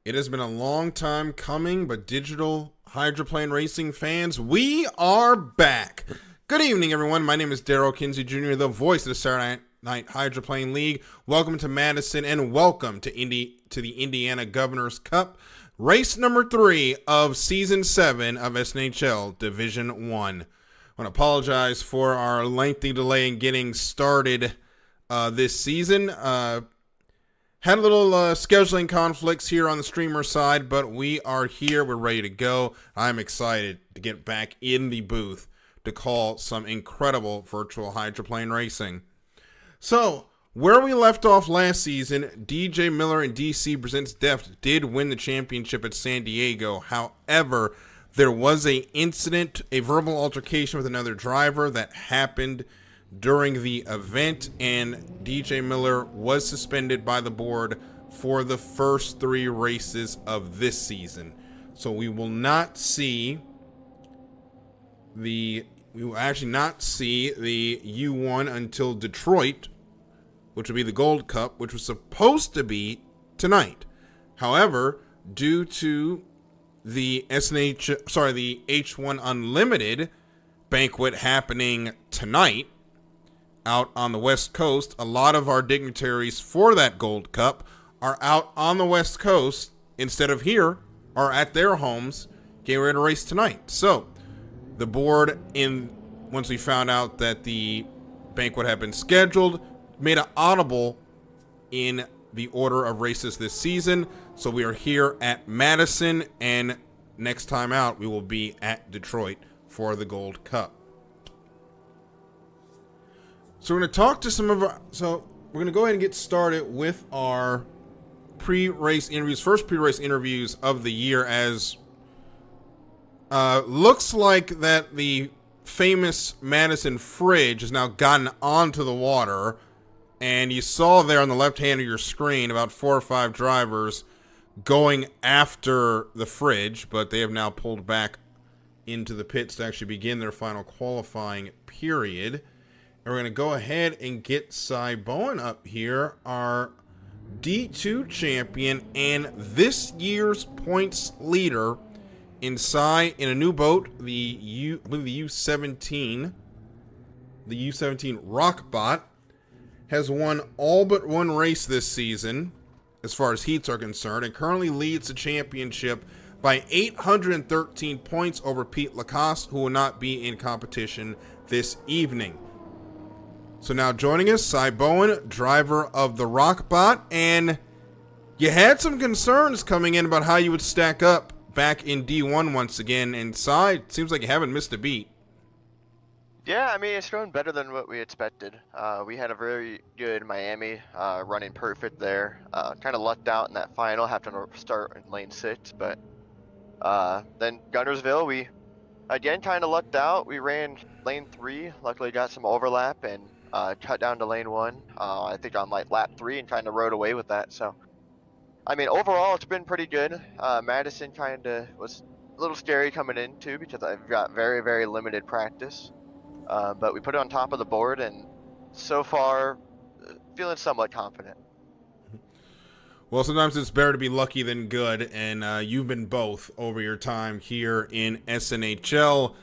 It has been a long time coming, but digital hydroplane racing fans, we are back. Good evening, everyone. My name is Daryl Kinsey Jr., the voice of the Saturday Night Hydroplane League. Welcome to Madison, and welcome to the Indiana Governor's Cup, race number 3 of Season 7 of SNHL Division 1. I want to apologize for our lengthy delay in getting started this season. Had a little scheduling conflicts here on the streamer side, but we are here. We're ready to go. I'm excited to get back in the booth to call some incredible virtual hydroplane racing. So, where we left off last season, DJ Miller and DC Presents Deft did win the championship at San Diego. However, there was a verbal altercation with another driver that happened during the event, and DJ Miller was suspended by the board for the first 3 races of this season. So we will actually not see the U1 until Detroit, which will be the Gold Cup, which was supposed to be tonight. However, due to the H1 Unlimited banquet happening tonight out on the West Coast, a lot of our dignitaries for that Gold Cup are out on the West Coast instead of here, are at their homes getting ready to race tonight. So the board, once we found out that the banquet had been scheduled, made an audible in the order of races this season. So we are here at Madison, and next time out we will be at Detroit for the Gold Cup. So we're going to talk to we're going to go ahead and get started with our pre-race interviews, first pre-race interviews of the year, as looks like that the famous Madison fridge has now gotten onto the water, and you saw there on the left hand of your screen about 4 or 5 drivers going after the fridge, but they have now pulled back into the pits to actually begin their final qualifying period. And we're going to go ahead and get Cy Bowen up here, our D2 champion and this year's points leader. In Cy, in a new boat, the U17 Rockbot, has won all but one race this season as far as heats are concerned, and currently leads the championship by 813 points over Pete Lacoste, who will not be in competition this evening. So now joining us, Cy Bowen, driver of the Rockbot, and you had some concerns coming in about how you would stack up back in D1 once again, and Cy, it seems like you haven't missed a beat. Yeah, I mean, it's going better than what we expected. We had a very good Miami, running perfect there. Kind of lucked out in that final, having to start in lane 6, but then Guntersville, we again kind of lucked out. We ran lane 3, luckily got some overlap, and cut down to lane 1, I think on like lap 3, and kind of rode away with that. So, I mean, overall, it's been pretty good. Madison kind of was a little scary coming in, too, because I've got very, very limited practice. But we put it on top of the board, and so far, feeling somewhat confident. Well, sometimes it's better to be lucky than good, and you've been both over your time here in SNHL.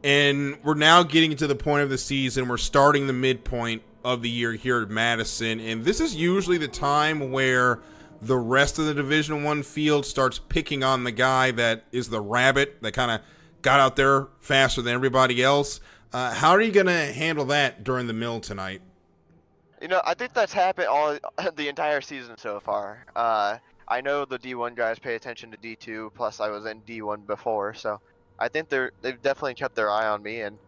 And we're now getting to the point of the season. We're starting the midpoint of the year here at Madison, and this is usually the time where the rest of the Division I field starts picking on the guy that is the rabbit that kind of got out there faster than everybody else. How are you going to handle that during the mill tonight? You know, I think that's happened all the entire season so far. I know the D1 guys pay attention to D2, plus I was in D1 before, so I think they've definitely kept their eye on me, and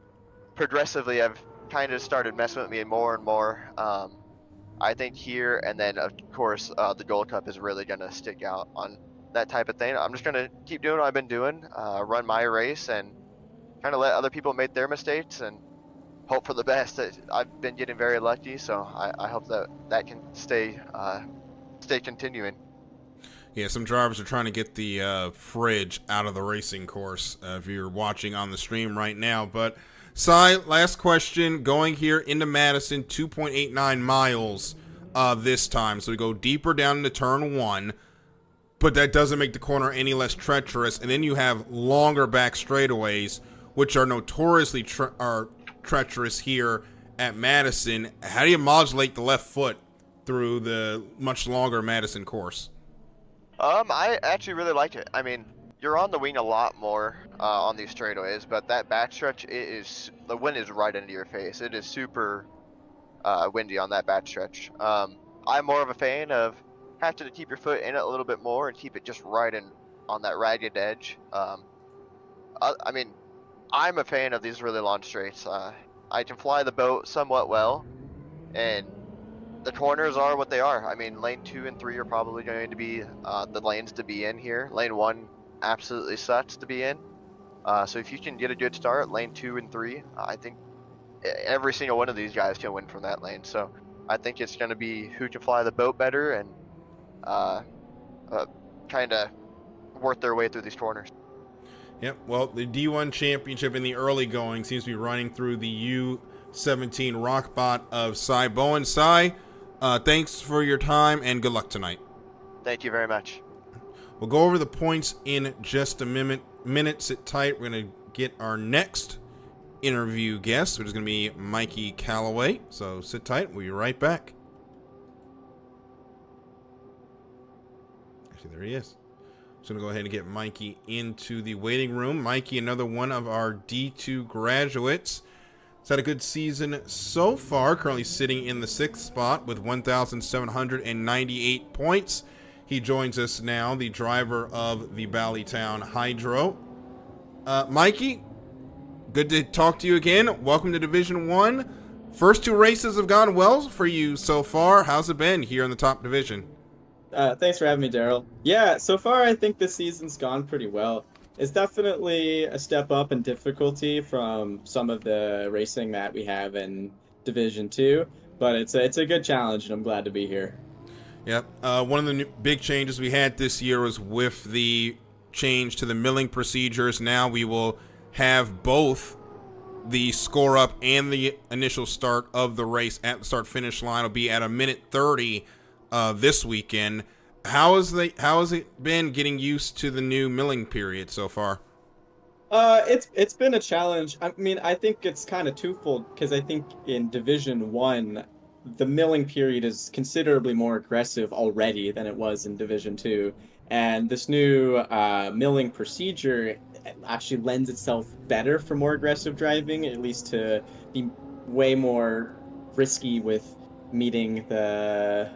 progressively I've kind of started messing with me more and more. I think here, and then of course the Gold Cup is really going to stick out on that type of thing. I'm just going to keep doing what I've been doing, run my race, and kind of let other people make their mistakes, and hope for the best. I've been getting very lucky, so I hope that can stay continuing. Yeah, some drivers are trying to get the fridge out of the racing course, if you're watching on the stream right now. But Cy, last question, going here into Madison, 2.89 miles this time. So we go deeper down into turn 1. but that doesn't make the corner any less treacherous. And then you have longer back straightaways, which are notoriously treacherous here at Madison. How do you modulate the left foot through the much longer Madison course? I actually really like it. I mean, you're on the wing a lot more on these straightaways, but that backstretch, the wind is right into your face. It is super windy on that backstretch. I'm more of a fan of having to keep your foot in it a little bit more and keep it just right in on that ragged edge. I mean, I'm a fan of these really long straights. I can fly the boat somewhat well, and the corners are what they are. I mean, lane 2 and 3 are probably going to be the lanes to be in here. Lane 1 absolutely sucks to be in. So if you can get a good start, lane 2 and 3, I think every single one of these guys can win from that lane. So I think it's going to be who can fly the boat better and uh, uh, kind of work their way through these corners. Yep. Well, the D1 championship in the early going seems to be running through the U17 Rockbot of Cy Bowen. Cy, thanks for your time and good luck tonight. Thank you very much. We'll go over the points in just a minute. Sit tight. We're going to get our next interview guest, which is going to be Mikey Calloway. So sit tight. We'll be right back. Actually, there he is. So I'm going to go ahead and get Mikey into the waiting room. Mikey, another one of our D2 graduates. He's had a good season so far, currently sitting in the 6th spot with 1,798 points. He joins us now, the driver of the Ballytown Hydro. Mikey, good to talk to you again. Welcome to Division 1. First 2 races have gone well for you so far. How's it been here in the top division? Thanks for having me, Daryl. Yeah, so far I think this season's gone pretty well. It's definitely a step up in difficulty from some of the racing that we have in Division 2, but it's a good challenge and I'm glad to be here. Yep. One of the big changes we had this year was with the change to the milling procedures. Now we will have both the score up and the initial start of the race at the start finish line will be at a minute 30 this weekend. How has it been getting used to the new milling period so far? It's been a challenge. I mean, I think it's kind of twofold because I think in Division 1, the milling period is considerably more aggressive already than it was in Division 2. And this new milling procedure actually lends itself better for more aggressive driving, at least to be way more risky with meeting the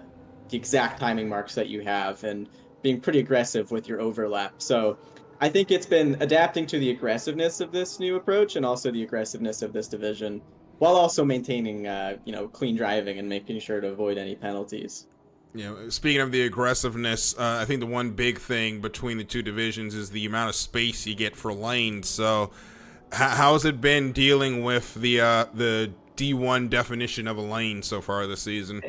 exact timing marks that you have and being pretty aggressive with your overlap. So I think it's been adapting to the aggressiveness of this new approach and also the aggressiveness of this division, while also maintaining, clean driving and making sure to avoid any penalties. You know, speaking of the aggressiveness, I think the one big thing between the two divisions is the amount of space you get for lanes. So, how has it been dealing with the D1 definition of a lane so far this season?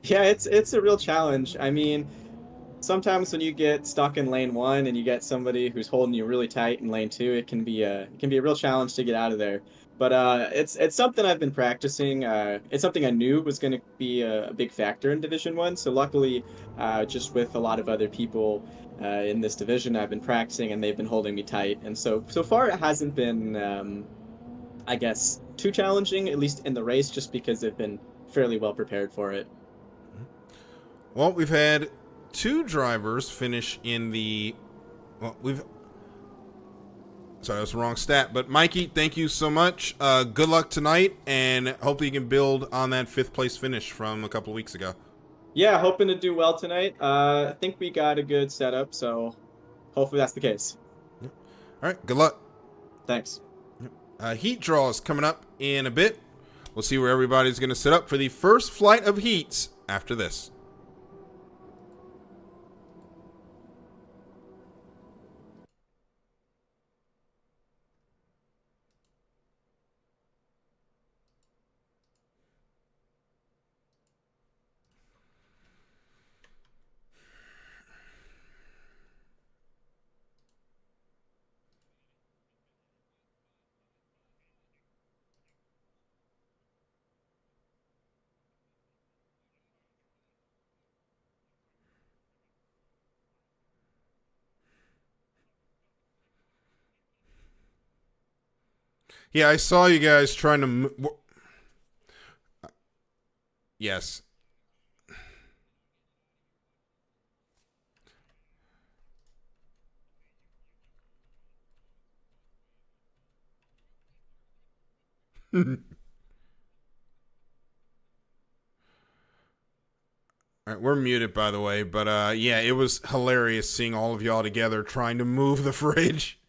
Yeah, it's a real challenge. I mean, sometimes when you get stuck in lane 1 and you get somebody who's holding you really tight in lane 2, it can be a real challenge to get out of there. But it's something I've been practicing. It's something I knew was going to be a big factor in Division 1. So luckily, just with a lot of other people in this division, I've been practicing and they've been holding me tight. And so far it hasn't been, I guess, too challenging, at least in the race, just because they've been fairly well prepared for it. Well, we've had 2 drivers finish in the. Well, we've. Sorry, that's the wrong stat. But Mikey, thank you so much. Good luck tonight, and hopefully you can build on that 5th place finish from a couple of weeks ago. Yeah, hoping to do well tonight. I think we got a good setup, so hopefully that's the case. Yep. All right, good luck. Thanks. Heat draws coming up in a bit. We'll see where everybody's going to set up for the first flight of heats after this. Yeah, I saw you guys trying to. Yes. All right, we're muted, by the way, but yeah, it was hilarious seeing all of y'all together trying to move the fridge.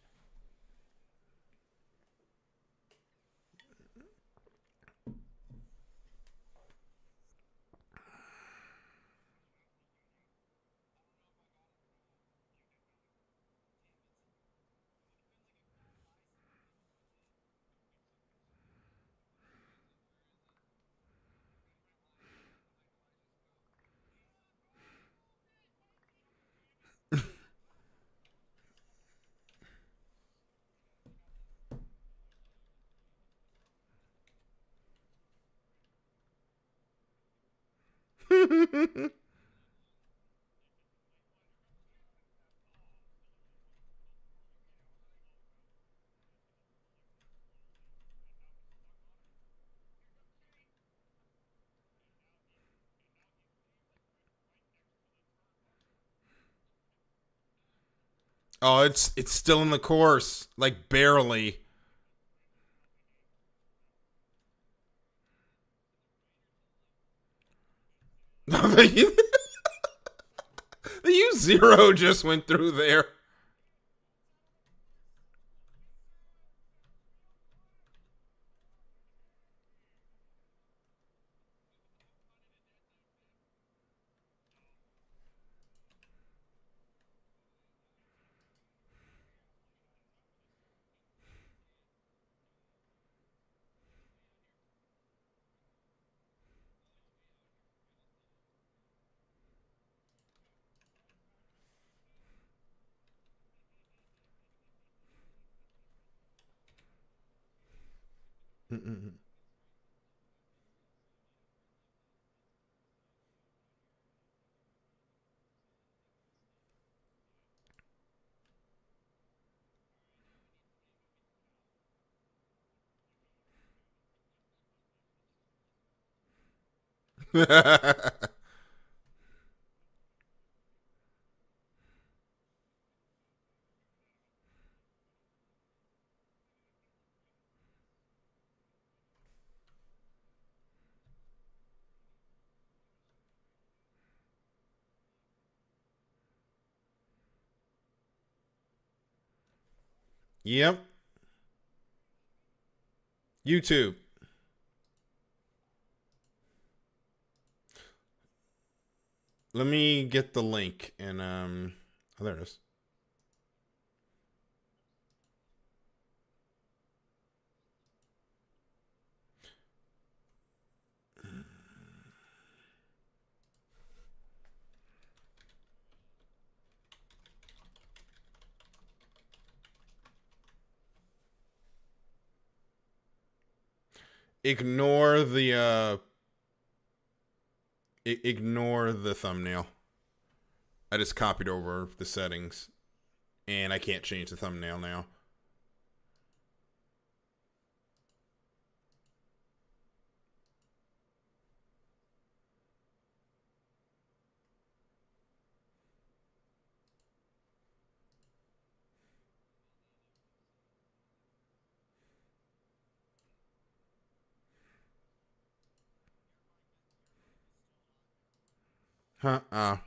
Oh, it's still in the course, like barely. The U0 just went through there. Yep. YouTube. Let me get the link and oh, there it is. Ignore the ignore the thumbnail. I just copied over the settings and I can't change the thumbnail now. Huh?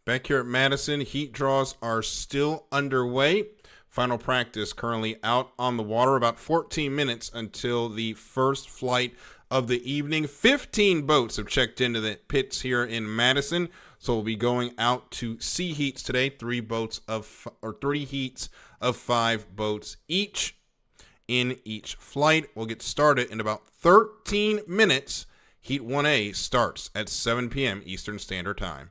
Back here at Madison, heat draws are still underway. Final practice currently out on the water, about 14 minutes until the first flight of the evening. 15 boats have checked into the pits here in Madison, so we'll be going out to sea heats today. 3 heats of 5 boats each in each flight. We'll get started in about 13 minutes. Heat 1A starts at 7 p.m. Eastern Standard Time.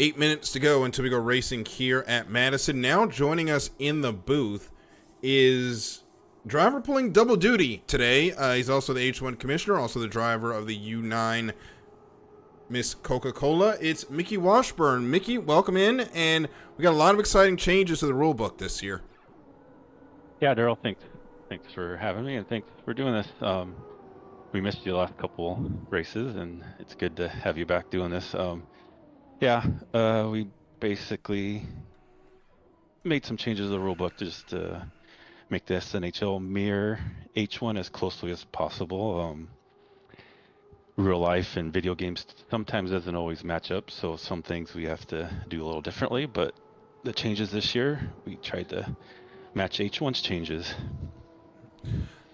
8 minutes to go until we go racing here at Madison. Now joining us in the booth is driver pulling double duty today. He's also the H1 commissioner, also the driver of the U9 Miss Coca-Cola. It's Mickey Washburn. Mickey, welcome in, and we got a lot of exciting changes to the rule book this year. Yeah, Daryl, thanks for having me, and thanks for doing this. We missed you the last couple races, and it's good to have you back doing this. We basically made some changes to the rule book just to make the SNHL mirror H1 as closely as possible. Real life and video games sometimes doesn't always match up, so some things we have to do a little differently, but the changes this year, we tried to match H1's changes.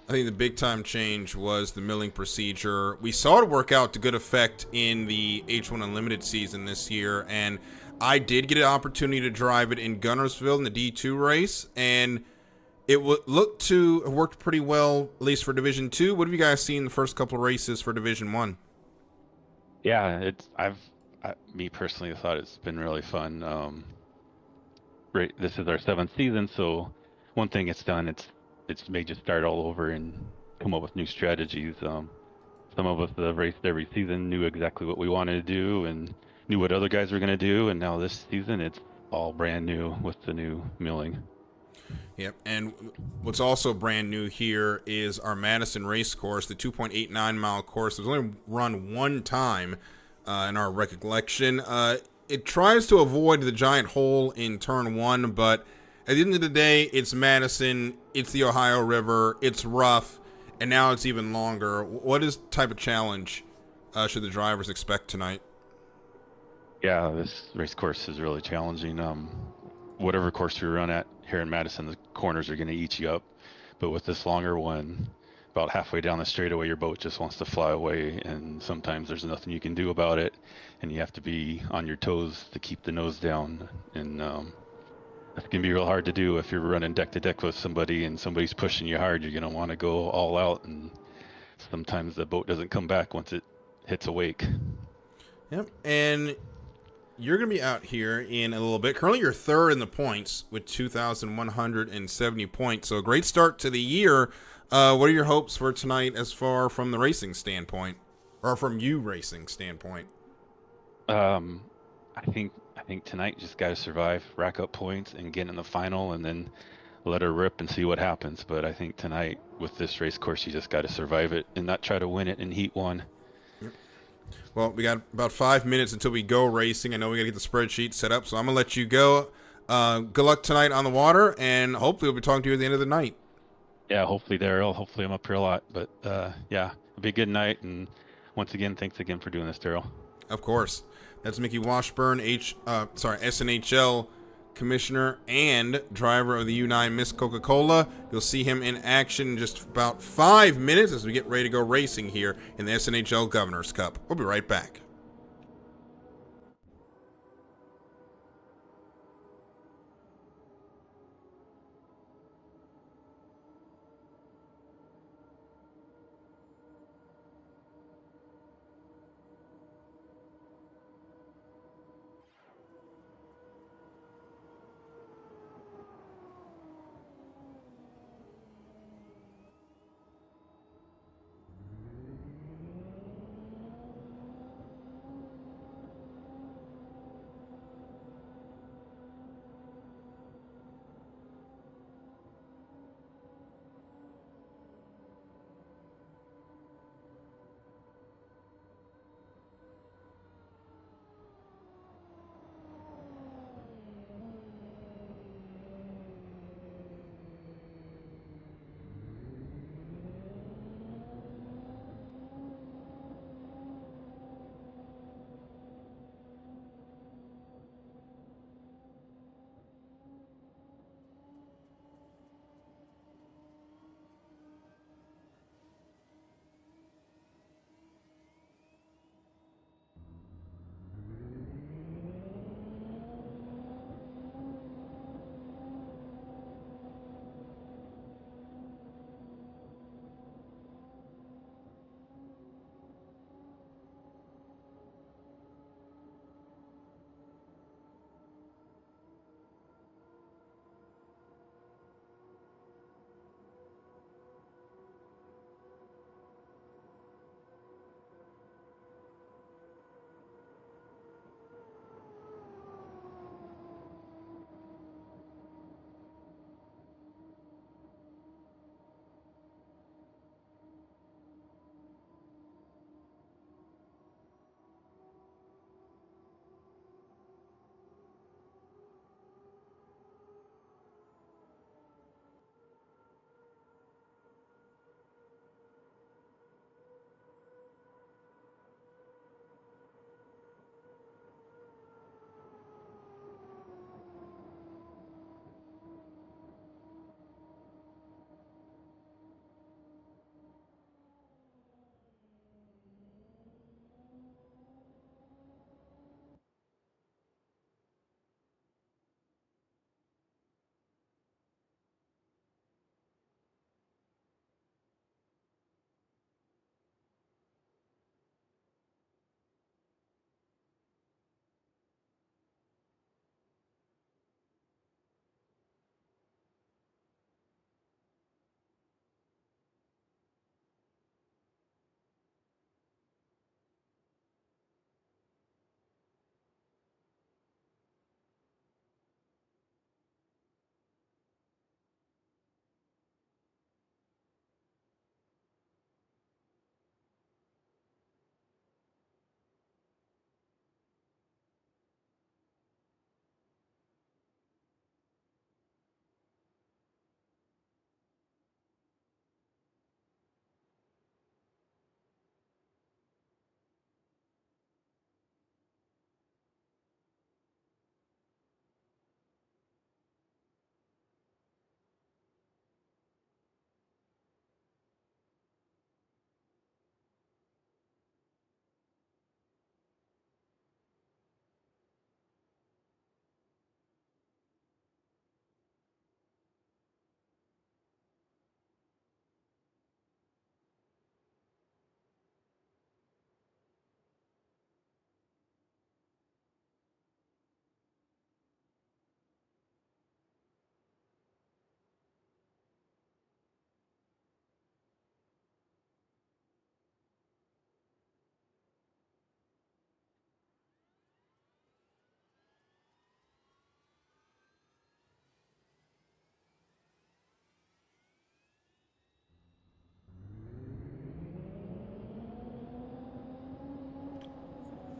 I think the big time change was the milling procedure. We saw it work out to good effect in the H1 Unlimited season this year, and I did get an opportunity to drive it in Gunnersville in the D2 race, and it looked to have worked pretty well, at least for Division 2. What have you guys seen the first couple of races for Division 1? Yeah, me personally thought it's been really fun. This is our 7th season, so one thing it's done, it's made you start all over and come up with new strategies. Some of us that have raced every season knew exactly what we wanted to do and knew what other guys were going to do, and now this season it's all brand new with the new milling. Yep, and what's also brand new here is our Madison race course, the 2.89 mile course. It was only run one time in our recollection. It tries to avoid the giant hole in turn 1, but at the end of the day, it's Madison, it's the Ohio River, it's rough, and now it's even longer. What type of challenge should the drivers expect tonight? Yeah, this race course is really challenging. Whatever course we run at here in Madison, the corners are going to eat you up. But with this longer one, about halfway down the straightaway, your boat just wants to fly away, and sometimes there's nothing you can do about it, and you have to be on your toes to keep the nose down. And that can be real hard to do if you're running deck to deck with somebody and somebody's pushing you hard. You're going to want to go all out, and sometimes the boat doesn't come back once it hits a wake. Yep, and you're going to be out here in a little bit. Currently, you're third in the points with 2,170 points. So a great start to the year. What are your hopes for tonight as far from the racing standpoint, or from you racing standpoint? I think tonight just got to survive, rack up points, and get in the final, and then let her rip and see what happens. But I think tonight with this race course, you just got to survive it and not try to win it in Heat 1. Well, we got about 5 minutes until we go racing. I know we got to get the spreadsheet set up, so I'm going to let you go. Good luck tonight on the water, and hopefully we'll be talking to you at the end of the night. Yeah, hopefully, Daryl. Hopefully I'm up here a lot. But, yeah, it'll be a good night. And once again, thanks again for doing this, Daryl. Of course. That's Mickey Washburn, SNHL commissioner and driver of the U9 Miss Coca-Cola. You'll see him in action in just about 5 minutes as we get ready to go racing here in the SNHL Governor's Cup. We'll be right back.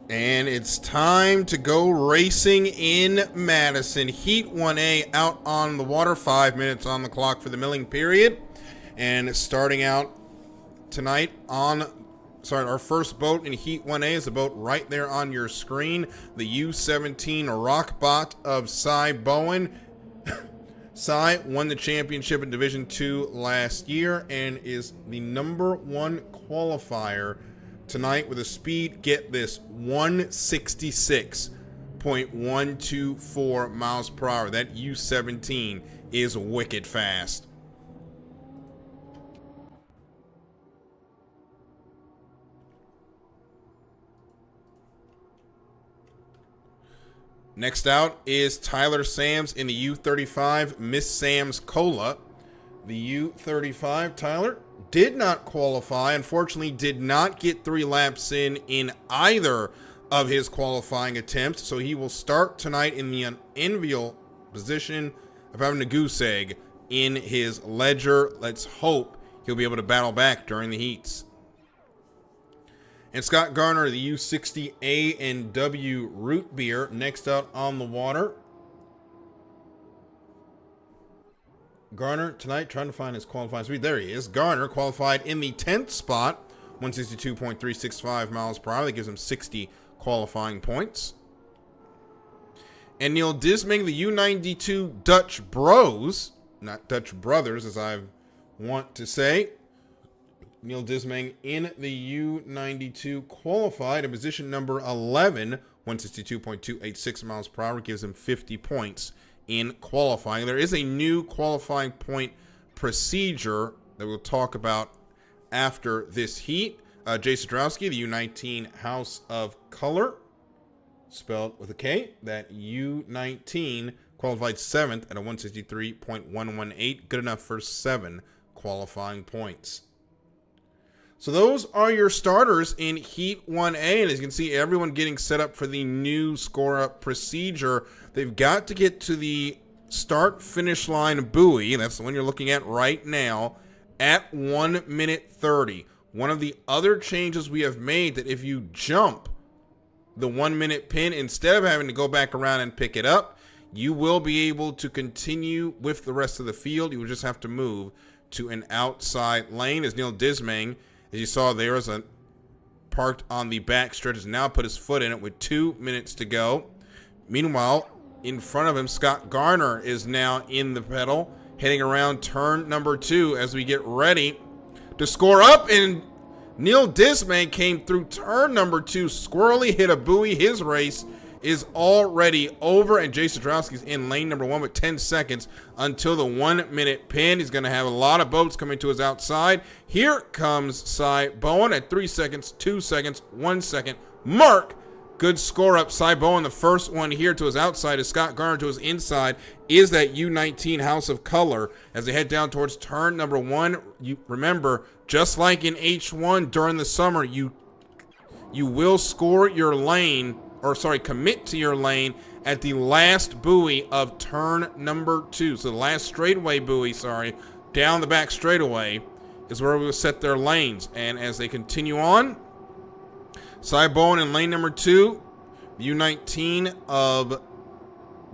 And it's time to go racing in Madison. Heat 1A out on the water, 5 minutes on the clock for the milling period. And starting out tonight our first boat in Heat 1A is a boat right there on your screen. The U-17 Rockbot of Cy Bowen. Cy won the championship in Division 2 last year and is the #1 qualifier tonight with a speed, get this, 166.124 miles per hour. That U-17 is wicked fast. Next out is Tyler Sams in the U-35 Miss Sam's Cola. The U-35, Tyler did not qualify, unfortunately did not get 3 laps in either of his qualifying attempts, so he will start tonight in the unenviable position of having a goose egg in his ledger. Let's hope he'll be able to battle back during the heats. And Scott Garner, the U-60 A&W Root Beer, next out on the water. Garner tonight trying to find his qualifying speed. There he is. Garner qualified in the 10th spot, 162.365 miles per hour. That gives him 60 qualifying points. And Neil Disming, the U-92 Dutch Bros, not Dutch Brothers as I want to say. Neil Disming in the U-92 qualified in position number 11, 162.286 miles per hour, gives him 50 points in qualifying. There is a new qualifying point procedure that we'll talk about after this heat. Jay Sadrowski, the U-19 House of Color, spelled with a K. That U-19 qualified 7th at a 163.118, good enough for 7 qualifying points. So those are your starters in Heat 1A, and as you can see, everyone getting set up for the new score-up procedure. They've got to get to the start-finish line buoy, and that's the one you're looking at right now, at 1 minute 30. One of the other changes we have made, that if you jump the 1 minute pin, instead of having to go back around and pick it up, you will be able to continue with the rest of the field. You will just have to move to an outside lane. As Neil Dismang, as you saw, there was a parked on the back stretch, has now put his foot in it with 2 minutes to go. Meanwhile, in front of him, Scott Garner is now in the pedal, heading around turn number 2 as we get ready to score up. And Neil Dismang came through turn number 2, squirrely hit a buoy. His race is already over, and Jay Sadrowski's in lane number 1 with 10 seconds until the 1 minute pin. He's going to have a lot of boats coming to his outside. Here comes Cy Bowen at 3 seconds, 2 seconds, 1 second. Mark, good score up. Cy Bowen, the first one here to his outside, is Scott Garner to his inside, is that U-19 House of Color. As they head down towards turn number 1, you remember, just like in H1 during the summer, you will score your lane, commit to your lane at the last buoy of turn number 2. So the last straightaway buoy, down the back straightaway is where we will set their lanes. And as they continue on, Cy Bowen in lane number 2, the U-19 of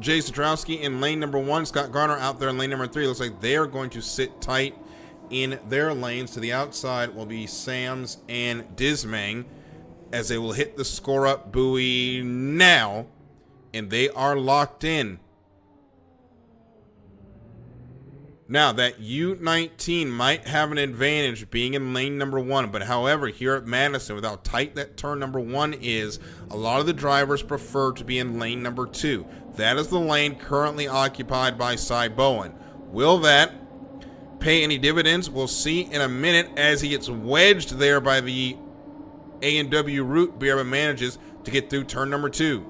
Jay Sadrowski in lane number 1, Scott Garner out there in lane number 3. Looks like they are going to sit tight in their lanes. To the outside will be Sams and Dismang, as they will hit the score-up buoy now, and they are locked in. Now, that U-19 might have an advantage being in lane number 1, but however, here at Madison, with how tight that turn number 1 is, a lot of the drivers prefer to be in lane number 2. That is the lane currently occupied by Cy Bowen. Will that pay any dividends? We'll see in a minute, as he gets wedged there by the A&W Root Beer, but manages to get through turn number 2.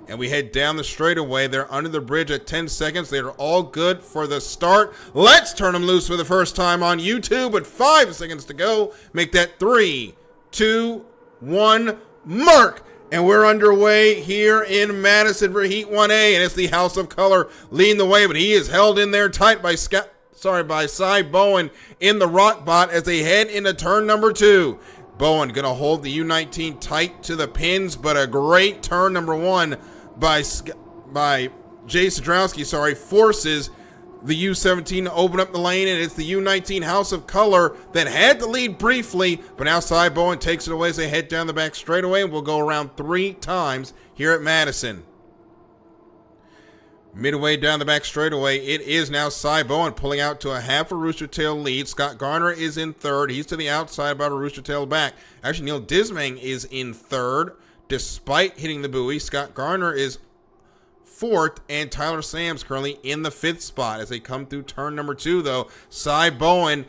And we head down the straightaway. They're under the bridge at 10 seconds. They're all good for the start. Let's turn them loose for the first time on YouTube with 5 seconds to go. Make that 3, 2, 1, mark. And we're underway here in Madison for Heat 1A, and it's the House of Color leading the way, but he is held in there tight by Cy Bowen in the Rockbot as they head into turn number 2. Bowen going to hold the U19 tight to the pins, but a great turn number one by Jay Sadrowski, forces the U17 to open up the lane, and it's the U19 House of Color that had the lead briefly, but now Cy Bowen takes it away as they head down the back straightaway, and we'll go around 3 times here at Madison. Midway down the back straightaway, it is now Cy Bowen pulling out to a half a Rooster Tail lead. Scott Garner is in third. He's to the outside, about a Rooster Tail back. Actually, Neil Dismang is in third, despite hitting the buoy. Scott Garner is fourth, and Tyler Sams currently in the 5th spot as they come through turn number 2, though. Cy Bowen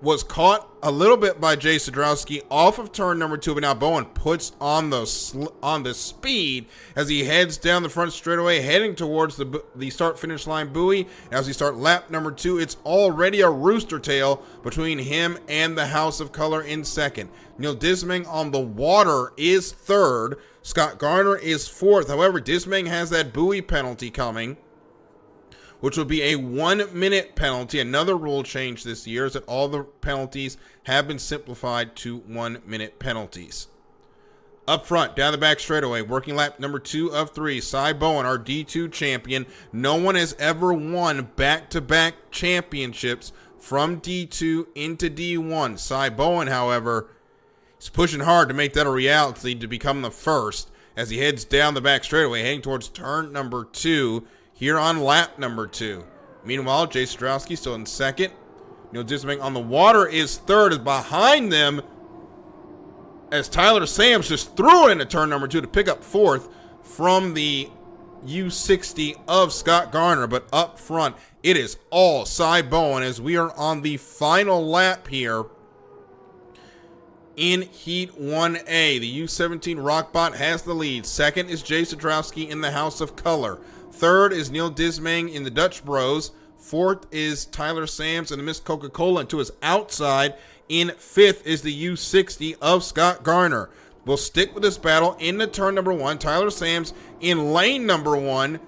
was caught a little bit by Jay Sadrowski off of turn number 2, but now Bowen puts on the speed as he heads down the front straightaway, heading towards the start-finish line buoy. As we start lap number 2, it's already a Rooster Tail between him and the House of Color in second. Neil Dismang on the water is third. Scott Garner is fourth. However, Dismang has that buoy penalty coming, which will be a 1-minute penalty. Another rule change this year is that all the penalties have been simplified to 1-minute penalties. Up front, down the back straightaway, working lap number 2 of 3, Cy Bowen, our D2 champion. No one has ever won back-to-back championships from D2 into D1. Cy Bowen, however, is pushing hard to make that a reality to become the first as he heads down the back straightaway, heading towards turn number 2 here on lap number 2. Meanwhile, Jay Sadrowski still in second. Neil Dismang on the water is third, is behind them as Tyler Sams just threw it into turn number 2 to pick up fourth from the U60 of Scott Garner. But up front, it is all Cy Bowen as we are on the final lap here in Heat 1A. The U17 Rockbot has the lead. Second is Jay Sadrowski in the House of Color. Third is Neil Dismang in the Dutch Bros. Fourth is Tyler Sams and the Miss Coca-Cola. And to his outside, in fifth, is the U60 of Scott Garner. We'll stick with this battle into turn number 1. Tyler Sams in lane number 1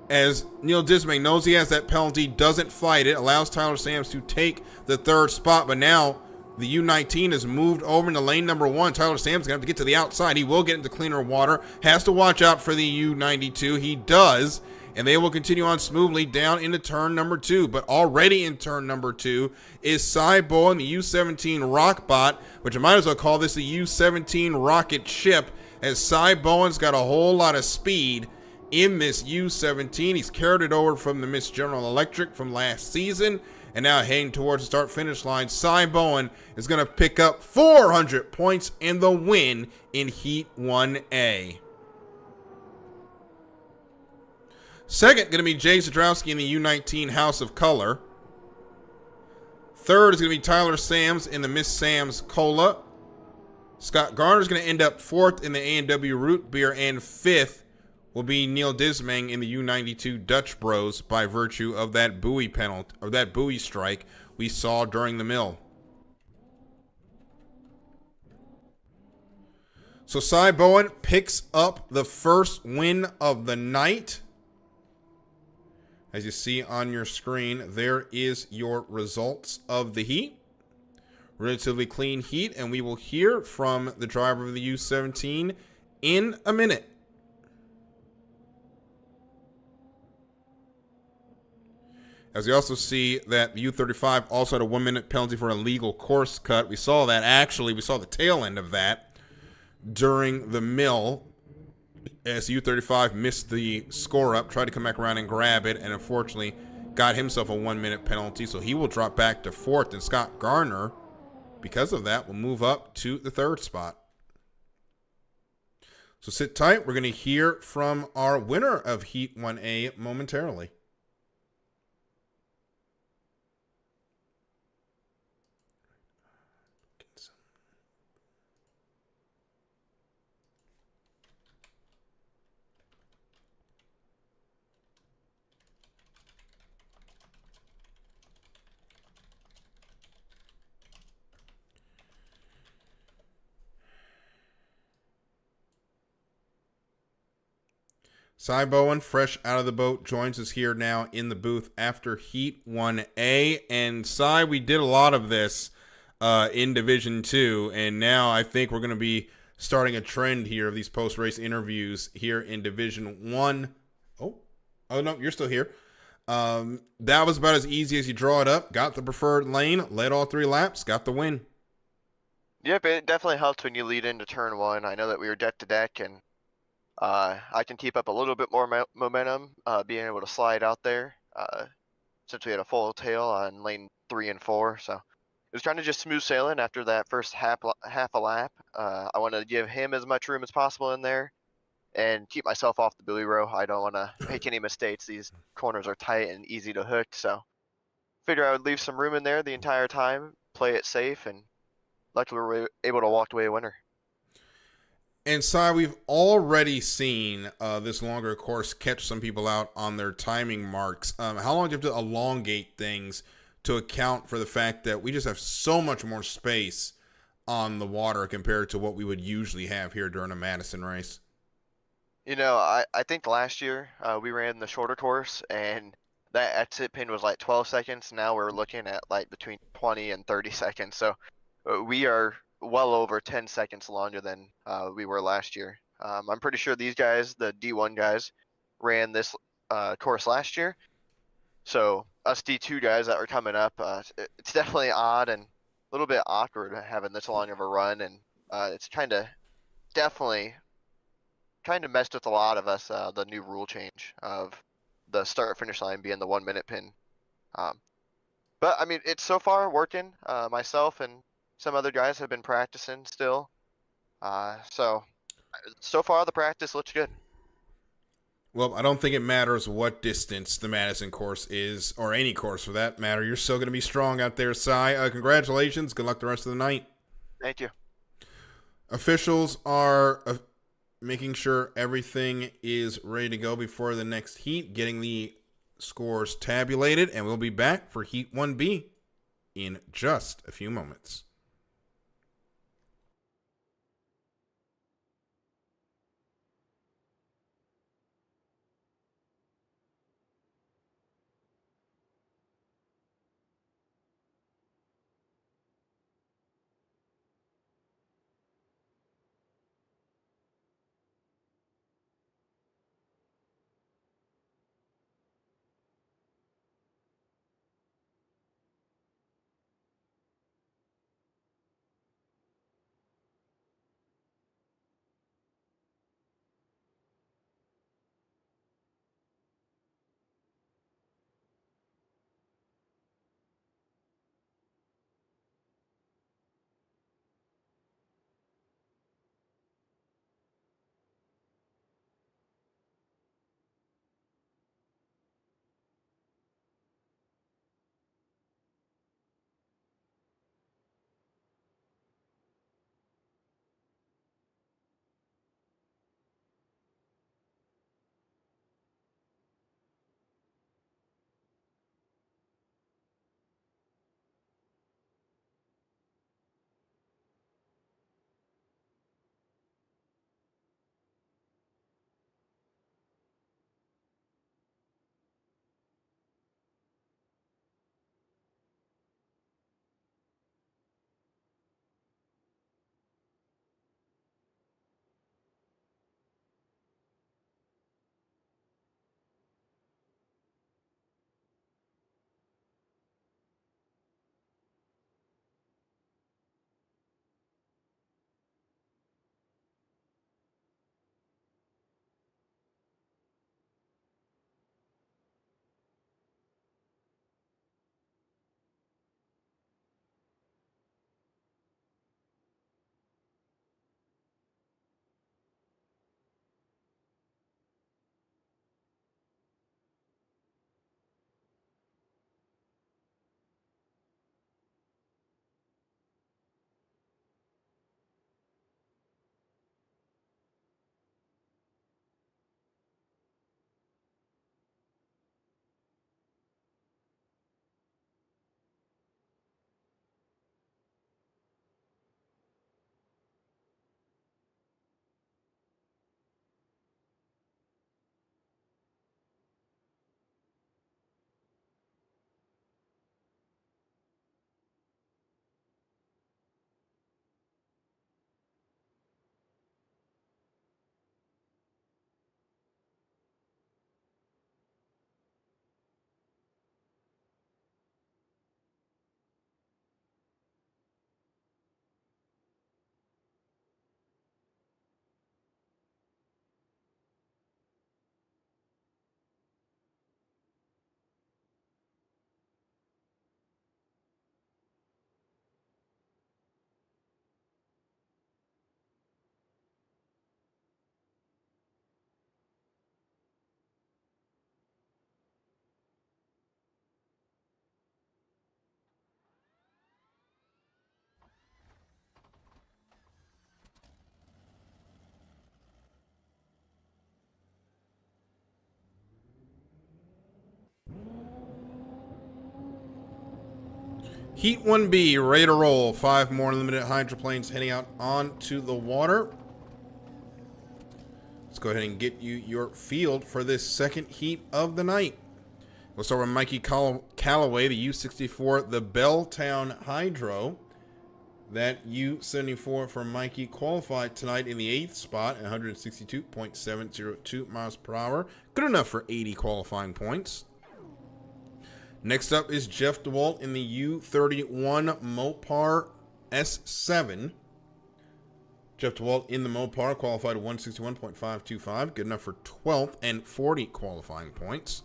as Neil Dismang knows he has that penalty, doesn't fight it, allows Tyler Sams to take the third spot. But now the U19 has moved over into lane number 1. Tyler Sams is going to have to get to the outside. He will get into cleaner water. Has to watch out for the U92. He does. And they will continue on smoothly down into turn number 2. But already in turn number 2 is Cy Bowen, the U17 Rockbot, which I might as well call this the U17 Rocket Ship, as Cy Bowen's got a whole lot of speed in this U17. He's carried it over from the Miss General Electric from last season. And now heading towards the start-finish line, Cy Bowen is going to pick up 400 points in the win in Heat 1A. Second, going to be Jay Sadrowski in the U19 House of Color. Third is going to be Tyler Sams in the Miss Sam's Cola. Scott Garner is going to end up fourth in the A&W Root Beer, and fifth will be Neil Dismang in the U92 Dutch Bros by virtue of that buoy penalty, or that buoy strike we saw during the mill. So Cy Bowen picks up the first win of the night. As you see on your screen, there is your results of the heat. Relatively clean heat, and we will hear from the driver of the U17 in a minute. As we also see that the U35 also had a 1-minute penalty for a illegal course cut. We saw that actually. We saw the tail end of that during the mill as U35 missed the score up, tried to come back around and grab it, and unfortunately got himself a 1-minute penalty. So he will drop back to fourth, and Scott Garner, because of that, will move up to the third spot. So sit tight. We're going to hear from our winner of Heat 1A momentarily. Cy Bowen, fresh out of the boat, joins us here now in the booth after Heat 1A. And Cy, we did a lot of this in Division Two, and now I think we're going to be starting a trend here of these post-race interviews here in Division One. Oh no, you're still here. That was about as easy as you draw it up. Got the preferred lane, led all 3 laps, got the win. Yep, it definitely helped when you lead into turn 1. I know that we were deck to deck, and I can keep up a little bit more momentum, being able to slide out there, since we had a full tail on lane 3 and 4. So it was kind of just smooth sailing after that first half a lap. I wanted to give him as much room as possible in there and keep myself off the buoy row. I don't want to make any mistakes. These corners are tight and easy to hook, so figure I would leave some room in there the entire time, play it safe, and luckily we were able to walk away a winner. And Sai, we've already seen this longer course catch some people out on their timing marks. How long do you have to elongate things to account for the fact that we just have so much more space on the water compared to what we would usually have here during a Madison race? You know, I think last year we ran the shorter course, and that exit pin was like 12 seconds. Now we're looking at like between 20 and 30 seconds. So we are well over 10 seconds longer than we were last year. I'm pretty sure these guys, the D1 guys, ran this course last year. So us D2 guys that are coming up, it's definitely odd and a little bit awkward having this long of a run, and it's definitely kind of messed with a lot of us, the new rule change of the start finish line being the 1 minute pin. Um, but I mean, it's so far working. Myself and some other guys have been practicing still. So far the practice looks good. Well, I don't think it matters what distance the Madison course is, or any course for that matter. You're still going to be strong out there, Sai. Congratulations. Good luck the rest of the night. Thank you. Officials are making sure everything is ready to go before the next heat, getting the scores tabulated, and we'll be back for Heat 1B in just a few moments. Heat 1B, ready to roll. 5 more limited hydroplanes heading out onto the water. Let's go ahead and get you your field for this second heat of the night. We'll start with Mikey Callaway, the U64, the Belltown Hydro. That U74 for Mikey qualified tonight in the 8th spot at 162.702 miles per hour. Good enough for 80 qualifying points. Next up is Jeff DeWalt in the U31 Mopar S7. Jeff DeWalt in the Mopar qualified at 161.525. Good enough for 12th and 40 qualifying points.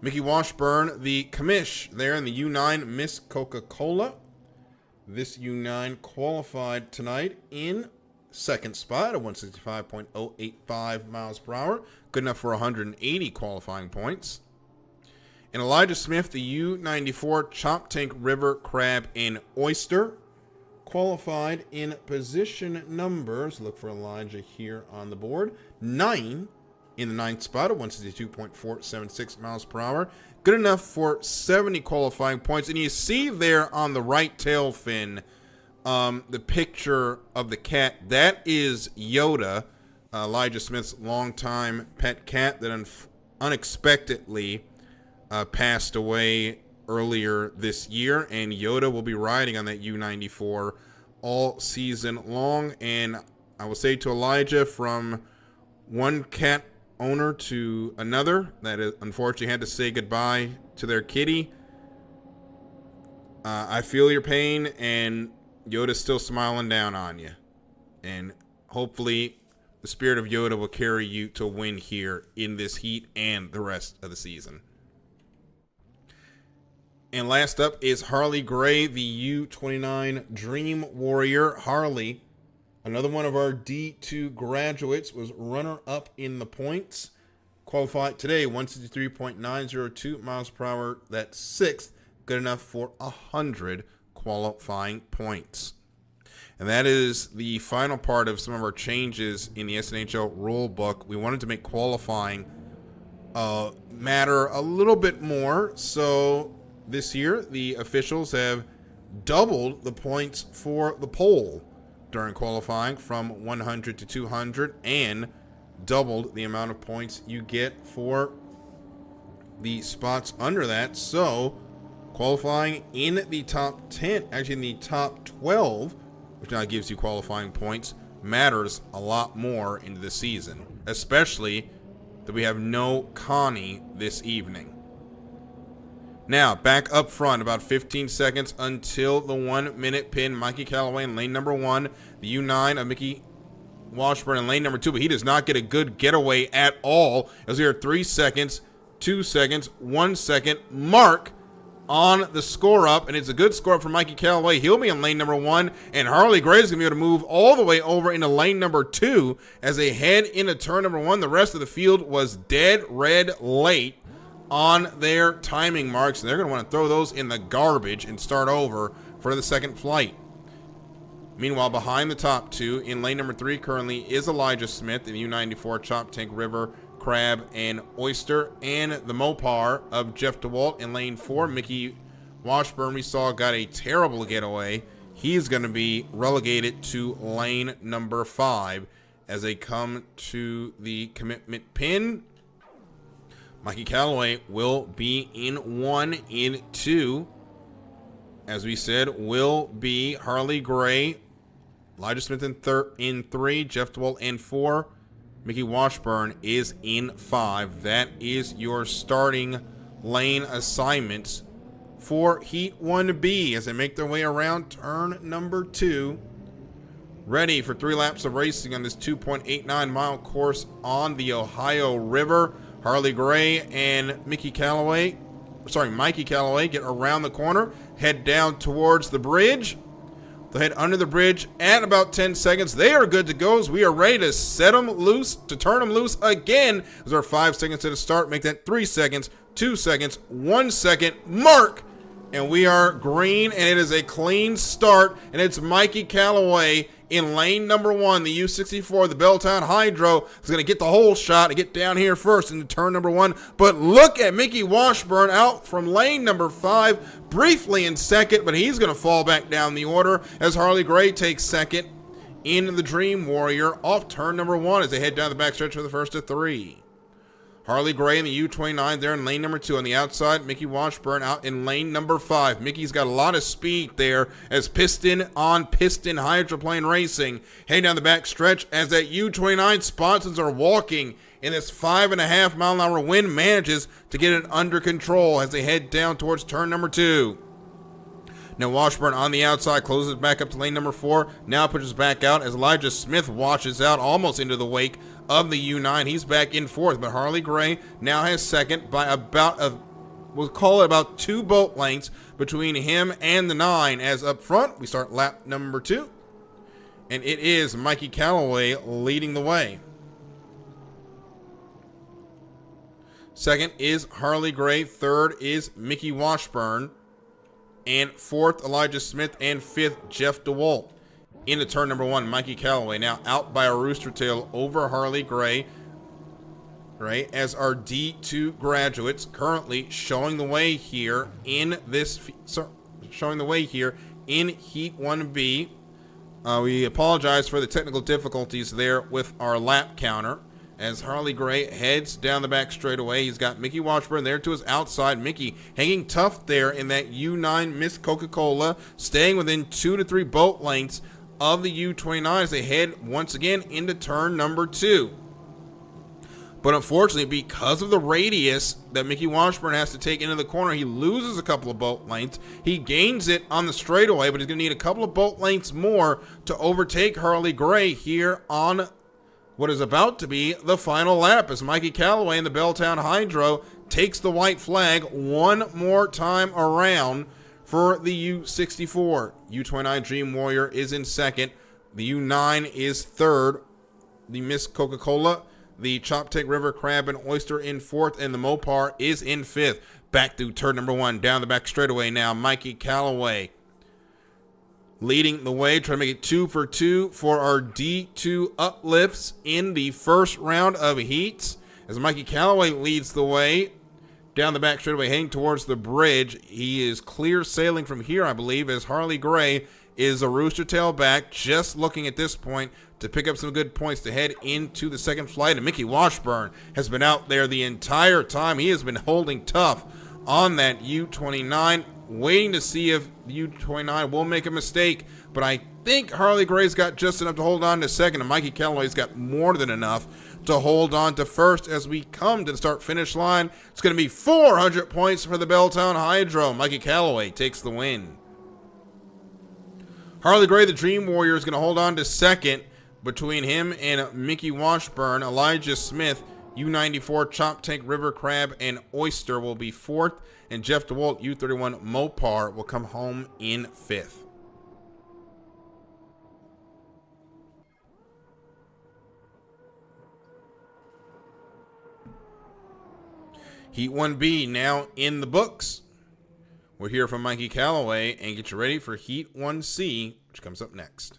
Mickey Washburn, the commish there in the U9 Miss Coca-Cola. This U9 qualified tonight in 2nd spot at 165.085 miles per hour. Good enough for 180 qualifying points. And Elijah Smith, the U94 Chop Tank River Crab and Oyster, qualified in position numbers. Look for Elijah here on the board. 9 in the 9th spot at 162.476 miles per hour. Good enough for 70 qualifying points. And you see there on the right tail fin the picture of the cat. That is Yoda, Elijah Smith's longtime pet cat that unexpectedly passed away earlier this year, and Yoda will be riding on that U94 all season long. And I will say to Elijah, from one cat owner to another that unfortunately had to say goodbye to their kitty, I feel your pain, and Yoda's still smiling down on you, and hopefully the spirit of Yoda will carry you to win here in this heat and the rest of the season. And last up is Harley Gray, the U29 Dream Warrior. Harley, another one of our D2 graduates, was runner-up in the points. Qualified today, 163.902 miles per hour. That's 6th, good enough for 100 qualifying points. And that is the final part of some of our changes in the SNHL rule book. We wanted to make qualifying matter a little bit more, so this year, the officials have doubled the points for the pole during qualifying from 100 to 200, and doubled the amount of points you get for the spots under that. So qualifying in the top 10, actually in the top 12, which now gives you qualifying points, matters a lot more into the season, especially that we have no Connie this evening. Now, back up front, about 15 seconds until the 1 minute pin. Mikey Callaway in lane number 1. The U9 of Mickey Washburn in lane number 2, but he does not get a good getaway at all, as we are 3 seconds, 2 seconds, 1 second mark on the score up, and it's a good score up for Mikey Callaway. He'll be in lane number 1, and Harley Gray is going to be able to move all the way over into lane number 2 as they head into turn number 1. The rest of the field was dead red late on their timing marks, and they're going to want to throw those in the garbage and start over for the second flight. Meanwhile, behind the top 2 in lane number 3 currently is Elijah Smith in U94 Chop Tank River Crab and Oyster, and the Mopar of Jeff DeWalt in lane 4. Mickey Washburn, we saw, got a terrible getaway. He's going to be relegated to lane number 5 as they come to the commitment pin. Mikey Callaway will be in 1. In 2, as we said, will be Harley Gray. Elijah Smith in 3, Jeff DeWalt in 4. Mickey Washburn is in 5. That is your starting lane assignments for Heat 1B as they make their way around turn number 2. Ready for 3 laps of racing on this 2.89 mile course on the Ohio River. Harley Gray and Mikey Callaway get around the corner, head down towards the bridge. They'll head under the bridge at about 10 seconds. They are good to go as we are ready to set them loose, to turn them loose again. As our 5 seconds to the start, make that 3 seconds, 2 seconds, 1 second mark. And we are green, and it is a clean start, and it's Mikey Callaway in lane number 1. The U64, the Belltown Hydro, is going to get the whole shot to get down here first into turn number 1. But look at Mickey Washburn out from lane number 5, briefly in second, but he's going to fall back down the order as Harley Gray takes second in the Dream Warrior off turn number 1 as they head down the backstretch for the first of 3. Harley Gray in the U29 there in lane number 2 on the outside. Mickey Washburn out in lane number 5. Mickey's got a lot of speed there as piston on piston hydroplane racing. Heading down the back stretch as that U29 sponsors are walking in this 5.5 mile an hour wind, manages to get it under control as they head down towards turn number 2. Now Washburn on the outside closes back up to lane number 4. Now pushes back out as Elijah Smith washes out almost into the wake of the U9. He's back in 4th, but Harley Gray now has 2nd by we'll call it about 2 boat lengths between him and the 9. As up front, we start lap number 2, and it is Mikey Callaway leading the way. 2nd is Harley Gray, 3rd is Mickey Washburn, and 4th Elijah Smith, and 5th Jeff DeWalt. Into turn number 1, Mikey Callaway now out by a rooster tail over Harley Gray, right, as our D2 graduates currently showing the way here in Heat 1B. We apologize for the technical difficulties there with our lap counter as Harley Gray heads down the back straightaway. He's got Mickey Washburn there to his outside. Mickey hanging tough there in that U9 Miss Coca-Cola, staying within 2 to 3 boat lengths of the U29 as they head once again into turn number 2. But unfortunately, because of the radius that Mickey Washburn has to take into the corner, he loses a couple of boat lengths. He gains it on the straightaway, but he's going to need a couple of boat lengths more to overtake Harley Gray here on what is about to be the final lap as Mikey Callaway in the Belltown Hydro takes the white flag one more time around for the U64. U29 Dream Warrior is in 2nd. The U9 is 3rd. The Miss Coca-Cola, the Choptank River Crab and Oyster in 4th, and the Mopar is in 5th. Back through turn number 1, down the back straightaway now, Mikey Callaway leading the way, trying to make it 2 for 2 for our D2 uplifts in the first round of heats. As Mikey Callaway leads the way down the back straightaway, heading towards the bridge. He is clear sailing from here, I believe, as Harley Gray is a rooster tail back, just looking at this point to pick up some good points to head into the second flight. And Mickey Washburn has been out there the entire time. He has been holding tough on that U29, waiting to see if the U29 will make a mistake. But I think Harley Gray's got just enough to hold on to second, and Mikey Callaway's got more than enough to hold on to first as we come to the start-finish line. It's going to be 400 points for the Belltown Hydro. Mikey Callaway takes the win. Harley Gray, the Dream Warrior, is going to hold on to second. Between him and Mickey Washburn, Elijah Smith, U94 Choptank River Crab and Oyster will be 4th, and Jeff DeWalt, U31 Mopar, will come home in 5th. Heat 1B now in the books. We'll hear from Mikey Callaway and get you ready for Heat 1C, which comes up next.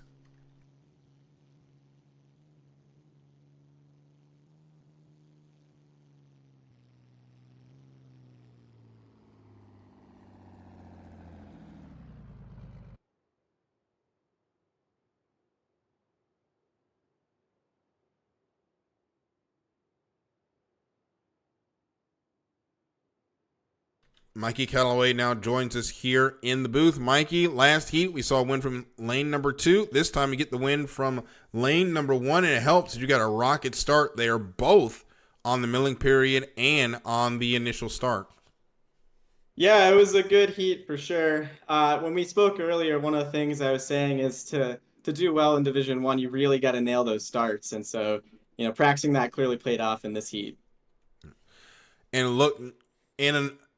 Mikey Callaway now joins us here in the booth. Mikey, last heat we saw a win from lane number 2. This time you get the win from lane number 1, and it helps that you got a rocket start there, both on the milling period and on the initial start. Yeah, it was a good heat for sure. When we spoke earlier, one of the things I was saying is to do well in Division 1, you really got to nail those starts. And so, practicing that clearly played off in this heat. And look,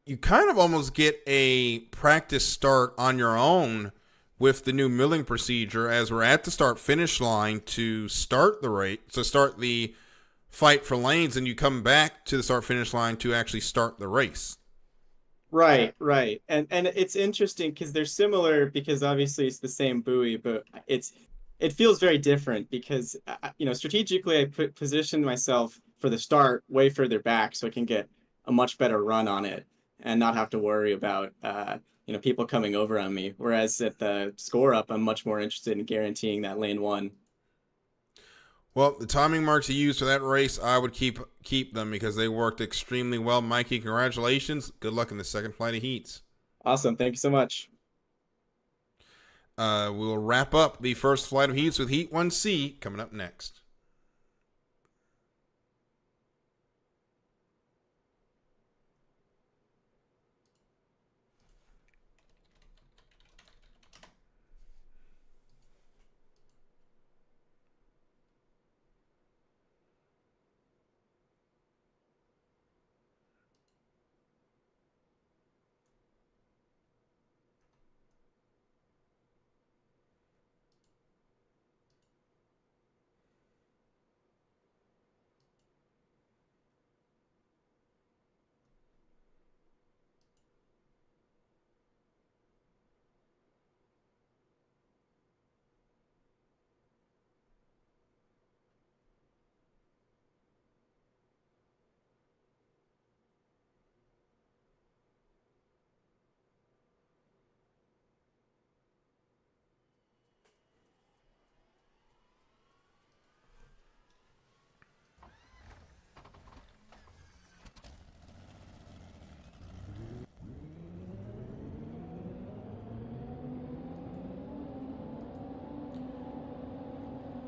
you kind of almost get a practice start on your own with the new milling procedure as we're at the start-finish line to start the race, to start the fight for lanes, and you come back to the start-finish line to actually start the race. Right. And it's interesting because they're similar because obviously it's the same buoy, but it's it feels very different because strategically I positioned myself for the start way further back so I can get a much better run on it and not have to worry about people coming over on me. Whereas at the score up, I'm much more interested in guaranteeing that lane one. Well, the timing marks you used for that race, I would keep them because they worked extremely well. Mikey, congratulations. Good luck in the second flight of heats. Awesome. Thank you so much. We'll wrap up the first flight of heats with Heat 1C coming up next.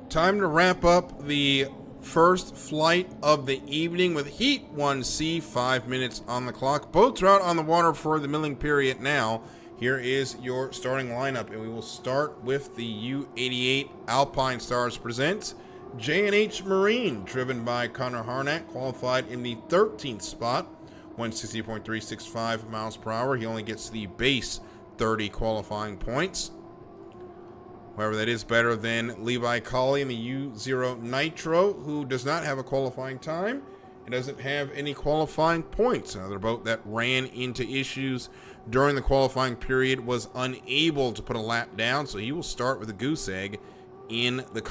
Time to wrap up the first flight of the evening with Heat 1C, 5 minutes on the clock. Boats are out on the water for the milling period now. Here is your starting lineup, and we will start with the U88 Alpine Stars presents J&H Marine, driven by Connor Harnack, qualified in the 13th spot, 160.365 miles per hour. He only gets the base 30 qualifying points. However, that is better than Levi Colley in the U0 Nitro, who does not have a qualifying time and doesn't have any qualifying points. Another boat that ran into issues during the qualifying period was unable to put a lap down, so he will start with a goose egg in the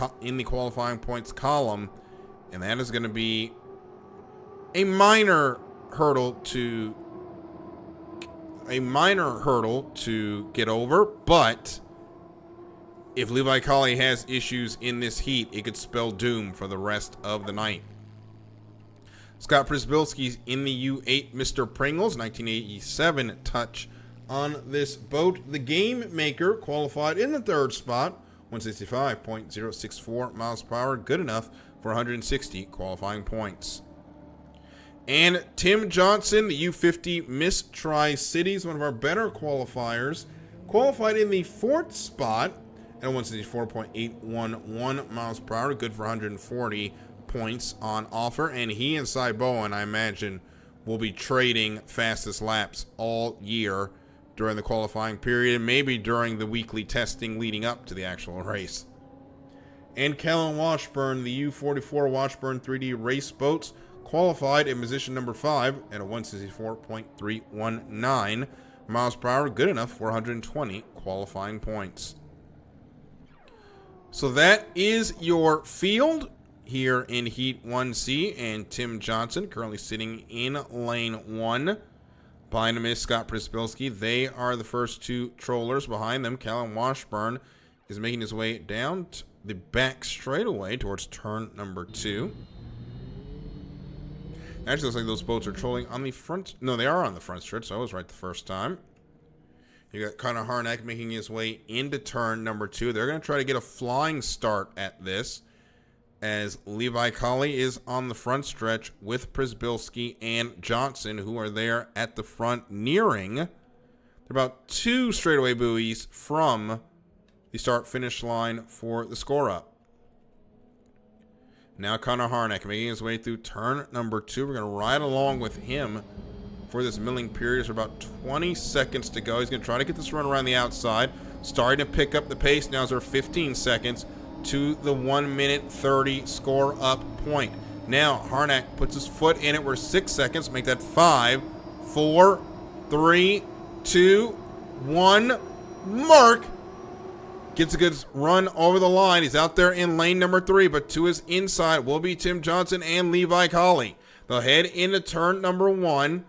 qualifying points column, and that is going to be a minor hurdle to get over, but if Levi Colley has issues in this heat, it could spell doom for the rest of the night. Scott Przybylski's in the U8 Mr. Pringles, 1987 touch on this boat. The Game Maker qualified in the third spot, 165.064 miles per hour, good enough for 160 qualifying points. And Tim Johnson, the U50 Miss Tri-Cities, one of our better qualifiers, qualified in the fourth spot at 164.811 miles per hour, good for 140 points on offer. And he and Cy Bowen, I imagine, will be trading fastest laps all year during the qualifying period and maybe during the weekly testing leading up to the actual race. And Kellen Washburn, the U44 Washburn 3D race boats, qualified in position number 5 at a 164.319 miles per hour, good enough for 120 qualifying points. So that is your field here in Heat 1C, and Tim Johnson currently sitting in lane 1. Behind him is Scott Przybylski. They are the first two trollers. Behind them, Callum Washburn is making his way down the back straightaway towards turn number 2. Actually, looks like those boats are trolling on the front. No, they are on the front stretch, so I was right the first time. You got Connor Harnack making his way into turn number 2. They're going to try to get a flying start at this, as Levi Colley is on the front stretch with Przybylski and Johnson, who are there at the front, nearing. They're about 2 straightaway buoys from the start-finish line for the score-up. Now Connor Harnack making his way through turn number 2. We're going to ride along with him for this milling period. There's about 20 seconds to go. He's going to try to get this run around the outside. Starting to pick up the pace. Now there are 15 seconds to the 1 minute 30 score up point. Now Harnack puts his foot in it. We're 6 seconds. Make that 5, 4, 3, 2, 1. Mark Gets a good run over the line. He's out there in lane number 3, but to his inside will be Tim Johnson and Levi Colley. They'll head into turn number 1.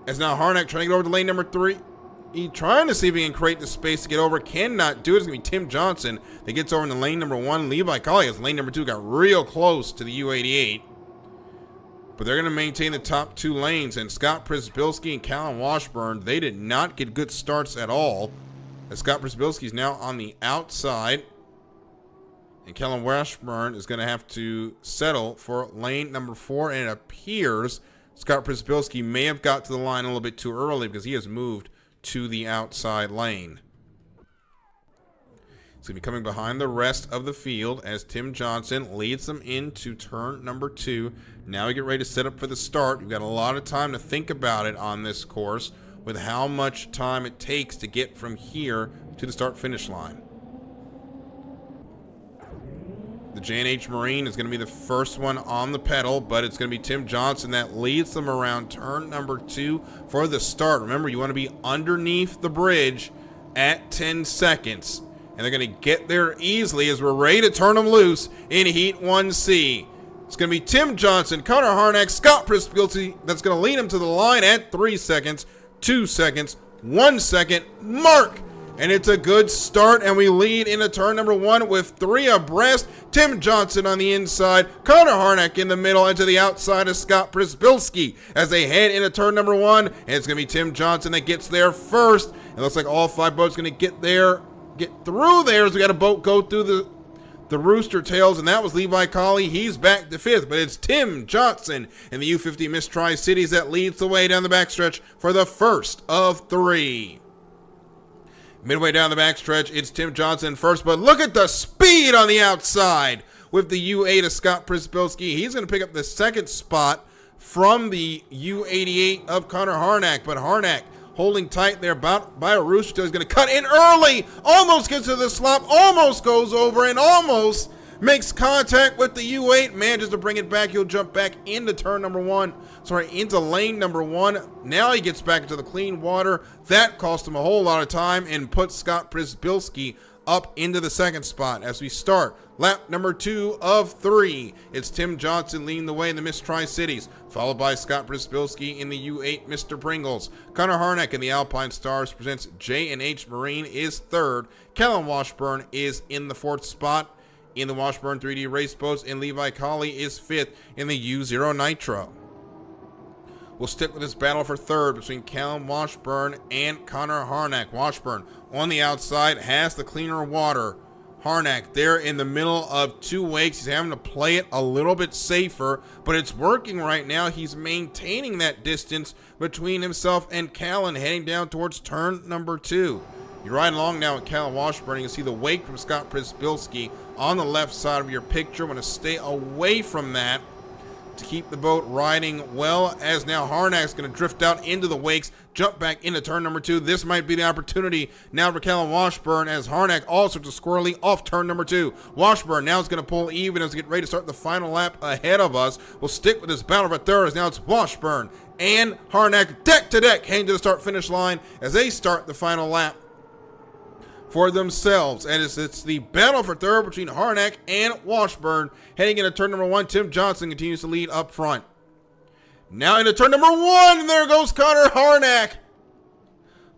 As now Harnack trying to get over to lane number 3. He's trying to see if he can create the space to get over. Cannot do it. It's going to be Tim Johnson that gets over into lane number 1. Levi Colley as lane number 2 got real close to the U88. But they're going to maintain the top 2 lanes. And Scott Przybylski and Callan Washburn, they did not get good starts at all. As Scott Przybylski is now on the outside. And Callan Washburn is going to have to settle for lane number 4. And it appears Scott Przybylski may have got to the line a little bit too early because he has moved to the outside lane. He's going to be coming behind the rest of the field as Tim Johnson leads them into turn number 2. Now we get ready to set up for the start. We've got a lot of time to think about it on this course with how much time it takes to get from here to the start-finish line. The J&H Marine is going to be the first one on the pedal, but it's going to be Tim Johnson that leads them around turn number 2 for the start. Remember, you want to be underneath the bridge at 10 seconds. And they're going to get there easily as we're ready to turn them loose in Heat 1C. It's going to be Tim Johnson, Connor Harnack, Scott Przybylski that's going to lead him to the line at 3 seconds, 2 seconds, 1 second, mark. And it's a good start, and we lead into turn number 1 with 3 abreast. Tim Johnson on the inside, Connor Harnack in the middle, and to the outside of Scott Przybylski as they head into turn number 1. And it's going to be Tim Johnson that gets there first. It looks like all 5 boats going to get through there as we got a boat go through the rooster tails, and that was Levi Colley. He's back to 5th, but it's Tim Johnson in the U50 Miss Tri-Cities that leads the way down the backstretch for the first of 3. Midway down the backstretch, it's Tim Johnson first, but look at the speed on the outside with the U8 of Scott Przybylski. He's going to pick up the 2nd spot from the U88 of Connor Harnack, but Harnack holding tight there by a rooster tail. He's going to cut in early, almost gets to the slop, almost goes over, and almost makes contact with the U8. Manages to bring it back. He'll jump back into turn number 1. Into lane number 1. Now he gets back into the clean water. That cost him a whole lot of time and puts Scott Przybylski up into the 2nd spot as we start lap number 2 of 3. It's Tim Johnson leading the way in the Miss Tri-Cities, followed by Scott Przybylski in the U8 Mr. Pringles. Connor Harnack in the Alpine Stars presents J&H Marine is 3rd. Callan Washburn is in the 4th spot in the Washburn 3D race boats, and Levi Colley is 5th in the U0 Nitro. We'll stick with this battle for 3rd between Callan Washburn and Connor Harnack. Washburn on the outside has the cleaner water. Harnack there in the middle of 2 wakes. He's having to play it a little bit safer, but it's working right now. He's maintaining that distance between himself and Callan heading down towards turn number 2. You're riding along now with Callan Washburn. You can see the wake from Scott Przybylski on the left side of your picture. Want to stay away from that to keep the boat riding well, as now Harnack's going to drift out into the wakes, jump back into turn number 2. This might be the opportunity now for Callan Washburn as Harnack all sorts of squirrely off turn number 2. Washburn now is going to pull even as we get ready to start the final lap ahead of us. We'll stick with this battle for 3rd as now it's Washburn and Harnack deck to deck heading to the start finish line as they start the final lap for themselves. And it's the battle for 3rd between Harnack and Washburn. Heading into turn number 1, Tim Johnson continues to lead up front. Now into turn number 1, and there goes Connor Harnack.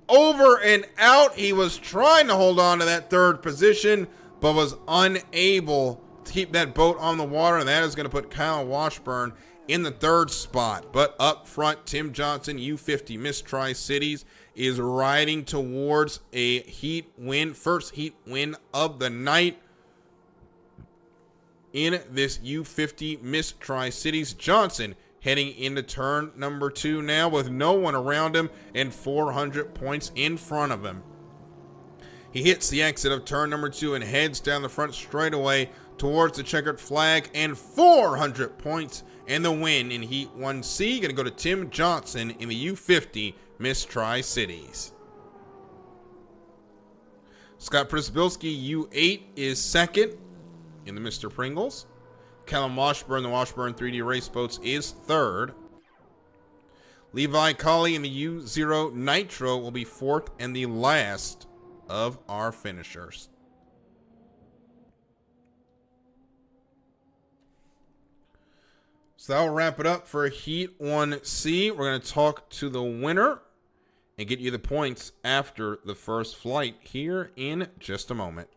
Over and out. He was trying to hold on to that 3rd position, but was unable to keep that boat on the water, and that is going to put Kyle Washburn in the 3rd spot. But up front, Tim Johnson, U50 Miss Tri-Cities, is riding towards a heat win, first heat win of the night in this U50 Miss Tri-Cities. Johnson heading into turn number 2 now with no one around him and 400 points in front of him. He hits the exit of turn number 2 and heads down the front straightaway towards the checkered flag, and 400 points and the win in Heat 1C. Going to go to Tim Johnson in the U50 Miss Tri-Cities. Scott Przybylski, U8, is 2nd in the Mr. Pringles. Callan Washburn, the Washburn 3D Race Boats, is 3rd. Levi Colley in the U0 Nitro will be 4th and the last of our finishers. So that'll wrap it up for Heat 1C. We're going to talk to the winner and get you the points after the first flight here in just a moment.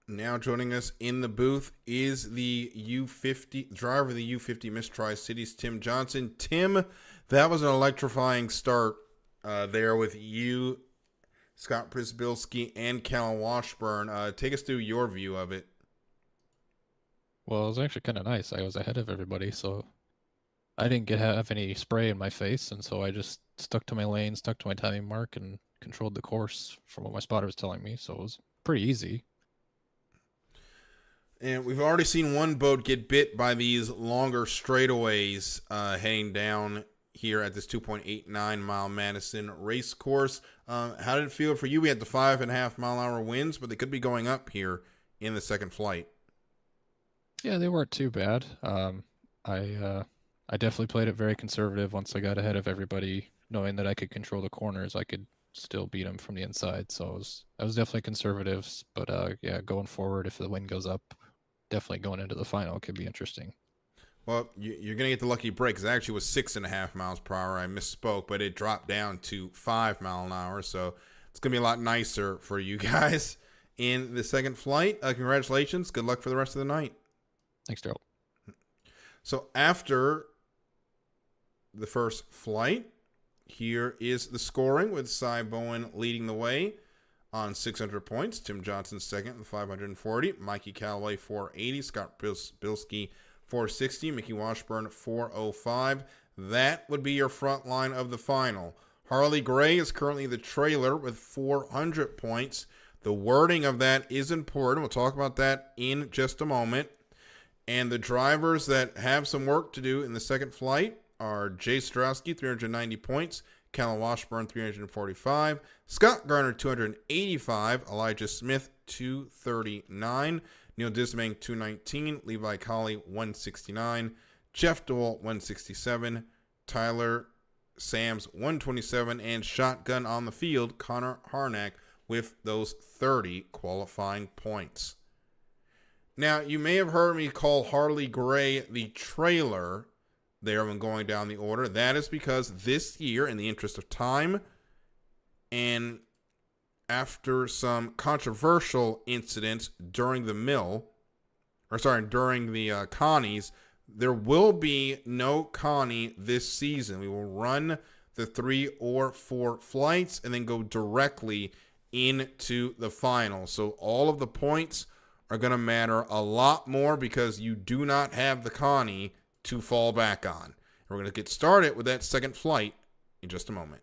Now joining us in the booth is the U50 driver of the U50 Miss Tri-Cities, Tim Johnson. Tim, that was an electrifying start there with you, Scott Przybylski, and Callum Washburn. Take us through your view of it. Well, it was actually kind of nice. I was ahead of everybody, so I didn't have any spray in my face, and so I just stuck to my lane, stuck to my timing mark, and controlled the course from what my spotter was telling me, so it was pretty easy. And we've already seen one boat get bit by these longer straightaways heading down here at this 2.89 mile Madison race course. How did it feel for you? We had the 5.5 mile an hour winds, but they could be going up here in the second flight. Yeah, they weren't too bad. I definitely played it very conservative. Once I got ahead of everybody, knowing that I could control the corners, I could still beat them from the inside. So I was definitely conservative. But yeah, going forward, if the wind goes up, definitely going into the final could be interesting. Well, you're going to get the lucky break because it actually was 6.5 miles per hour. I misspoke, but it dropped down to 5 mile an hour. So it's going to be a lot nicer for you guys in the second flight. Congratulations. Good luck for the rest of the night. Thanks, Daryl. So after the first flight, here is the scoring with Cy Bowen leading the way on 600 points. Tim Johnson second with 540. Mikey Callaway 480. Scott Bilski 460. Mickey Washburn 405. That would be your front line of the final. Harley Gray is currently the trailer with 400 points. The wording of that is important. We'll talk about that in just a moment. And the drivers that have some work to do in the second flight are Jay Strowski, 390 points. Callum Washburn, 345. Scott Garner, 285. Elijah Smith, 239. Neil Dismang, 219. Levi Colley, 169. Jeff DeWalt 167, Tyler Sams 127, and shotgun on the field, Connor Harnack with those 30 qualifying points. Now, you may have heard me call Harley Gray the trailer there when going down the order. That is because this year, in the interest of time, and after some controversial incidents during the Connies, there will be no Connie this season. We will run the 3 or 4 flights and then go directly into the final. So all of the points are going to matter a lot more because you do not have the Connie to fall back on. We're going to get started with that second flight in just a moment.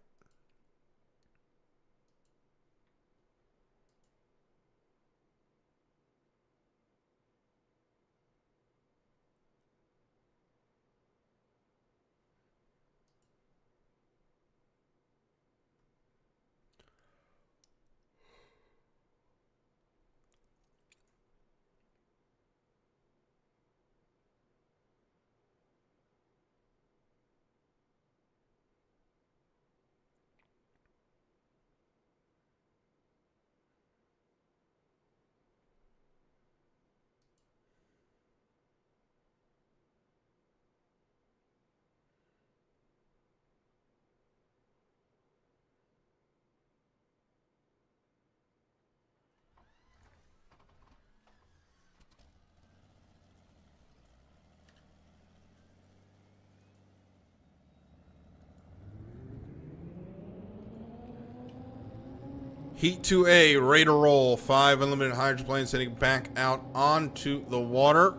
Heat 2A, ready to roll. 5 unlimited hydroplanes heading back out onto the water.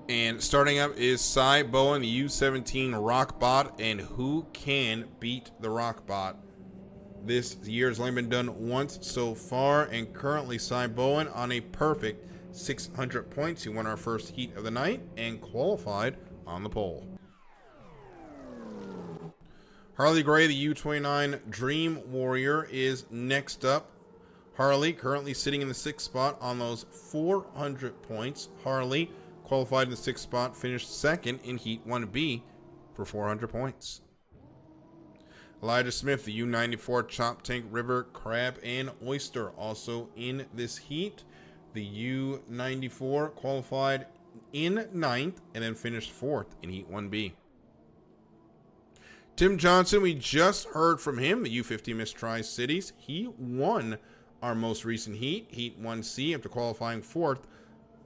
And starting up is Cy Bowen, the U-17 Rockbot. And who can beat the Rockbot? This year has only been done once so far. And currently Cy Bowen on a perfect 600 points. He won our first heat of the night and qualified on the pole. Harley Gray, the U-29 Dream Warrior, is next up. Harley currently sitting in the 6th spot on those 400 points. Harley qualified in the 6th spot, finished 2nd in Heat 1B for 400 points. Elijah Smith, the U-94 Chop Tank River Crab and Oyster, also in this heat. The U-94 qualified in 9th and then finished 4th in Heat 1B. Tim Johnson, we just heard from him, the U-50 Miss Tri-Cities. He won our most recent heat, Heat 1C, after qualifying 4th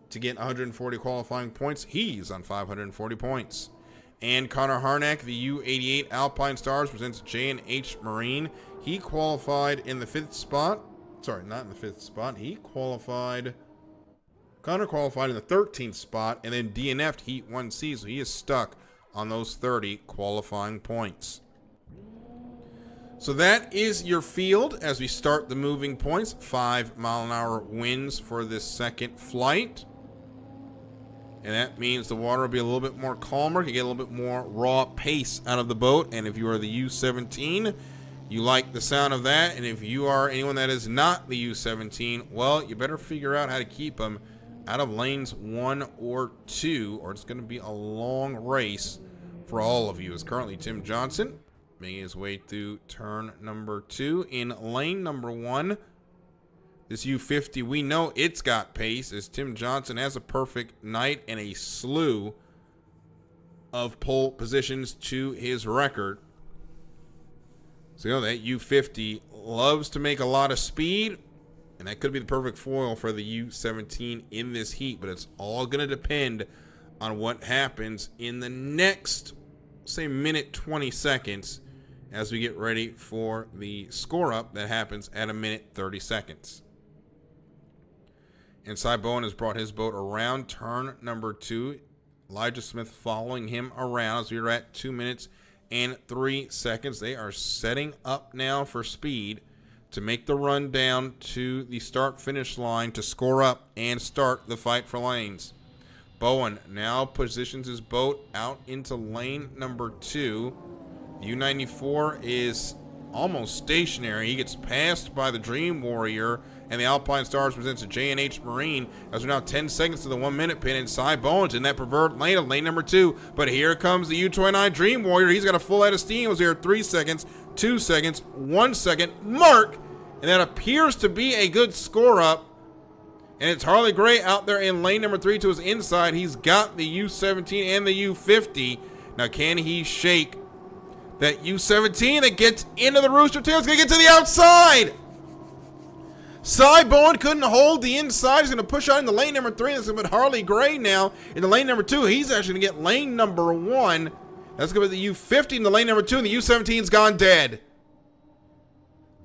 to get 140 qualifying points. He's on 540 points. And Connor Harnack, the U-88 Alpine Stars, presents J&H Marine. He qualified in the 5th spot. Sorry, not in the 5th spot. Connor qualified in the 13th spot and then DNF'd Heat 1C, so he is stuck on those 30 qualifying points. So that is your field as we start the moving points. 5-mile-an-hour winds for this second flight. And that means the water will be a little bit more calmer. You get a little bit more raw pace out of the boat. And if you are the U-17, you like the sound of that. And if you are anyone that is not the U-17, well, you better figure out how to keep them out of lanes 1 or 2, or it's going to be a long race for all of you. Is currently Tim Johnson making his way through turn number 2 in lane number 1. This U-50, we know it's got pace, as Tim Johnson has a perfect night and a slew of pole positions to his record. So, you know, that U-50 loves to make a lot of speed, and that could be the perfect foil for the U-17 in this heat, but it's all going to depend on what happens in the next, say, minute 20 seconds as we get ready for the score up that happens at a minute 30 seconds. And Cy Bowen has brought his boat around turn number 2. Elijah Smith following him around as we are at 2 minutes and 3 seconds. They are setting up now for speed to make the run down to the start-finish line to score up and start the fight for lanes. Bowen now positions his boat out into lane number 2. U-94 is almost stationary. He gets passed by the Dream Warrior And the Alpine Stars presents a J&H Marine as we're now 10 seconds to the 1 minute pin. And Cy Bowens in that preferred lane of lane number 2. But here comes the U29 Dream Warrior. He's got a full head of steam. Was here 3 seconds, 2 seconds, 1 second mark. And that appears to be a good score up. And it's Harley Gray out there in lane number 3 to his inside. He's got the U17 and the U50. Now can he shake that U17 that gets into the rooster tail? It's going to get to the outside. Cy Bowen couldn't hold the inside. He's going to push out into lane number 3. That's going to be Harley Gray now into lane number 2. He's actually going to get lane number 1. That's going to be the U50 into lane number 2, and the U17's gone dead.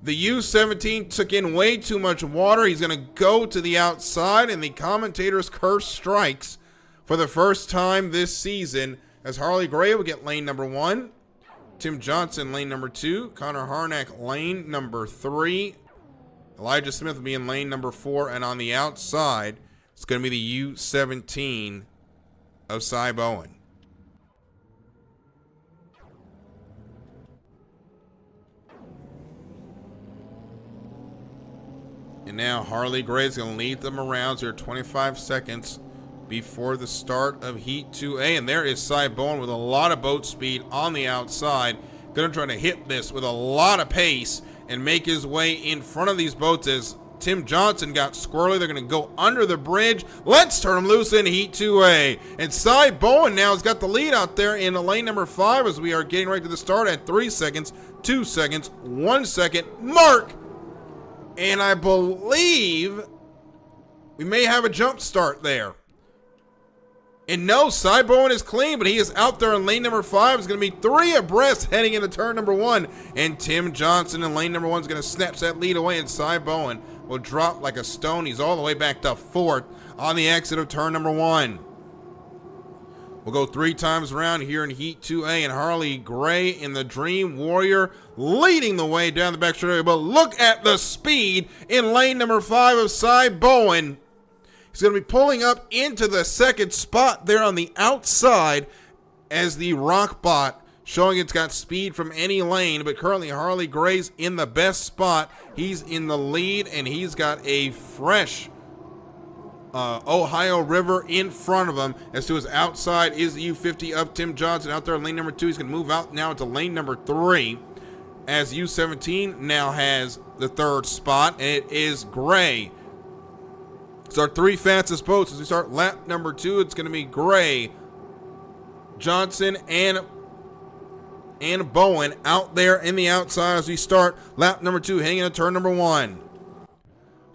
The U17 took in way too much water. He's going to go to the outside, and the commentator's curse strikes for the first time this season as Harley Gray will get lane number 1. Tim Johnson, lane number 2. Connor Harnack, lane number 3. Elijah Smith will be in lane number 4, and on the outside, it's going to be the U17 of Cy Bowen. And now Harley Gray is going to lead them around. So 25 seconds before the start of Heat 2A. And there is Cy Bowen with a lot of boat speed on the outside. Going to try to hit this with a lot of pace and make his way in front of these boats as Tim Johnson got squirrely. They're going to go under the bridge. Let's turn them loose in Heat 2A. And Cy Bowen now has got the lead out there in lane number 5 as we are getting right to the start at 3 seconds, 2 seconds, 1 second mark. And I believe we may have a jump start there. And no, Cy Bowen is clean, but he is out there in lane number 5. It's going to be 3 abreast heading into turn number 1. And Tim Johnson in lane number 1 is going to snatch that lead away, and Cy Bowen will drop like a stone. He's all the way back to 4th on the exit of turn number 1. We'll go 3 times around here in Heat 2A, and Harley Gray in the Dream Warrior leading the way down the back straight. But look at the speed in lane number 5 of Cy Bowen. He's going to be pulling up into the second spot there on the outside as the Rockbot showing it's got speed from any lane. But currently Harley Gray's in the best spot. He's in the lead, and he's got a fresh Ohio River in front of him. As to his outside is the U50 of Tim Johnson out there in lane number 2. He's going to move out now to lane number 3 as U17 now has the 3rd spot, and it is Gray. It's our 3 fastest boats as we start lap number 2. It's going to be Gray, Johnson, and Bowen out there in the outside as we start lap number 2, heading into turn number 1.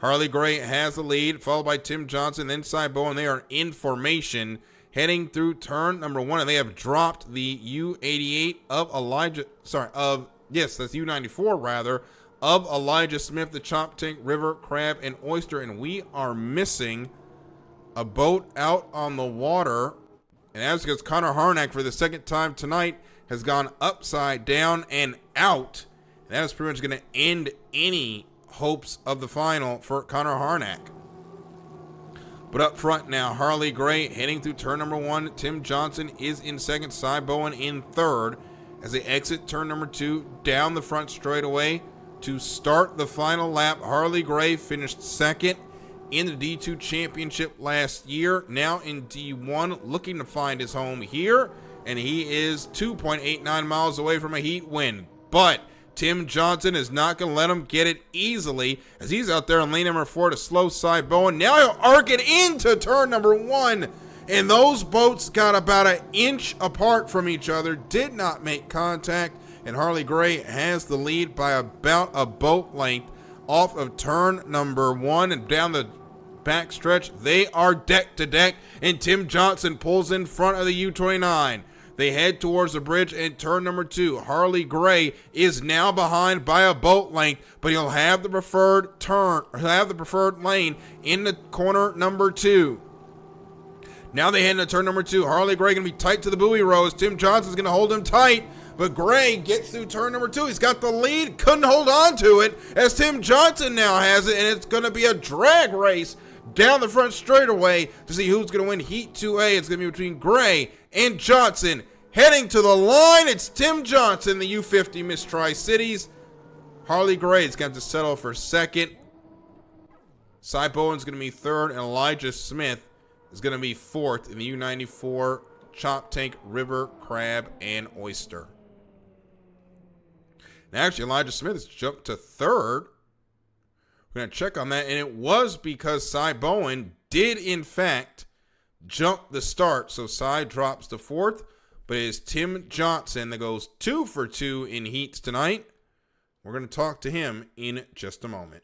Harley Gray has the lead, followed by Tim Johnson, then Cy Bowen. They are in formation heading through turn number 1, and they have dropped the U88 of that's U94 rather, of Elijah Smith, the Chop Tank, River, Crab, and Oyster. And we are missing a boat out on the water. And that's because Connor Harnack, for the second time tonight, has gone upside down and out. And that is pretty much going to end any hopes of the final for Connor Harnack. But up front now, Harley Gray heading through turn number 1. Tim Johnson is in second, Cy Bowen in 3rd. As they exit turn number 2, down the front straightaway to start the final lap. Harley Gray finished 2nd in the D2 championship last year. Now in D1, looking to find his home here. And he is 2.89 miles away from a heat win. But Tim Johnson is not going to let him get it easily as he's out there in lane number 4 to slow Cy Bowen. Now he'll arc it into turn number 1. And those boats got about an inch apart from each other, did not make contact. And Harley Gray has the lead by about a boat length off of turn number 1 and down the back stretch. They are deck to deck, and Tim Johnson pulls in front of the U29. They head towards the bridge in turn number 2. Harley Gray is now behind by a boat length, but he'll have the preferred lane in the corner number 2. Now they head into turn number 2. Harley Gray going to be tight to the buoy rows. Tim Johnson's going to hold him tight, but Gray gets through turn number 2. He's got the lead, couldn't hold on to it as Tim Johnson now has it, and it's going to be a drag race down the front straightaway to see who's going to win Heat 2A. It's going to be between Gray and Johnson. Heading to the line, it's Tim Johnson, the U50 Miss Tri-Cities. Harley Gray's got to settle for 2nd. Cy Bowen's going to be third, and Elijah Smith is going to be fourth in the U94 Chop Tank River Crab and Oyster. Now, actually, Elijah Smith has jumped to third. We're going to check on that, and it was because Cy Bowen did, in fact, jump the start. So Cy drops to fourth, but it is Tim Johnson that goes 2 for 2 in heats tonight. We're going to talk to him in just a moment.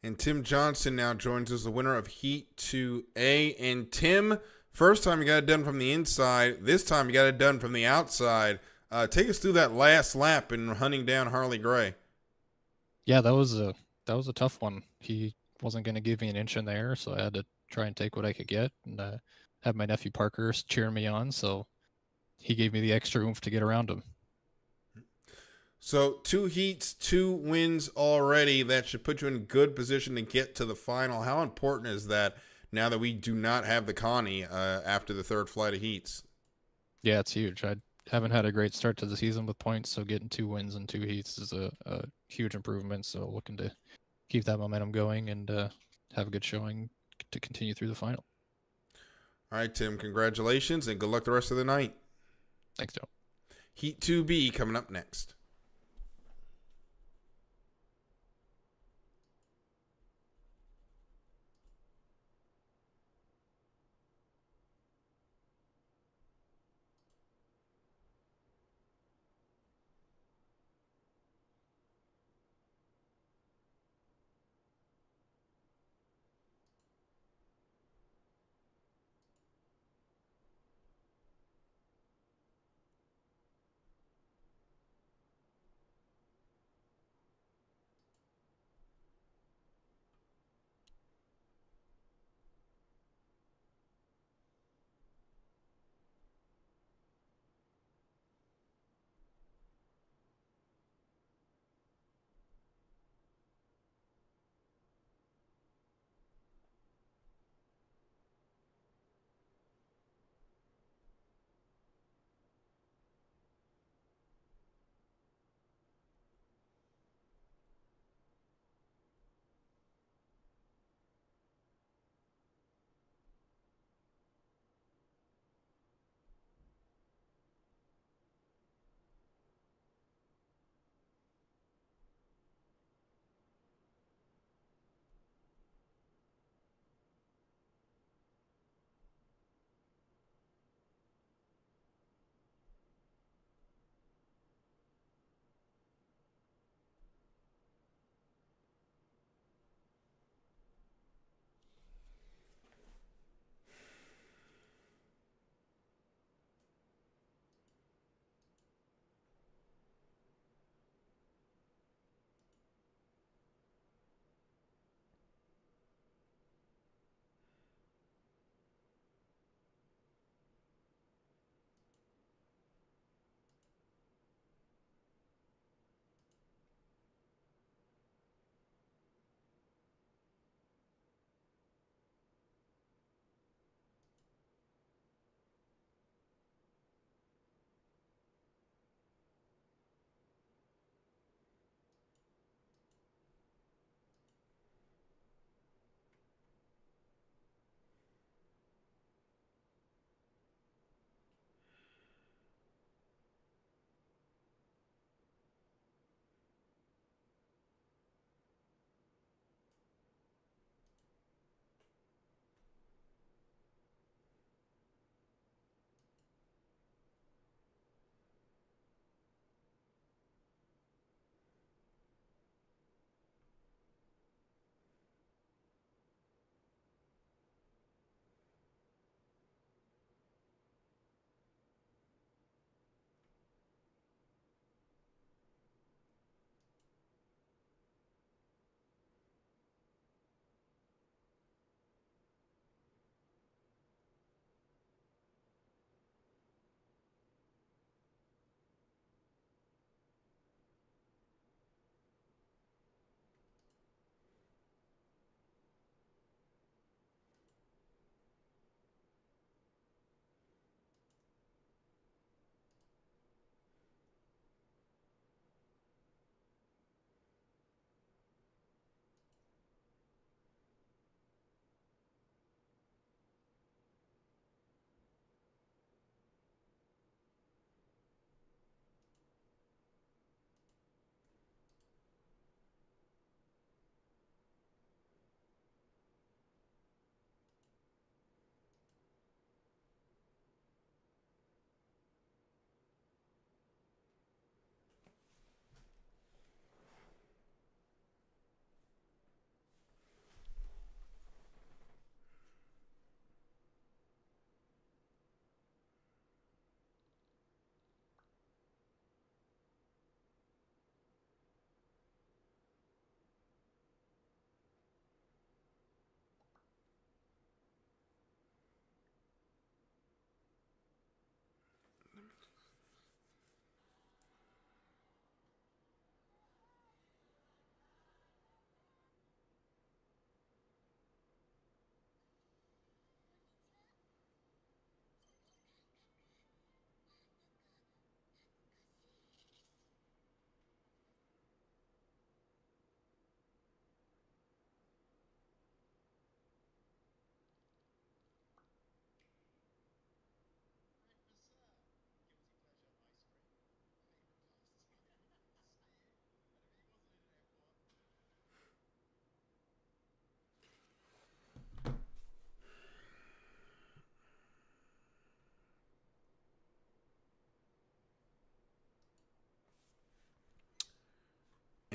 And Tim Johnson now joins us, the winner of Heat 2A. And Tim, first time you got it done from the inside. This time you got it done from the outside. Take us through that last lap in hunting down Harley Gray. Yeah, that was a tough one. He wasn't going to give me an inch in the air, so I had to try and take what I could get. And had my nephew Parker cheering me on, so he gave me the extra oomph to get around him. So 2 heats, 2 wins already. That should put you in good position to get to the final. How important is that now that we do not have the Connie after the third flight of heats? Yeah, it's huge. I haven't had a great start to the season with points, so getting 2 wins and 2 heats is a huge improvement. So looking to keep that momentum going and have a good showing to continue through the final. All right, Tim, congratulations and good luck the rest of the night. Thanks, Joe. Heat 2B coming up next.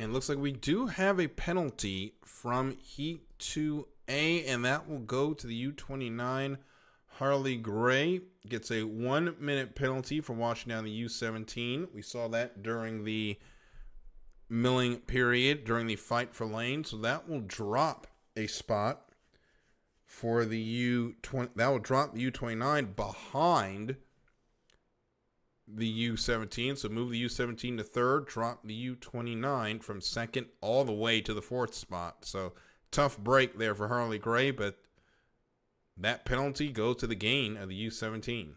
And it looks like we do have a penalty from Heat 2A, and that will go to the U29. Harley Gray gets a 1-minute penalty for washing down the U17. We saw that during the milling period, during the fight for lane. So that will drop a spot for the U20. That will drop the U29 behind the U17. So move the U17 to third, drop the U29 from second all the way to the fourth spot. So tough break there for Harley Gray, but that penalty goes to the gain of the U17.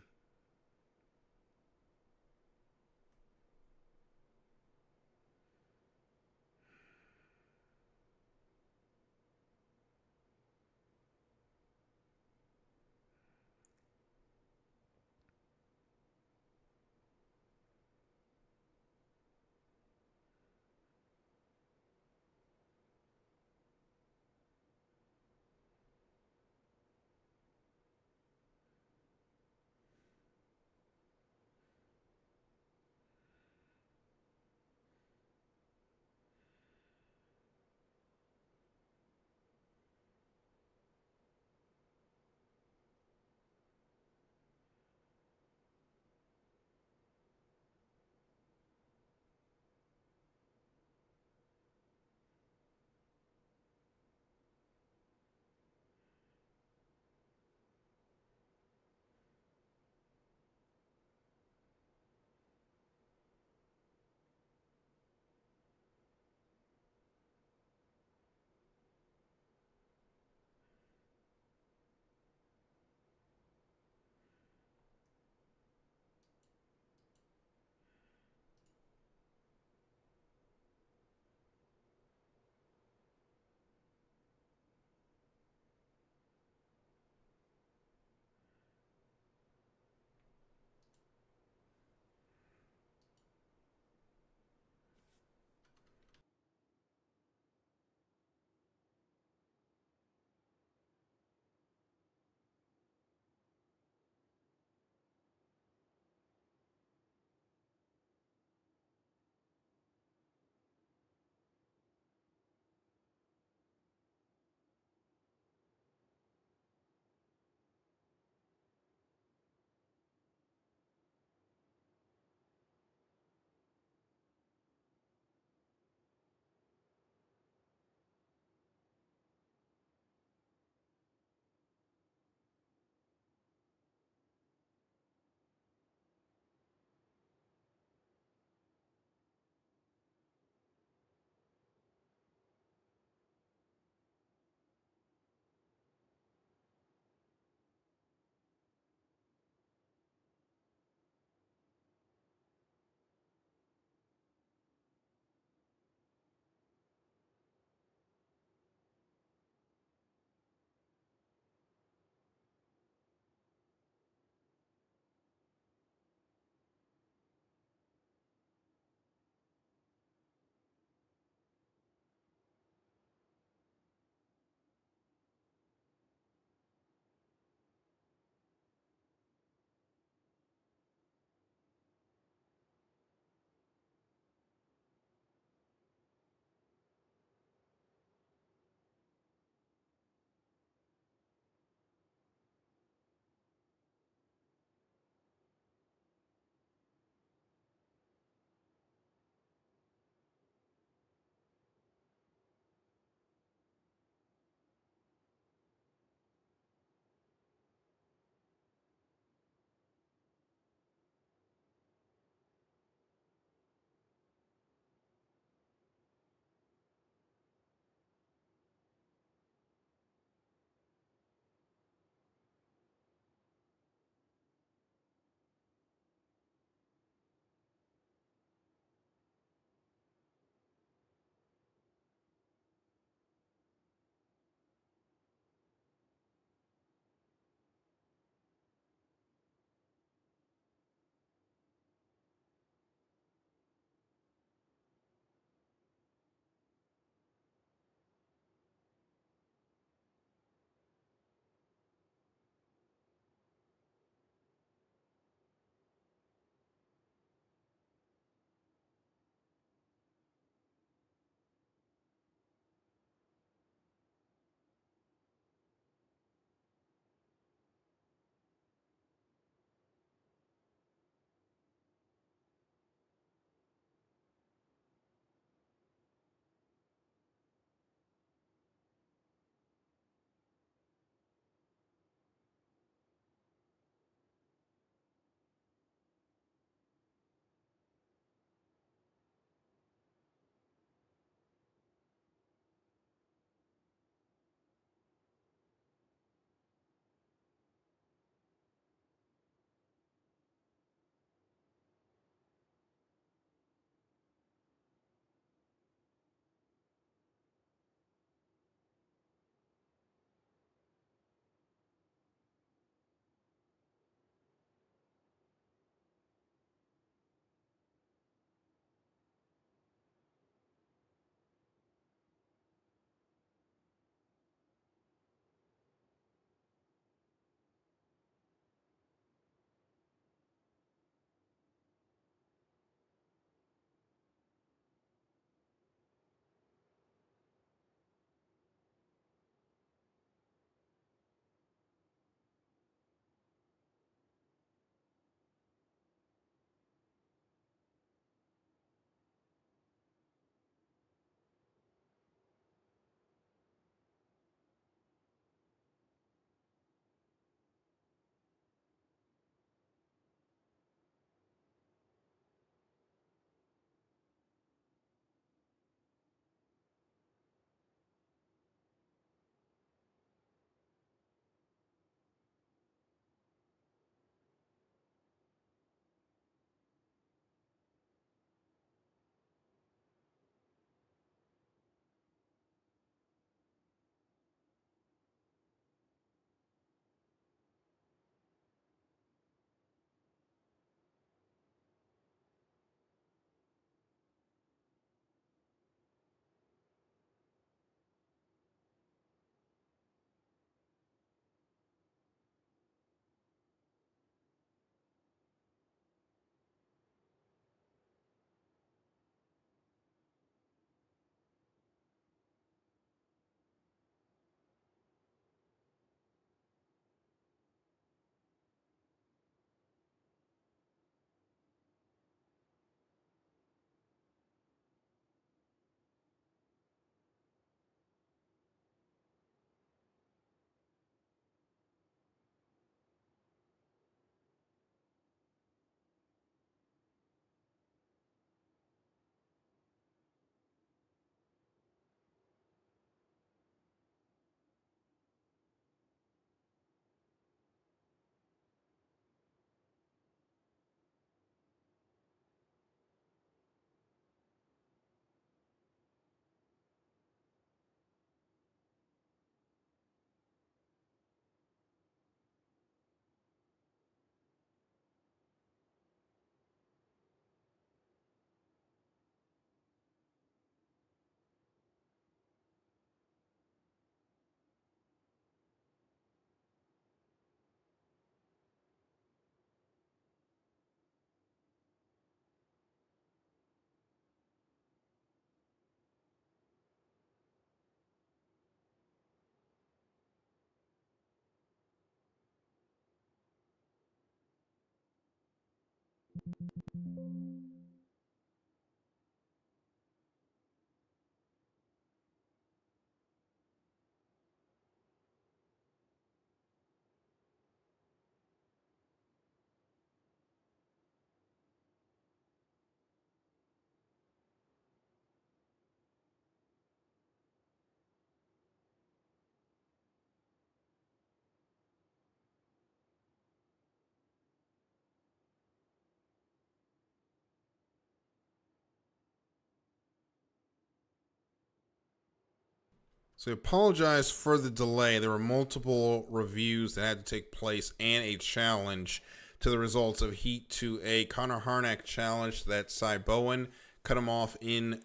So I apologize for the delay. There were multiple reviews that had to take place and a challenge to the results of Heat 2A. Connor Harnack challenged that Cy Bowen, cut him off on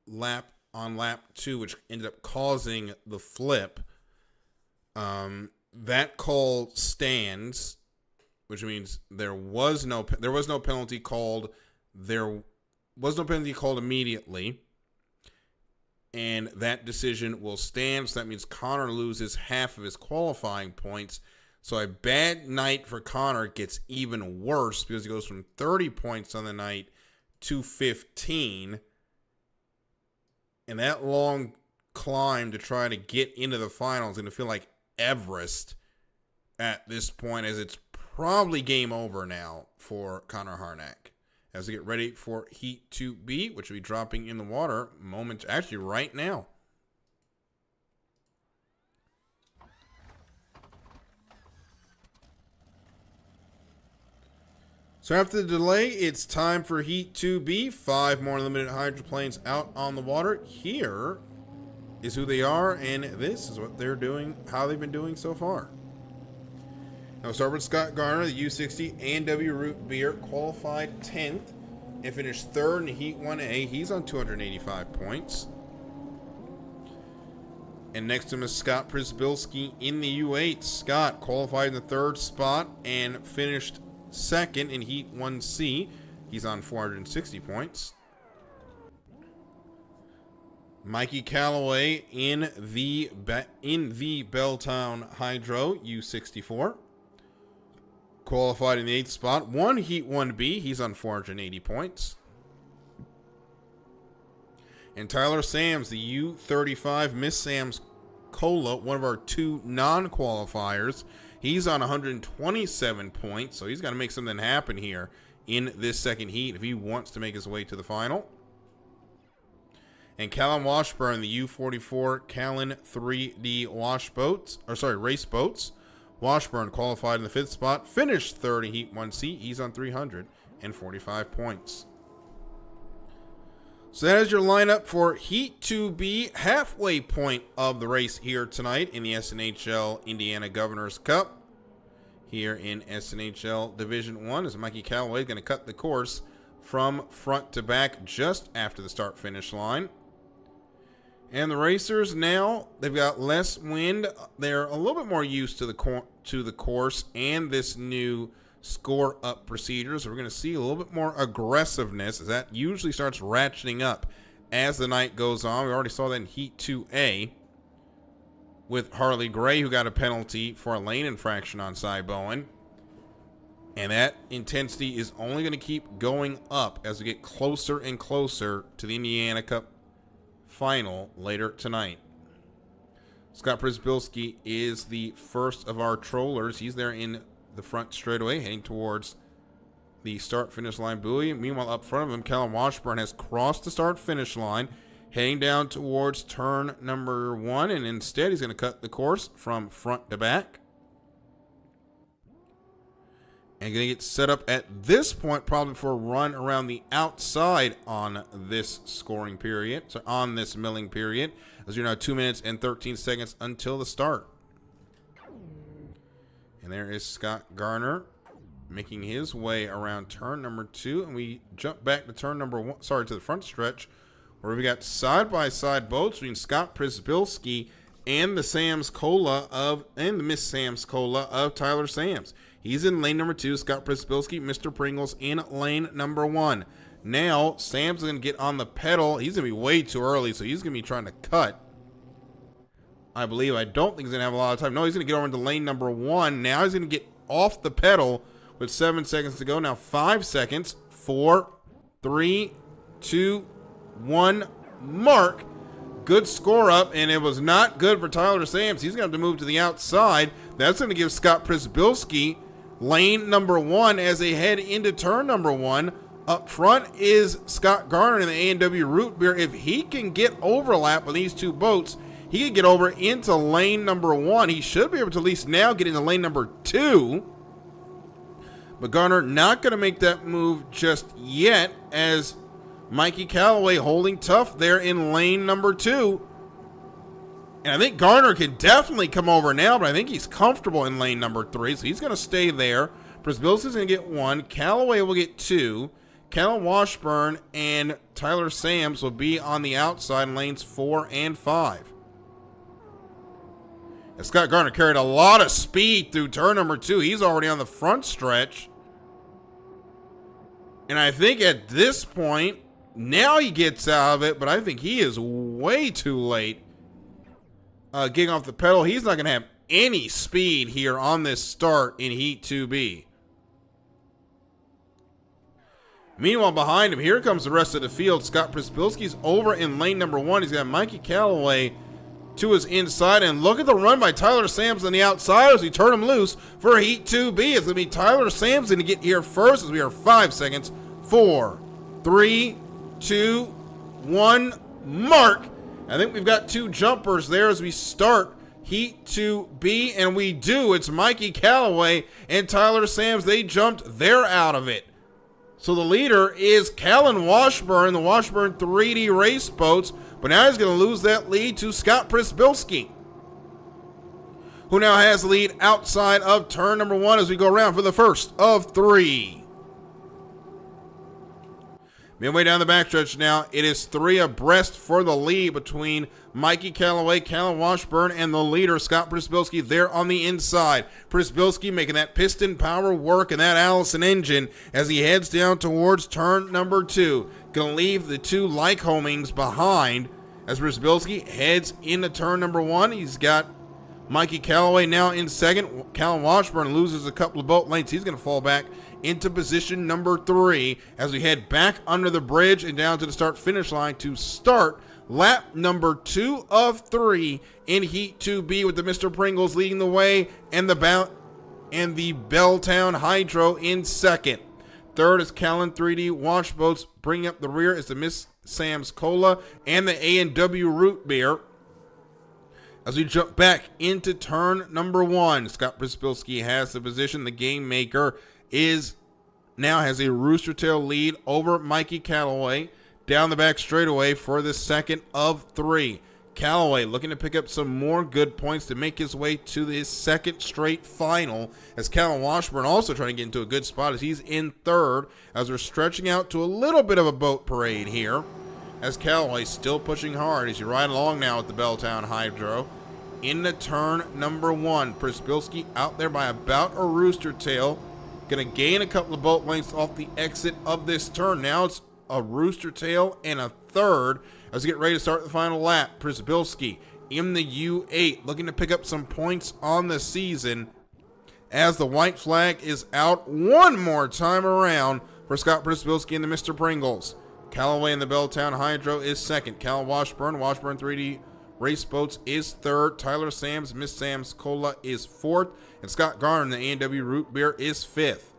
lap 2, which ended up causing the flip. That call stands, which means there was no penalty called. There was no penalty called immediately. And that decision will stand. So that means Connor loses half of his qualifying points. So a bad night for Connor gets even worse because he goes from 30 points on the night to 15. And that long climb to try to get into the final is going to feel like Everest at this point, as it's probably game over now for Connor Harnack. As we get ready for Heat 2B, which will be dropping in the water actually right now. So after the delay, it's time for Heat 2B. 5 more limited hydroplanes out on the water. Here is who they are, and this is what they're doing, how they've been doing so far. Now, start with Scott Garner, the U60 A&W Root Beer, qualified 10th and finished 3rd in Heat 1A. He's on 285 points. And next to him is Scott Przybylski in the U8. Scott qualified in the 3rd spot and finished 2nd in Heat 1C. He's on 460 points. Mikey Callaway in the Belltown Hydro U64. Qualified in the 8th spot. Won Heat 1B. He's on 480 points. And Tyler Sams, the U35 Miss Sam's Cola, one of our 2 non-qualifiers. He's on 127 points, so he's got to make something happen here in this second heat if he wants to make his way to the final. And Callan Washburn, the U44 Callan 3D race boats. Washburn qualified in the 5th spot, finished 3rd in Heat 1C. He's on 345 points. So that is your lineup for Heat 2B, halfway point of the race here tonight in the SNHL Indiana Governors Cup. Here in SNHL Division 1, as Mikey Callaway is going to cut the course from front to back just after the start-finish line. And the racers now, they've got less wind. They're a little bit more used to the course and this new score-up procedure. So we're going to see a little bit more aggressiveness, as that usually starts ratcheting up as the night goes on. We already saw that in Heat 2A with Harley Gray, who got a penalty for a lane infraction on Cy Bowen. And that intensity is only going to keep going up as we get closer and closer to the Indiana Cup final later tonight. Scott Przybylski is the first of our trollers. He's there in the front straightaway, heading towards the start-finish line buoy. Meanwhile, up front of him, Callan Washburn has crossed the start-finish line, heading down towards turn number 1, and instead he's going to cut the course from front to back. And going to get set up at this point probably for a run around the outside on this scoring period, so on this milling period, as you're now 2 minutes and 13 seconds until the start. And there is Scott Garner making his way around turn number 2, and we jump back to turn number 1, to the front stretch, where we got side-by-side boats between Scott Przybylski and the Miss Sam's Cola of Tyler Sams. He's in lane number 2. Scott Przybylski, Mr. Pringles in lane number 1. Now, Sam's going to get on the pedal. He's going to be way too early, so he's going to be trying to cut. I don't think he's going to have a lot of time. No, he's going to get over into lane number 1. Now he's going to get off the pedal with 7 seconds to go. Now 5 seconds. 4, 3, 2, 1. Mark. Good score up, and it was not good for Tyler Sams. He's going to have to move to the outside. That's going to give Scott Przybylski lane number 1 as they head into turn number 1. Up front is Scott Garner in the A&W Root Beer. If he can get overlap with these 2 boats, he can get over into lane number 1. He should be able to at least now get into lane number 2. But Garner not going to make that move just yet, as Mikey Callaway holding tough there in lane number 2. And I think Garner can definitely come over now, but I think he's comfortable in lane number 3, so he's going to stay there. Przbilski's going to get 1. Callaway will get 2. Callum Washburn and Tyler Sams will be on the outside in lanes 4 and 5. And Scott Garner carried a lot of speed through turn number 2. He's already on the front stretch. And I think at this point, now he gets out of it, but I think he is way too late getting off the pedal. He's not going to have any speed here on this start in Heat 2B. Meanwhile, behind him, here comes the rest of the field. Scott Przbilski's over in lane number 1. He's got Mikey Callaway to his inside. And look at the run by Tyler Sams on the outside as we turn him loose for Heat 2B. It's going to be Tyler Sams going to get here first as we are 5 seconds. 4, 3, 2, 1, mark. I think we've got 2 jumpers there as we start Heat 2B, and we do. It's Mikey Callaway and Tyler Sams. They jumped. They're out of it. So the leader is Callan Washburn, the Washburn 3D race boats, but now he's going to lose that lead to Scott Przbilski, who now has the lead outside of turn number 1 as we go around for the first of 3. Midway down the backstretch now, it is 3 abreast for the lead between Mikey Callaway, Callan Washburn, and the leader, Scott Przbilski, there on the inside. Przbilski making that piston power work and that Allison engine as he heads down towards turn number 2. Going to leave the 2 Lycomings behind as Przbilski heads into turn number 1. He's got Mikey Callaway now in second. Callan Washburn loses a couple of boat lengths. He's going to fall back into position number 3 as we head back under the bridge and down to the start-finish line to start lap number 2 of 3 in Heat 2B with the Mr. Pringles leading the way and the Belltown Hydro in second. Third is Callan 3D Wash Boats. Bringing up the rear is the Miss Sam's Cola and the A&W Root Beer. As we jump back into turn number 1, Scott Przbilski has the position. The game maker now has a rooster tail lead over Mikey Callaway down the back straightaway for the second of 3. Callaway looking to pick up some more good points to make his way to his second straight final, as Callan Washburn also trying to get into a good spot as he's in third, as we're stretching out to a little bit of a boat parade here, as Callaway still pushing hard as you ride along now with the Belltown Hydro into turn number 1. Przbilski out there by about a rooster tail. Going to gain a couple of boat lengths off the exit of this turn. Now it's a rooster tail and a third as we get ready to start the final lap. Przbilski in the U8 looking to pick up some points on the season as the white flag is out one more time around for Scott Przbilski and the Mr. Pringles. Callaway in the Belltown Hydro is second. Callan Washburn 3D Race Boats is third. Tyler Sams, Miss Sam's Cola is fourth. And Scott Garner, the A&W Root Beer, is fifth.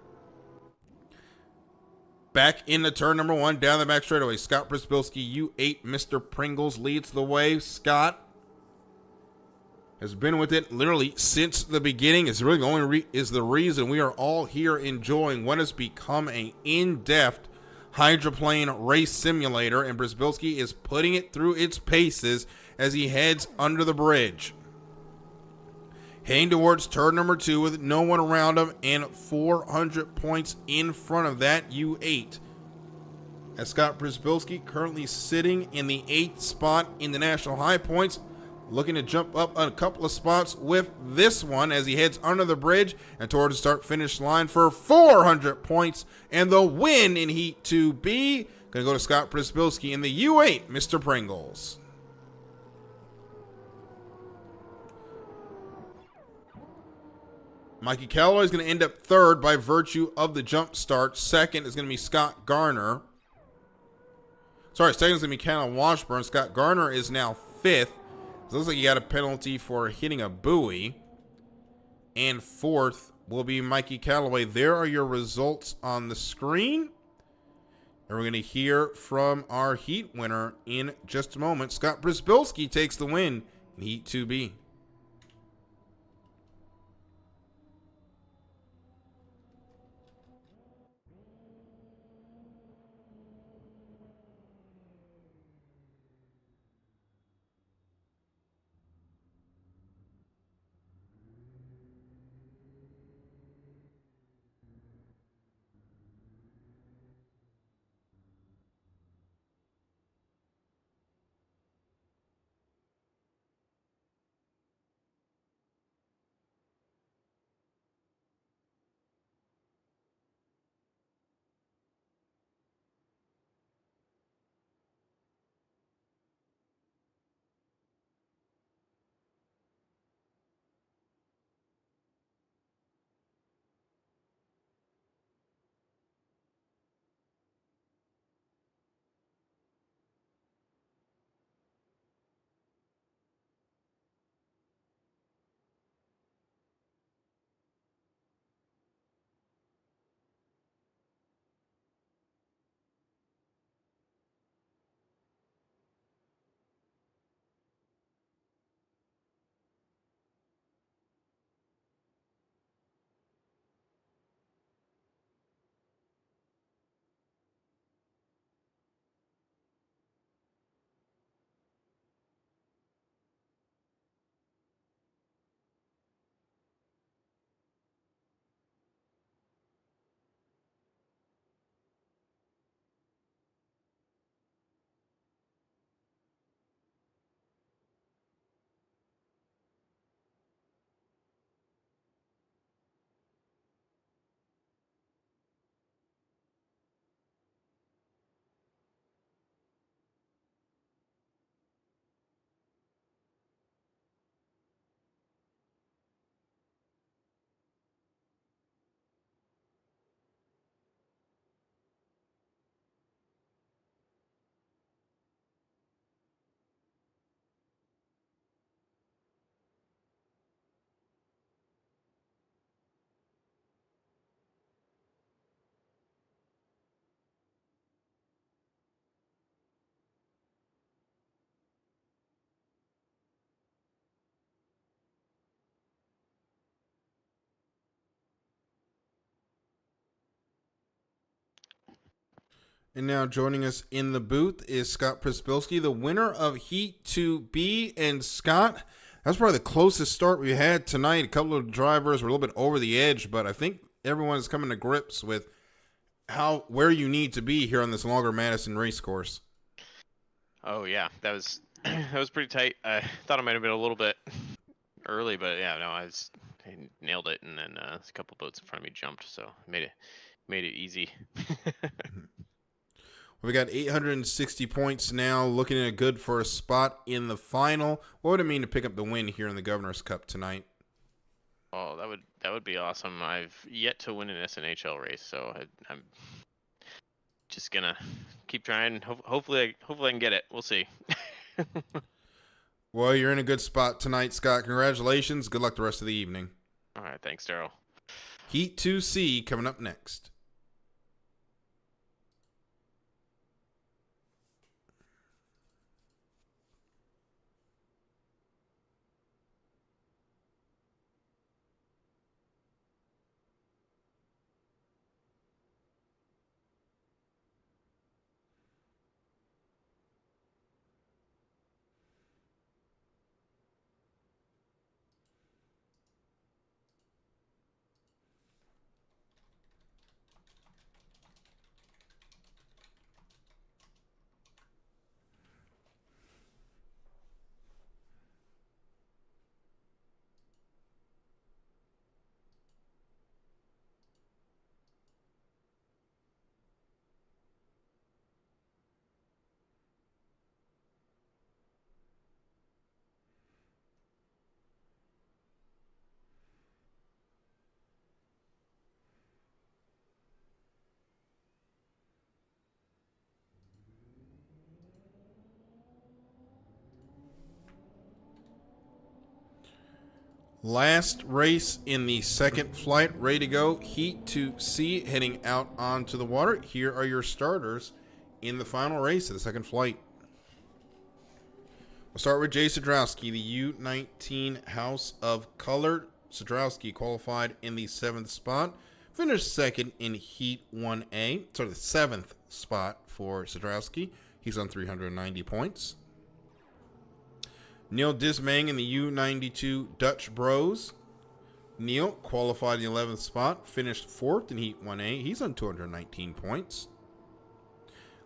Back into turn number 1, down the back straightaway. Scott Przbilski, U8, Mr. Pringles leads the way. Scott has been with it literally since the beginning. It's really the reason we are all here enjoying what has become an in-depth hydroplane race simulator, and Przbilski is putting it through its paces as he heads under the bridge. Heading towards turn number 2 with no one around him and 400 points in front of that U8. As Scott Przbilski currently sitting in the 8th spot in the national high points, looking to jump up a couple of spots with this one as he heads under the bridge and towards the start-finish line for 400 points and the win in Heat 2B. Going to go to Scott Przbilski in the U8, Mr. Pringles. Mikey Callaway is going to end up third by virtue of the jump start. Second is going to be Scott Garner. Sorry, second is going to be Callan Washburn. Scott Garner is now fifth. It looks like he got a penalty for hitting a buoy. And fourth will be Mikey Callaway. There are your results on the screen. And we're going to hear from our Heat winner in just a moment. Scott Przbilski takes the win in Heat 2B. And now joining us in the booth is Scott Prisbilski, the winner of Heat 2B. And Scott, that's probably the closest start we had tonight. A couple of drivers were a little bit over the edge, but I think everyone is coming to grips with where you need to be here on this longer Madison race course. Oh yeah, that was that was pretty tight. I thought it might have been a little bit early, but yeah, no, I nailed it, and then a couple boats in front of me jumped, so made it easy. We got 860 points now, looking at good for a spot in the final. What would it mean to pick up the win here in the Governor's Cup tonight? Oh, that would be awesome. I've yet to win an SNHL race, so I'm just gonna keep trying. Hopefully I can get it. We'll see. Well, you're in a good spot tonight, Scott. Congratulations. Good luck the rest of the evening. All right, thanks, Daryl. Heat 2C coming up next. Last race in the second flight, ready to go. Heat 2C heading out onto the water. Here are your starters in the final race of the second flight. We'll start with Jay Sadrowski, the U19 House of Color. Sadrowski qualified in the 7th spot. Finished second in Heat 1A. So the 7th spot for Sadrowski. He's on 390 points. Neil Dismang in the U92 Dutch Bros. Neil qualified in the 11th spot, finished 4th in Heat 1A. He's on 219 points.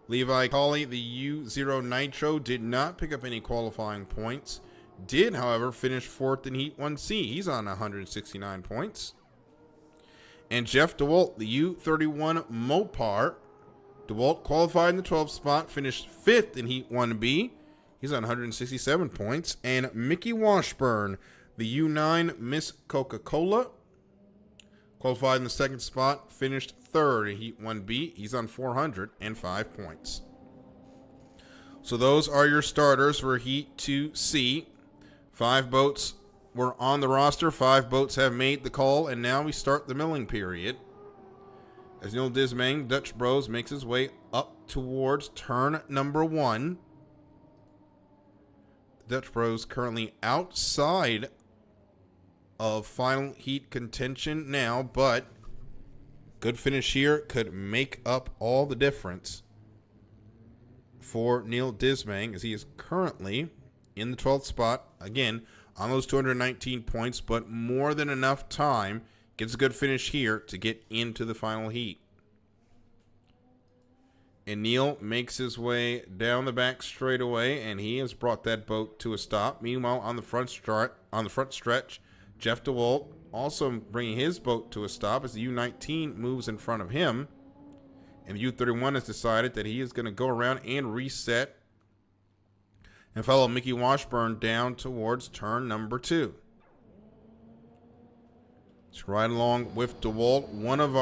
Levi Colley, the U0 Nitro, did not pick up any qualifying points. Did, however, finish 4th in Heat 1C. He's on 169 points. And Jeff DeWalt, the U31 Mopar. DeWalt qualified in the 12th spot, finished 5th in Heat 1B. He's on 167 points. And Mickey Washburn, the U9 Miss Coca-Cola, qualified in the 2nd spot, finished 3rd in Heat 1B. He's on 405 points. So those are your starters for Heat 2C. 5 boats were on the roster. 5 boats have made the call. And now we start the milling period. As Neil Dismang, Dutch Bros, makes his way up towards turn number 1. Dutch Bros currently outside of final heat contention now, but good finish here could make up all the difference for Neil Dismang, as he is currently in the 12th spot, again on those 219 points, but more than enough time. Gets a good finish here to get into the final heat. And Neil makes his way down the back straightaway, and he has brought that boat to a stop. Meanwhile, on the front stretch, Jeff DeWalt also bringing his boat to a stop as the U19 moves in front of him. And the U31 has decided that he is going to go around and reset and follow Mickey Washburn down towards turn number 2. Let's ride along with DeWalt, one of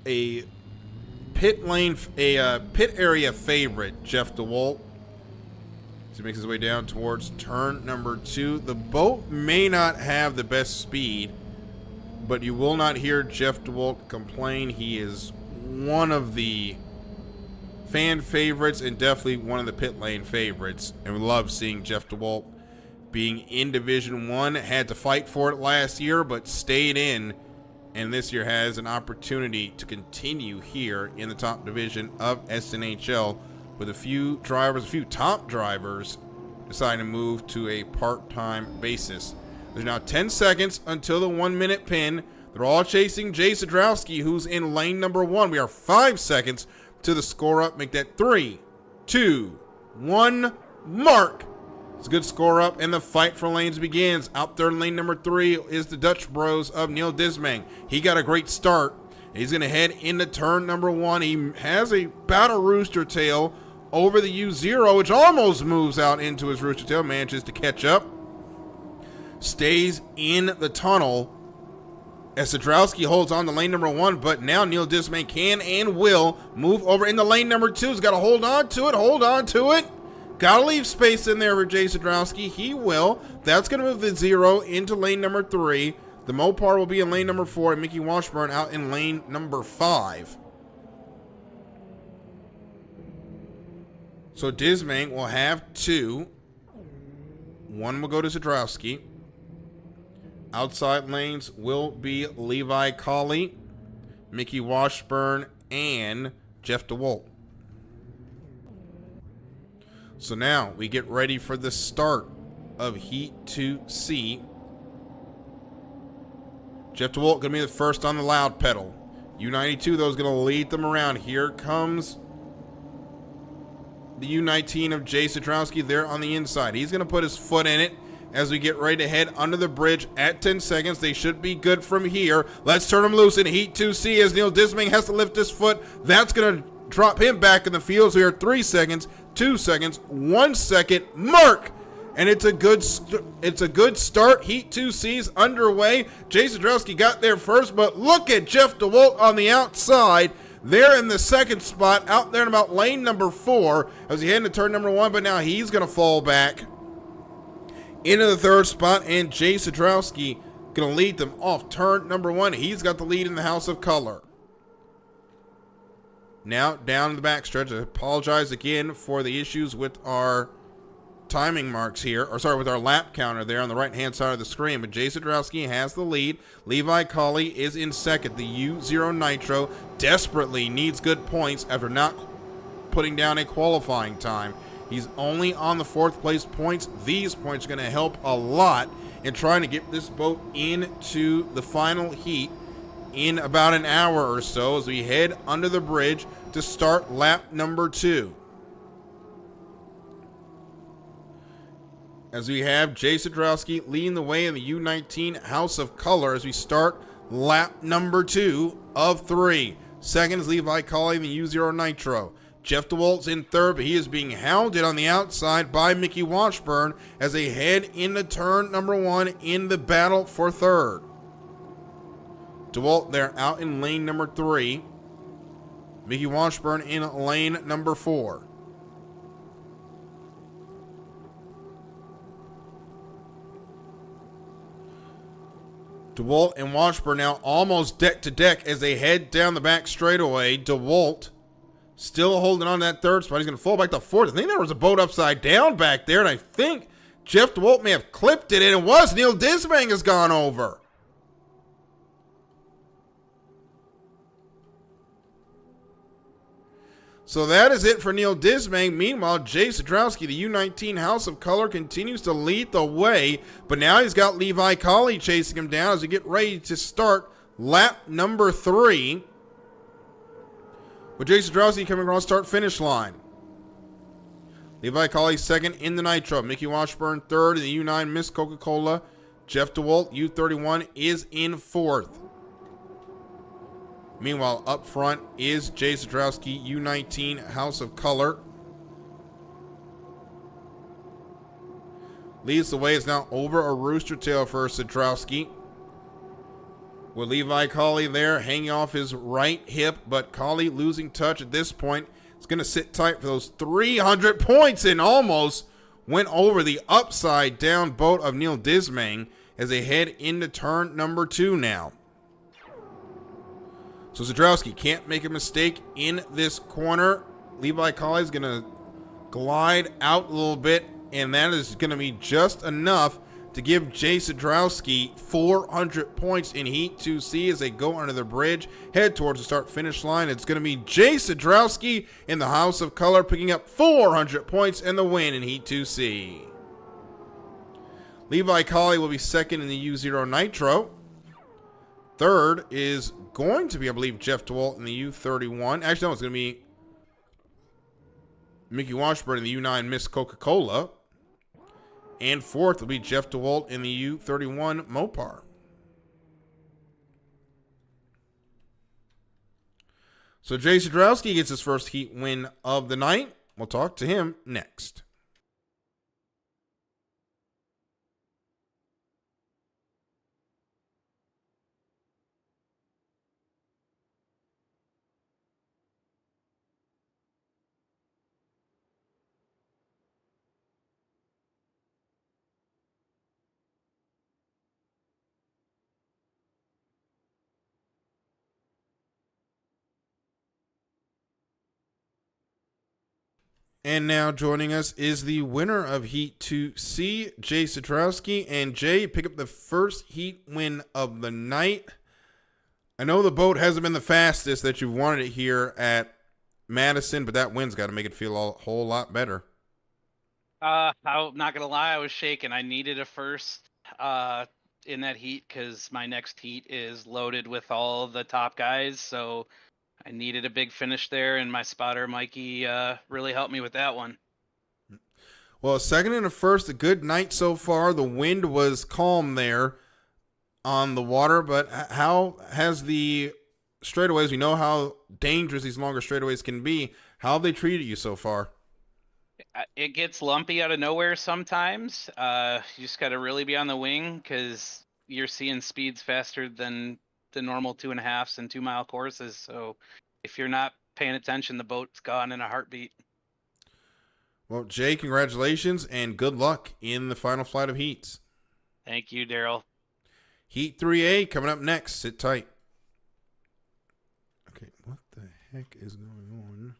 a pit area favorite, Jeff DeWalt. As he makes his way down towards turn number 2. The boat may not have the best speed, but you will not hear Jeff DeWalt complain. He is one of the fan favorites and definitely one of the pit lane favorites. And we love seeing Jeff DeWalt being in Division 1. Had to fight for it last year, but stayed in and this year has an opportunity to continue here in the top division of SNHL, with a few top drivers deciding to move to a part-time basis. There's now 10 seconds until the 1 minute pin. They're all chasing Jay Sadrowski, who's in lane number 1. We are 5 seconds to the score up. Make that 3, 2, 1, mark. It's a good score up, and the fight for lanes begins. Out there in lane number 3 is the Dutch Bros of Neil Dismang. He got a great start. He's going to head into turn number 1. He has about a rooster tail over the U0, which almost moves out into his rooster tail, manages to catch up. Stays in the tunnel as Sadrowski holds on to lane number 1, but now Neil Dismang can and will move over into lane number 2. He's got to hold on to it. Gotta leave space in there for Jay Sadrowski. He will. That's going to move the 0 into lane number 3. The Mopar will be in lane number 4, and Mickey Washburn out in lane number 5. So Dismang will have 2. 1 will go to Sadrowski. Outside lanes will be Levi Colley, Mickey Washburn, and Jeff DeWalt. So now we get ready for the start of Heat 2C. Jeff DeWalt going to be the first on the loud pedal. U92, though, is going to lead them around. Here comes the U19 of Jay Sadrowski there on the inside. He's going to put his foot in it as we get ready to head under the bridge at 10 seconds. They should be good from here. Let's turn them loose in Heat 2C as Neil Dismang has to lift his foot. That's going to drop him back in the field. So we are 3 seconds, 2 seconds, 1 second, mark. And it's a good start. Heat 2C's underway. Jay Sadrowski got there first, but look at Jeff DeWalt on the outside. They're in the second spot, out there in about lane number 4 as he head into turn number 1, but now he's going to fall back into the third spot, and Jay Sadrowski going to lead them off turn number 1. He's got the lead in the House of Color. Now down the backstretch. I apologize again for the issues with our timing marks here, or sorry, with our lap counter there on the right-hand side of the screen, but Jay Sadrowski has the lead. Levi Colley is in second. The U0 Nitro desperately needs good points after not putting down a qualifying time. He's only on the 4th place points. These points are going to help a lot in trying to get this boat into the final heat in about an hour or so as we head under the bridge to start lap number 2. As we have Jay Sadrowski leading the way in the U19 House of Color as we start lap number 2 of 3. Second is Levi Colley in the U0 Nitro. Jeff DeWalt's in third, but he is being hounded on the outside by Mickey Washburn as they head into turn number 1 in the battle for third. DeWalt there out in lane number 3. Mickey Washburn in lane number 4. DeWalt and Washburn now almost deck to deck as they head down the back straightaway. DeWalt still holding on to that third spot. He's going to fall back to 4th. I think there was a boat upside down back there, and I think Jeff DeWalt may have clipped it, and it was. Neil Dismang has gone over. So that is it for Neil Dismang. Meanwhile, Jay Sadrowski, the U19 House of Color, continues to lead the way, but now he's got Levi Colley chasing him down as we get ready to start lap number 3. With Jay Sadrowski coming across start-finish line. Levi Colley second in the Nitro. Mickey Washburn third in the U9 Miss Coca-Cola. Jeff DeWalt, U31, is in 4th. Meanwhile, up front is Jay Sadrowski, U19 House of Color. Leads the way, is now over a rooster tail for Sadrowski. With Levi Colley there hanging off his right hip, but Colley losing touch at this point. It's going to sit tight for those 300 points and almost went over the upside down boat of Neil Dismang as they head into turn number 2 now. So Sadrowski can't make a mistake in this corner. Levi Colley is going to glide out a little bit, and that is going to be just enough to give Jay Sadrowski 400 points in Heat 2C as they go under the bridge, head towards the start-finish line. It's going to be Jay Sadrowski in the House of Color picking up 400 points and the win in Heat 2C. Levi Colley will be second in the U0 Nitro. Third is going to be, I believe, Jeff DeWalt in the U31. Actually, no, it's going to be Mickey Washburn in the U9 Miss Coca-Cola. And fourth will be Jeff DeWalt in the U31 Mopar. So Jay Sadrowski gets his first Heat win of the night. We'll talk to him next. And now joining us is the winner of Heat 2C, Jay Sadrowski. And Jay, pick up the first Heat win of the night. I know the boat hasn't been the fastest that you've wanted it here at Madison, but that win's got to make it feel a whole lot better. I'm not gonna lie, I was shaking. I needed a first in that heat because my next heat is loaded with all the top guys, so I needed a big finish there, and my spotter Mikey really helped me with that one. Well, a second and a first, a good night so far. The wind was calm there on the water, but how has the straightaways, we know how dangerous these longer straightaways can be, how have they treated you so far? It gets lumpy out of nowhere sometimes. You just got to really be on the wing because you're seeing speeds faster than the normal 2.5s and 2 mile courses. So if you're not paying attention, the boat's gone in a heartbeat. Well, Jay, congratulations and good luck in the final flight of heats. Thank you, Daryl. Heat 3A coming up next. Sit tight. Okay, what the heck is going on?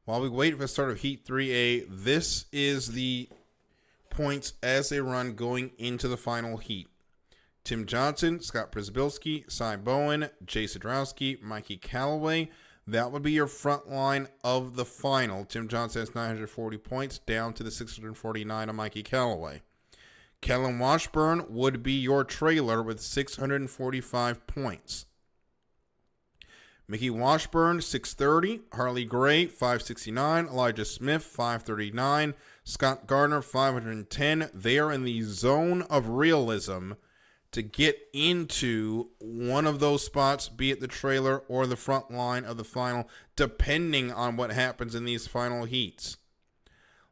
While we wait for the start of Heat 3A, this is the points as they run going into the final heat. Tim Johnson, Scott Przybylski, Cy Bowen, Jay Sadrowski, Mikey Callaway. That would be your front line of the final. Tim Johnson has 940 points, down to the 649 of Mikey Callaway. Kellen Washburn would be your trailer with 645 points. Mickey Washburn, 630. Harley Gray, 569. Elijah Smith, 539. Scott Gardner, 510. They are in the zone of realism to get into one of those spots, be it the trailer or the front line of the final, depending on what happens in these final heats.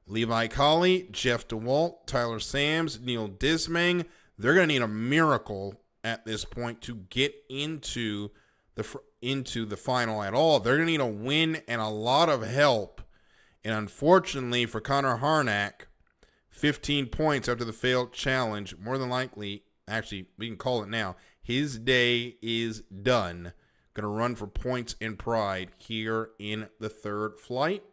Levi Colley, Jeff DeWalt, Tyler Sams, Neil Dismang, they're going to need a miracle at this point to get into the final at all. They're going to need a win and a lot of help. And unfortunately for Connor Harnack, 15 points after the failed challenge, more than likely, actually, we can call it now, his day is done. Going to run for points and pride here in the third flight.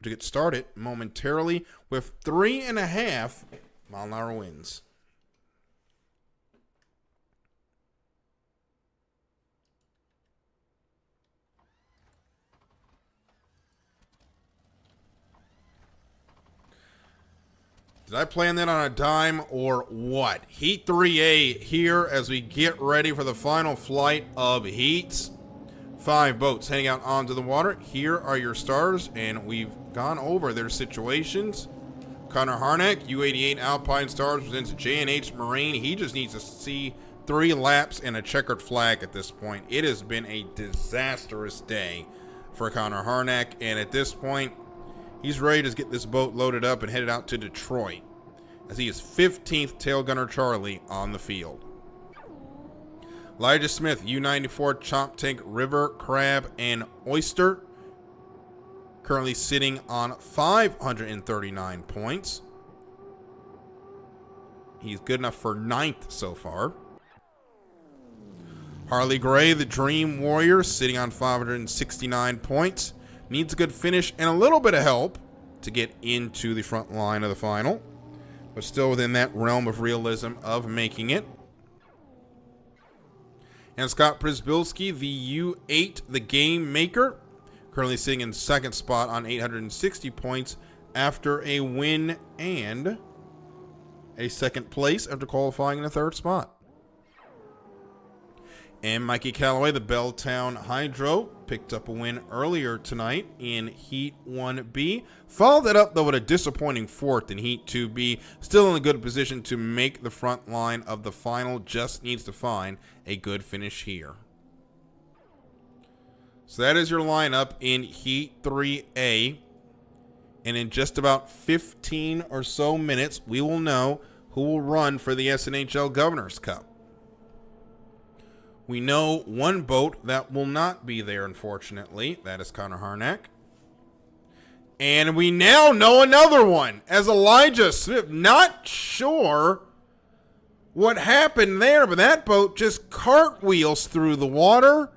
To get started momentarily with 3.5 mile-an-hour winds. Did I plan that on a dime or what? Heat 3A here as we get ready for the final flight of heats. 5 boats heading out onto the water. Here are your stars, and we've gone over their situations. Connor Harnack, U88 Alpine Stars, presents J&H Marine. He just needs to see 3 laps and a checkered flag at this point. It has been a disastrous day for Connor Harnack, and at this point, he's ready to get this boat loaded up and headed out to Detroit, as he is 15th Tail Gunner Charlie on the field. Elijah Smith, U94 Chomp Tank River, Crab, and Oyster, currently sitting on 539 points. He's good enough for 9th so far. Harley Gray, the Dream Warrior, sitting on 569 points. Needs a good finish and a little bit of help to get into the front line of the final, but still within that realm of realism of making it. And Scott Przybylski, the U8, the Game Maker, currently sitting in 2nd spot on 860 points after a win and a 2nd place after qualifying in the 3rd spot. And Mikey Callaway, the Belltown Hydro, picked up a win earlier tonight in Heat 1B. Followed that up, though, with a disappointing 4th in Heat 2B. Still in a good position to make the front line of the final. Just needs to find a good finish here. So that is your lineup in Heat 3A. And in just about 15 or so minutes, we will know who will run for the SNHL Governor's Cup. We know one boat that will not be there, unfortunately. That is Connor Harnack. And we now know another one, as Elijah Smith. Not sure what happened there, but that boat just cartwheels through the water.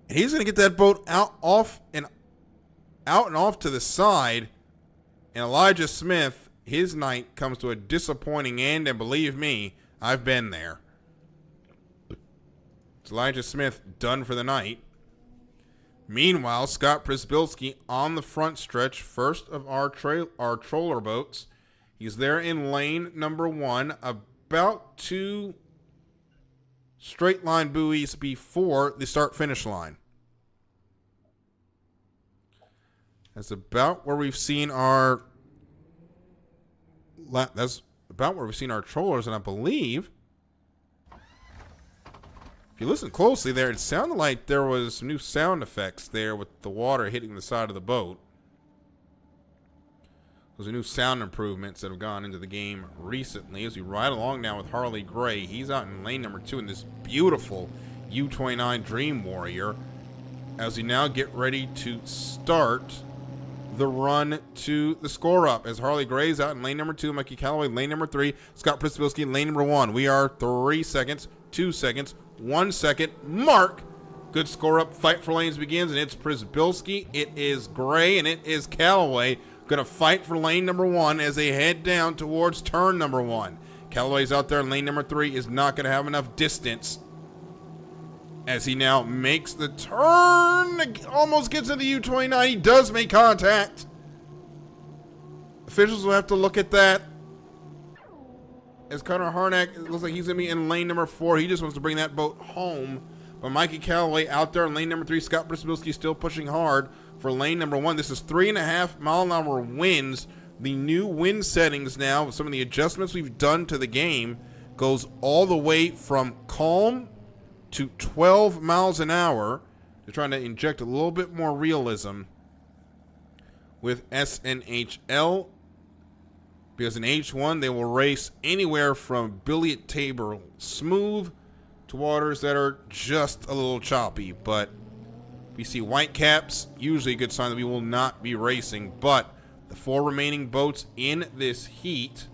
And he's going to get that boat out and off to the side. And Elijah Smith, his night comes to a disappointing end. And believe me, I've been there. Elijah Smith done for the night. Meanwhile, Scott Przybylski on the front stretch, first of our troller boats. He's there in lane number 1, about 2 straight line buoys before the start-finish line. That's about where we've seen our trollers, and I believe, if you listen closely there, it sounded like there was some new sound effects there with the water hitting the side of the boat. Those are new sound improvements that have gone into the game recently. As we ride along now with Harley Gray, he's out in lane number 2 in this beautiful U29 Dream Warrior, as we now get ready to start the run to the score up. As Harley Gray's out in lane number 2, Mikey Callaway lane number 3, Scott Przybylski in lane number 1. We are 3 seconds, 2 seconds, 1 second. Mark. Good score up. Fight for lanes begins, and it's Przybylski, it is Gray, and it is Callaway going to fight for lane number 1 as they head down towards turn number 1. Callaway's out there in lane number 3, is not going to have enough distance as he now makes the turn. Almost gets into the U29. He does make contact. Officials will have to look at that. As Connor Harnack, it looks like he's going to be in lane number 4. He just wants to bring that boat home. But Mikey Callaway out there in lane number 3. Scott Przybylski still pushing hard for lane number 1. This is 3.5 mile an hour winds. The new wind settings now, with some of the adjustments we've done to the game, goes all the way from calm to 12 miles an hour. They're trying to inject a little bit more realism with SNHL, because in H1 they will race anywhere from billiard table smooth to waters that are just a little choppy. But we see white caps, usually a good sign that we will not be racing. But the 4 remaining boats in this heat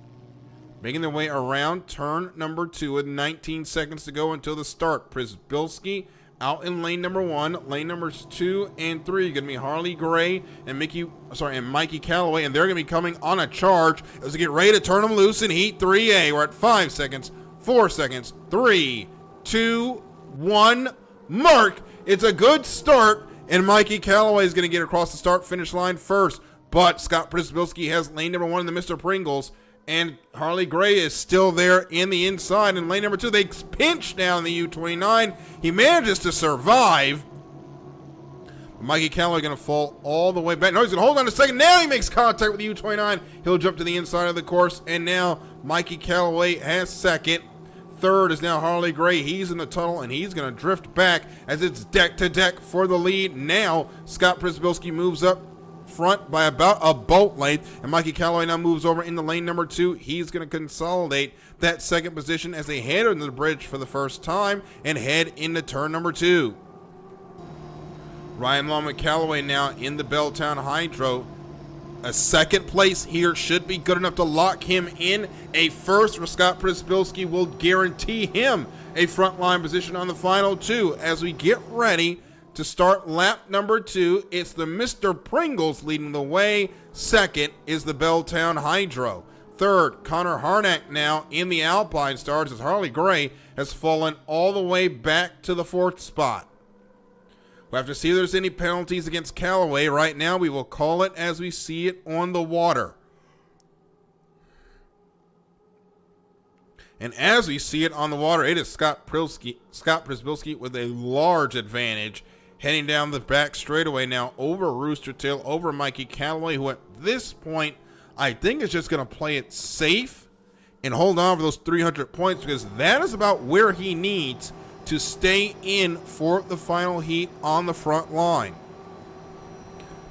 making their way around turn number 2 with 19 seconds to go until the start. Przybylski out in lane number 1. Lane numbers 2 and 3 are going to be Harley Gray and Mikey Callaway, and they're going to be coming on a charge as they get ready to turn them loose in heat 3A. We're at 5 seconds, 4 seconds, 3, 2, 1, mark. It's a good start, and Mikey Callaway is going to get across the start-finish line first. But Scott Przybylski has lane number 1 in the Mr. Pringles, and Harley Gray is still there in the inside. In lane number 2, they pinch down the U29. He manages to survive. Mikey Callaway going to fall all the way back. No, he's going to hold on a second. Now he makes contact with the U29. He'll jump to the inside of the course, and now Mikey Callaway has second. Third is now Harley Gray. He's in the tunnel, and he's going to drift back as it's deck to deck for the lead. Now Scott Przybylski moves up front by about a boat length, and Mikey Callaway now moves over into lane number 2. He's going to consolidate that second position as they head under the bridge for the first time and head into turn number 2. Ryan Long Callaway now in the Belltown Hydro. A second place here should be good enough to lock him in. A first for Scott Przybylski will guarantee him a frontline position on the final 2. As we get ready to start lap number 2, it's the Mr. Pringles leading the way. Second is the Belltown Hydro. Third, Connor Harnack now in the Alpine Stars as Harley Gray has fallen all the way back to the 4th spot. We'll have to see if there's any penalties against Callaway. Right now, we will call it as we see it on the water. And as we see it on the water, it is Scott Przybylski with a large advantage, heading down the back straightaway now over Rooster Tail, over Mikey Callaway, who at this point, I think is just going to play it safe and hold on for those 300 points, because that is about where he needs to stay in for the final heat on the front line.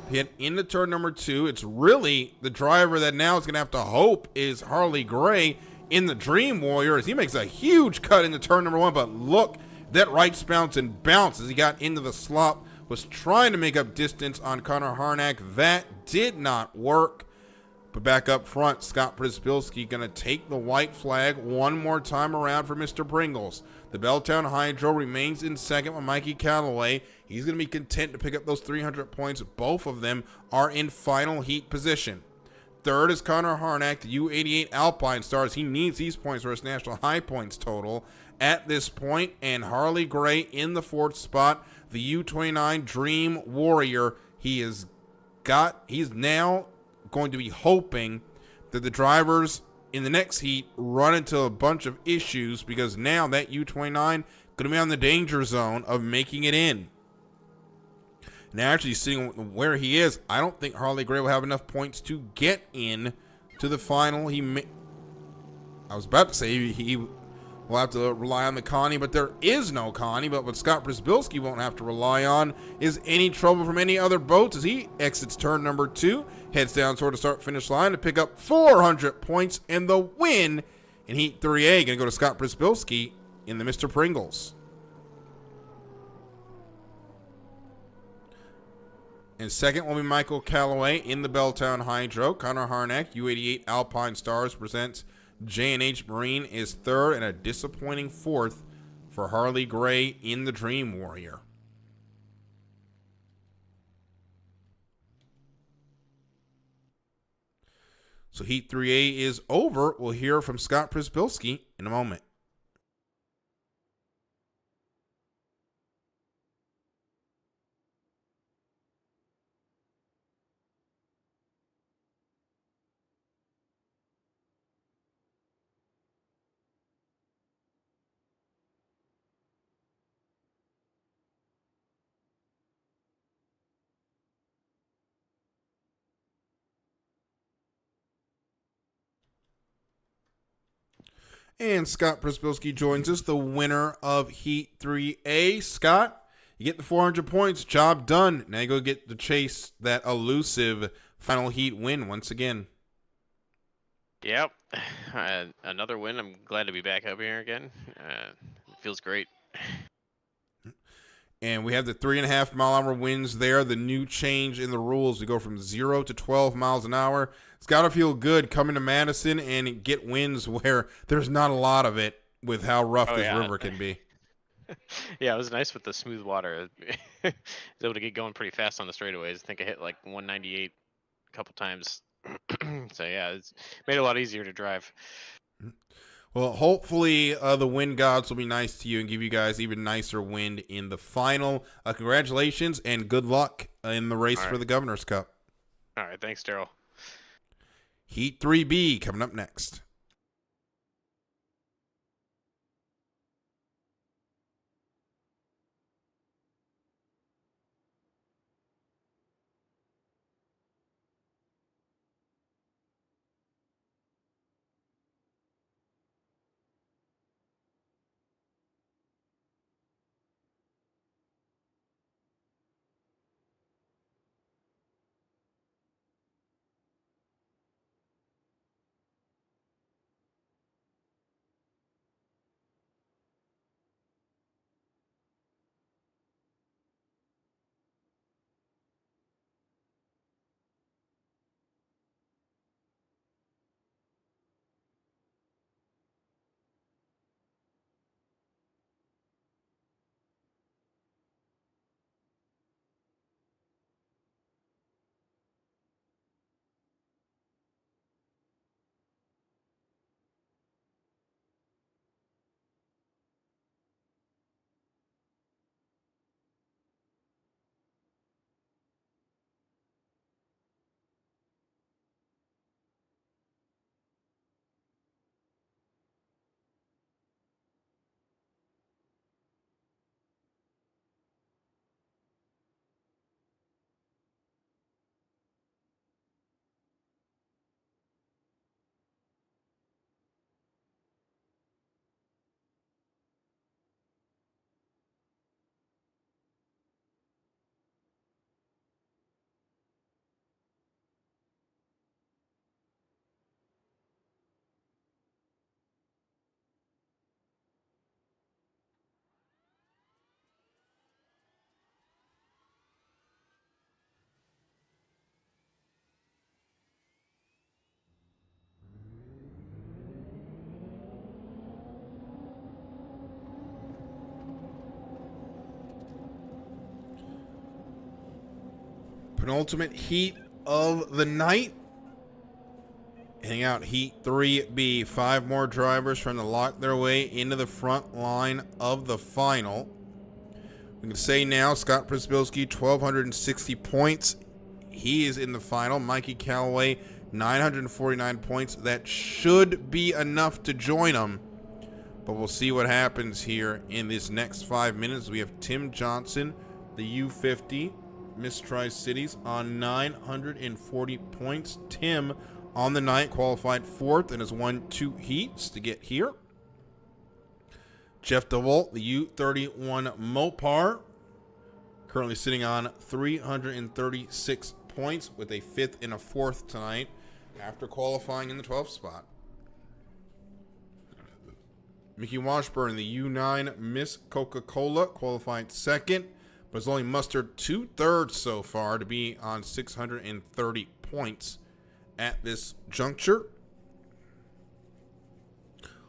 Hit into turn number 2. It's really the driver that now is going to have to hope is Harley Gray in the Dream Warrior, as he makes a huge cut into turn number 1. But look, that right bounce and bounce as he got into the slop, was trying to make up distance on Connor Harnack. That did not work. But back up front, Scott Przybylski going to take the white flag one more time around for Mr. Pringles. The Belltown Hydro remains in second with Mikey Callaway. He's going to be content to pick up those 300 points. Both of them are in final heat position. Third is Connor Harnack, the U88 Alpine Stars. He needs these points for his national high points total at this point. And Harley Gray in the 4th spot, the U29 Dream Warrior. He's now going to be hoping that the drivers in the next heat run into a bunch of issues, because now that U29 going to be on the danger zone of making it in. Now, actually seeing where he is, I don't think Harley Gray will have enough points to get in to the final. I was about to say he will have to rely on the Connie, but there is no Connie. But what Scott Przybylski won't have to rely on is any trouble from any other boats as he exits turn number 2, heads down toward the start-finish line to pick up 400 points, and the win in Heat 3A going to go to Scott Przybylski in the Mr. Pringles. And second will be Michael Callaway in the Belltown Hydro. Connor Harnack, U88 Alpine Stars, presents J&H Marine is third, and a disappointing 4th for Harley Gray in the Dream Warrior. So Heat 3A is over. We'll hear from Scott Przybylski in a moment. And Scott Przybylski joins us, the winner of Heat 3A. Scott, you get the 400 points. Job done. Now you go get to chase that elusive final heat win once again. Yep. Another win. I'm glad to be back up here again. It feels great. And we have the 3.5 mile an hour winds there. The new change in the rules. We go from 0 to 12 miles an hour. It's got to feel good coming to Madison and get winds where there's not a lot of it with how rough this river can be. Yeah, it was nice with the smooth water. I was able to get going pretty fast on the straightaways. I think I hit like 198 a couple times. So yeah, it's made it a lot easier to drive. Well, hopefully the wind gods will be nice to you and give you guys even nicer wind in the final. Congratulations and good luck in the race for the Governor's Cup. All right, thanks, Daryl. Heat 3B coming up next. Penultimate heat of the night. Hang out Heat 3B. 5 more drivers trying to lock their way into the front line of the final. We can say now Scott Przybylski, 1,260 points. He is in the final. Mikey Callaway, 949 points. That should be enough to join him. But we'll see what happens here in this next 5 minutes. We have Tim Johnson, the U50, Miss Tri-Cities, on 940 points. Tim, on the night, qualified 4th and has won 2 heats to get here. Jeff DeWalt, the U31 Mopar, currently sitting on 336 points with a 5th and a 4th tonight after qualifying in the 12th spot. Mickey Washburn, the U9 Miss Coca-Cola, qualified 2nd, but has only mustered 2/3 so far to be on 630 points at this juncture.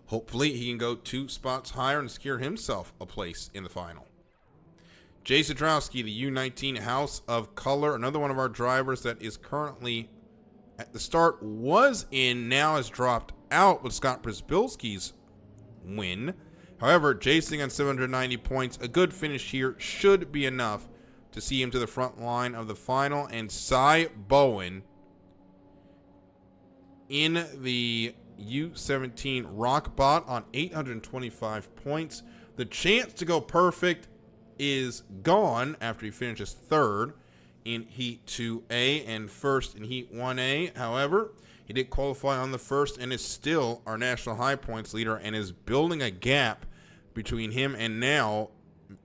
Hopefully he can go 2 spots higher and secure himself a place in the final. Jay Zadrowski, the U19 House of Color, another one of our drivers that is currently at the start was in, now has dropped out with Scott Przybylski's win. However, Jason on 790 points, a good finish here should be enough to see him to the front line of the final. And Cy Bowen in the U17 rock bot on 825 points. The chance to go perfect is gone after he finishes third in Heat 2A and first in Heat 1A. However, he did qualify on the first and is still our national high points leader and is building a gap between him and now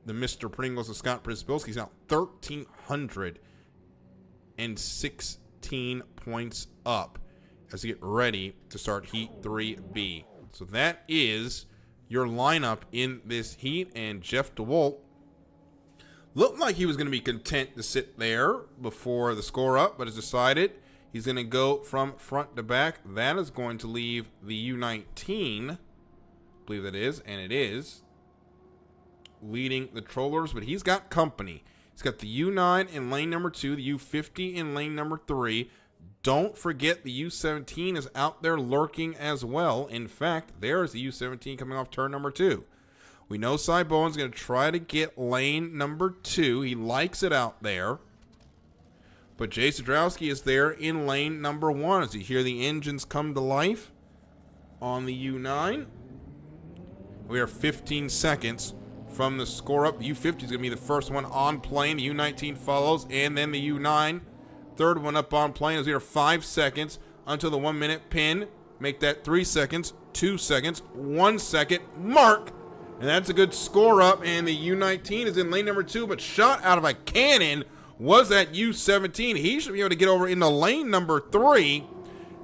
the Mr. Pringles of Scott Przybylski. He's now 1,316 points up as we get ready to start Heat 3B. So that is your lineup in this heat, and Jeff DeWalt looked like he was going to be content to sit there before the score up, but has decided he's going to go from front to back. That is going to leave the U19, I believe that is, and it is, leading the Trollers, but he's got company. He's got the U9 in lane number 2, the U50 in lane number 3. Don't forget the U17 is out there lurking as well. In fact, there's the U17 coming off turn number 2. We know Cy Bowen's going to try to get lane number 2. He likes it out there. But Jay Sadrowski is there in lane number 1 as you hear the engines come to life on the U9. We are 15 seconds from the score up. The U50 is going to be the first one on plane. The U19 follows, and then the U9. Third one up on plane as we are 5 seconds until the 1 minute pin. Make that 3 seconds, 2 seconds, 1 second mark. And that's a good score up. And the U19 is in lane number 2, but shot out of a cannon was that U17. He should be able to get over into lane number 3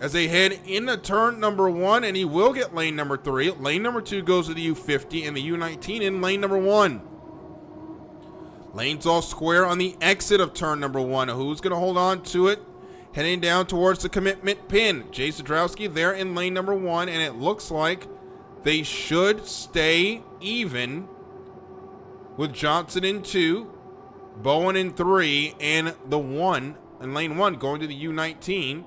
as they head into turn number 1, and he will get lane number 3. Lane number 2 goes to the U50 and the U19 in lane number 1. Lanes all square on the exit of turn number 1. Who's going to hold on to it? Heading down towards the commitment pin. Jay Sadrowski there in lane number 1, and it looks like they should stay even with Johnson in 2, Bowen in 3, and the 1 in lane 1 going to the U19.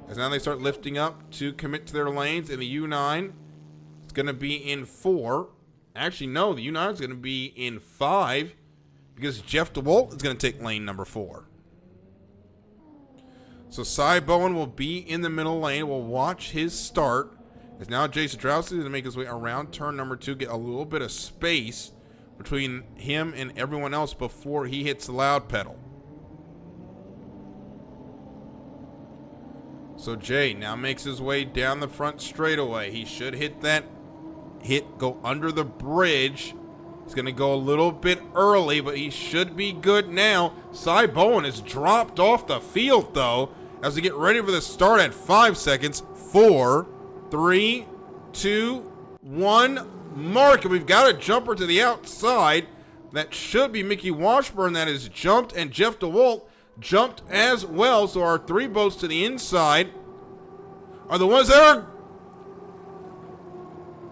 As now they start lifting up to commit to their lanes, and the U9 is going to be in 4. Actually, no, the U9 is going to be in 5. Because Jeff DeWalt is going to take lane number 4. So Cy Bowen will be in the middle lane. We'll watch his start. As now Jay Sadrowski is going to make his way around turn number 2, get a little bit of space between him and everyone else before he hits the loud pedal. So Jay now makes his way down the front straightaway. He should hit that go under the bridge. He's going to go a little bit early, but he should be good now. Cy Bowen has dropped off the field, though, as we get ready for the start at 5 seconds. 4, 3, 2, 1, mark. And we've got a jumper to the outside. That should be Mickey Washburn that has jumped, and Jeff DeWalt jumped as well. So our 3 boats to the inside are the ones that are...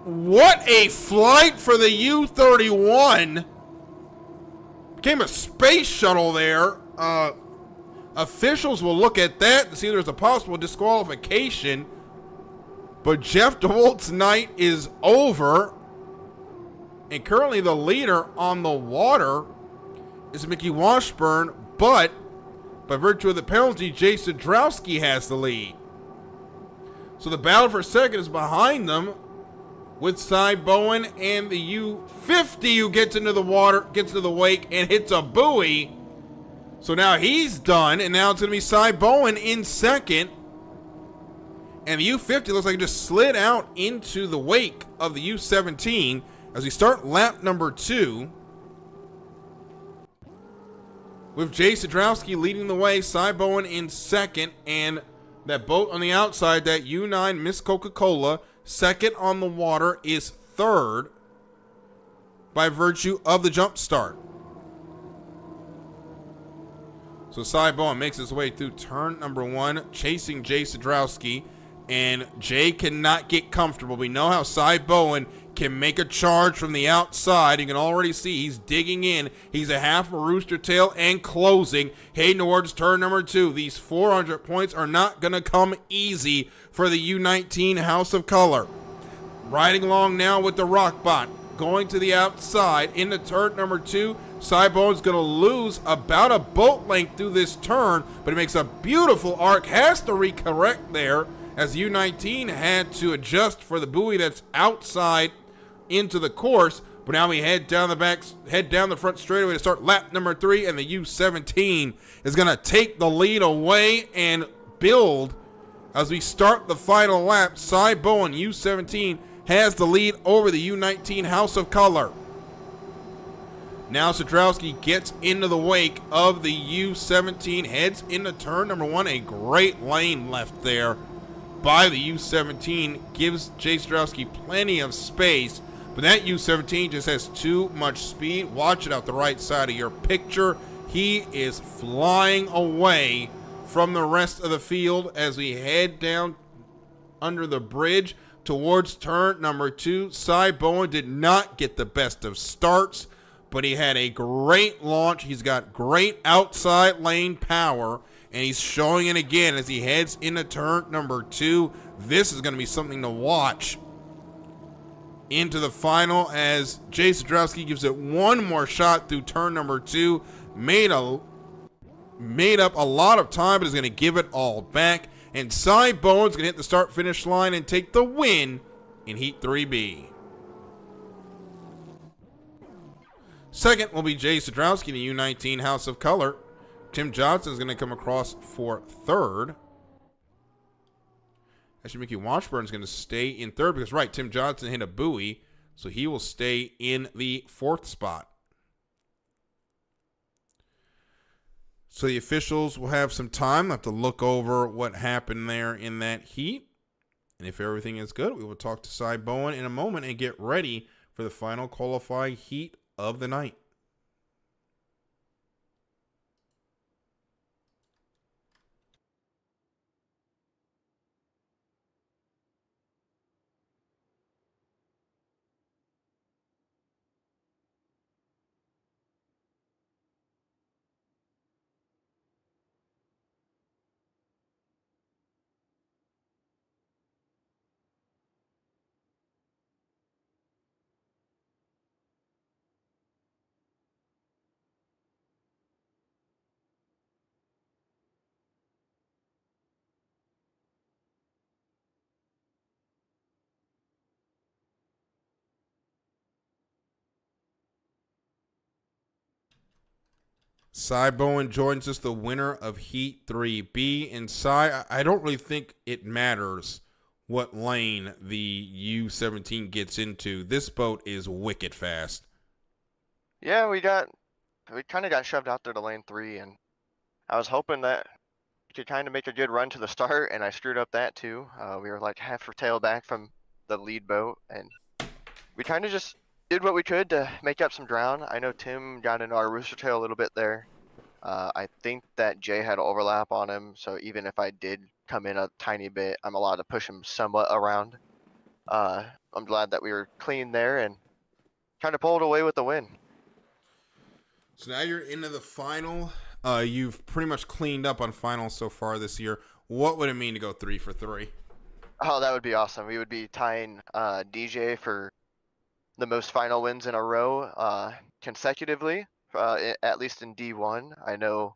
What a flight for the U31. Became a space shuttle there. Officials will look at that to see if there's a possible disqualification. But Jeff DeWalt's night is over. And currently the leader on the water is Mickey Washburn. But by virtue of the penalty, Jay Sadrowski has the lead. So the battle for second is behind them, with Cy Bowen and the U50 who gets into the water, gets into the wake, and hits a buoy. So now he's done, and now it's going to be Cy Bowen in second. And the U50 looks like it just slid out into the wake of the U17 as we start lap number 2. With Jay Sadrowski leading the way, Cy Bowen in second, and that boat on the outside, that U9 Miss Coca-Cola, second on the water, is third by virtue of the jump start. So Cy Bowen makes his way through turn number 1, chasing Jay Sadrowski, and Jay cannot get comfortable. We know how Cy Bowen can make a charge from the outside. You can already see he's digging in. He's a half a rooster tail and closing. Heading towards turn number 2. These 400 points are not going to come easy for the U19 House of Color. Riding along now with the rock bot. Going to the outside into turn number 2. Cybone's going to lose about a boat length through this turn, but he makes a beautiful arc. Has to recorrect there as U19 had to adjust for the buoy that's outside into the course. But now we head down the front straightaway to start lap number 3, and the U17 is going to take the lead away and build as we start the final lap. Cybowen, U17, has the lead over the U19 House of Color. Now Sadrowski gets into the wake of the U17, heads into turn number 1. A great lane left there by the U17, gives Jay Sadrowski plenty of space, but that U17 just has too much speed. Watch it out the right side of your picture. He is flying away from the rest of the field as we head down under the bridge towards turn number 2. Cybowen did not get the best of starts, but he had a great launch. He's got great outside lane power, and he's showing it again as he heads into turn number 2. This is going to be something to watch into the final as Jay Sadrowski gives it one more shot through turn number 2. Made up a lot of time, but is going to give it all back. And Cybowen's going to hit the start-finish line and take the win in Heat 3B. Second will be Jay Sadrowski in the U19 House of Color. Tim Johnson is going to come across for third. Actually, Mickey Washburn is going to stay in third because, right, Tim Johnson hit a buoy, so he will stay in the 4th spot. So the officials will have some time. They'll have to look over what happened there in that heat. And if everything is good, we will talk to Cybowen in a moment and get ready for the final qualifying heat of the night. Cybowen joins us, the winner of Heat 3B. And Cy, I don't really think it matters what lane the U17 gets into. This boat is wicked fast. Yeah, we kind of got shoved out there to lane 3, and I was hoping that we could kind of make a good run to the start, and I screwed up that too. We were like half a tail back from the lead boat, and we kind of just did what we could to make up some ground. I know Tim got into our rooster tail a little bit there. I think that Jay had overlap on him, so even if I did come in a tiny bit, I'm allowed to push him somewhat around. I'm glad that we were clean there and kind of pulled away with the win. So now you're into the final. You've pretty much cleaned up on finals so far this year. What would it mean to go 3 for 3? Oh, that would be awesome. We would be tying DJ for the most final wins in a row consecutively, at least in D1. I know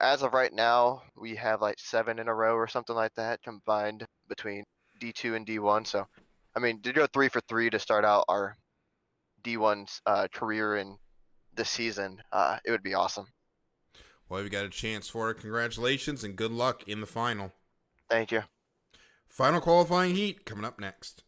as of right now, we have like 7 in a row or something like that combined between D2 and D1. So, I mean, to go 3 for 3 to start out our D1's career in this season, it would be awesome. Well, we got a chance for it. Congratulations and good luck in the final. Thank you. Final qualifying heat coming up next.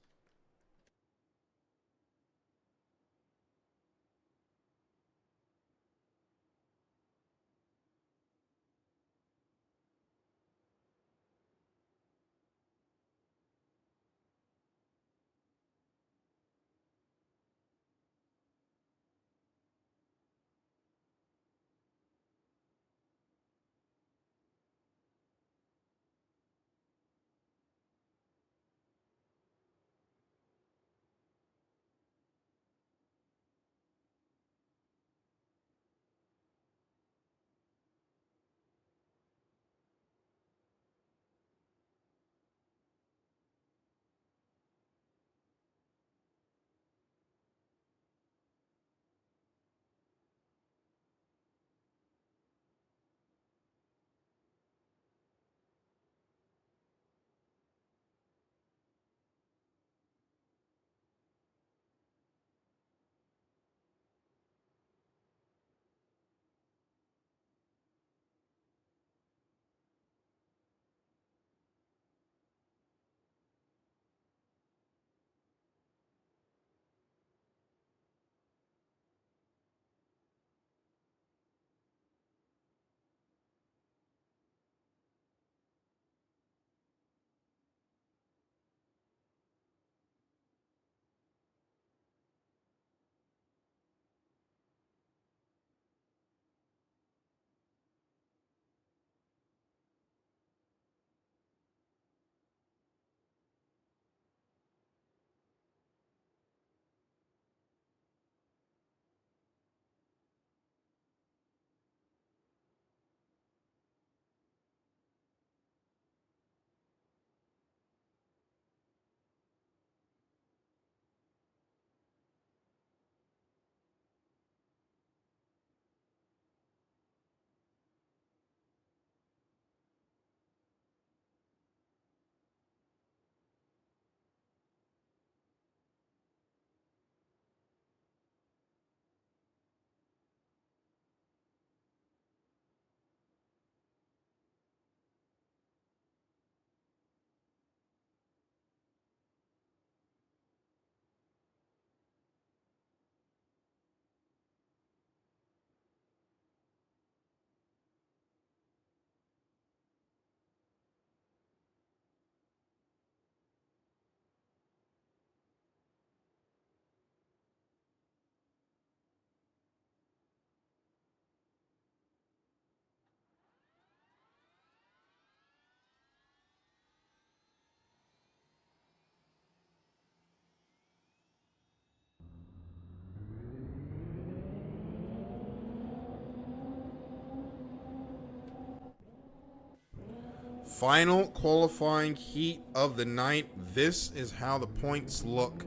final qualifying heat of the night. This is how the points look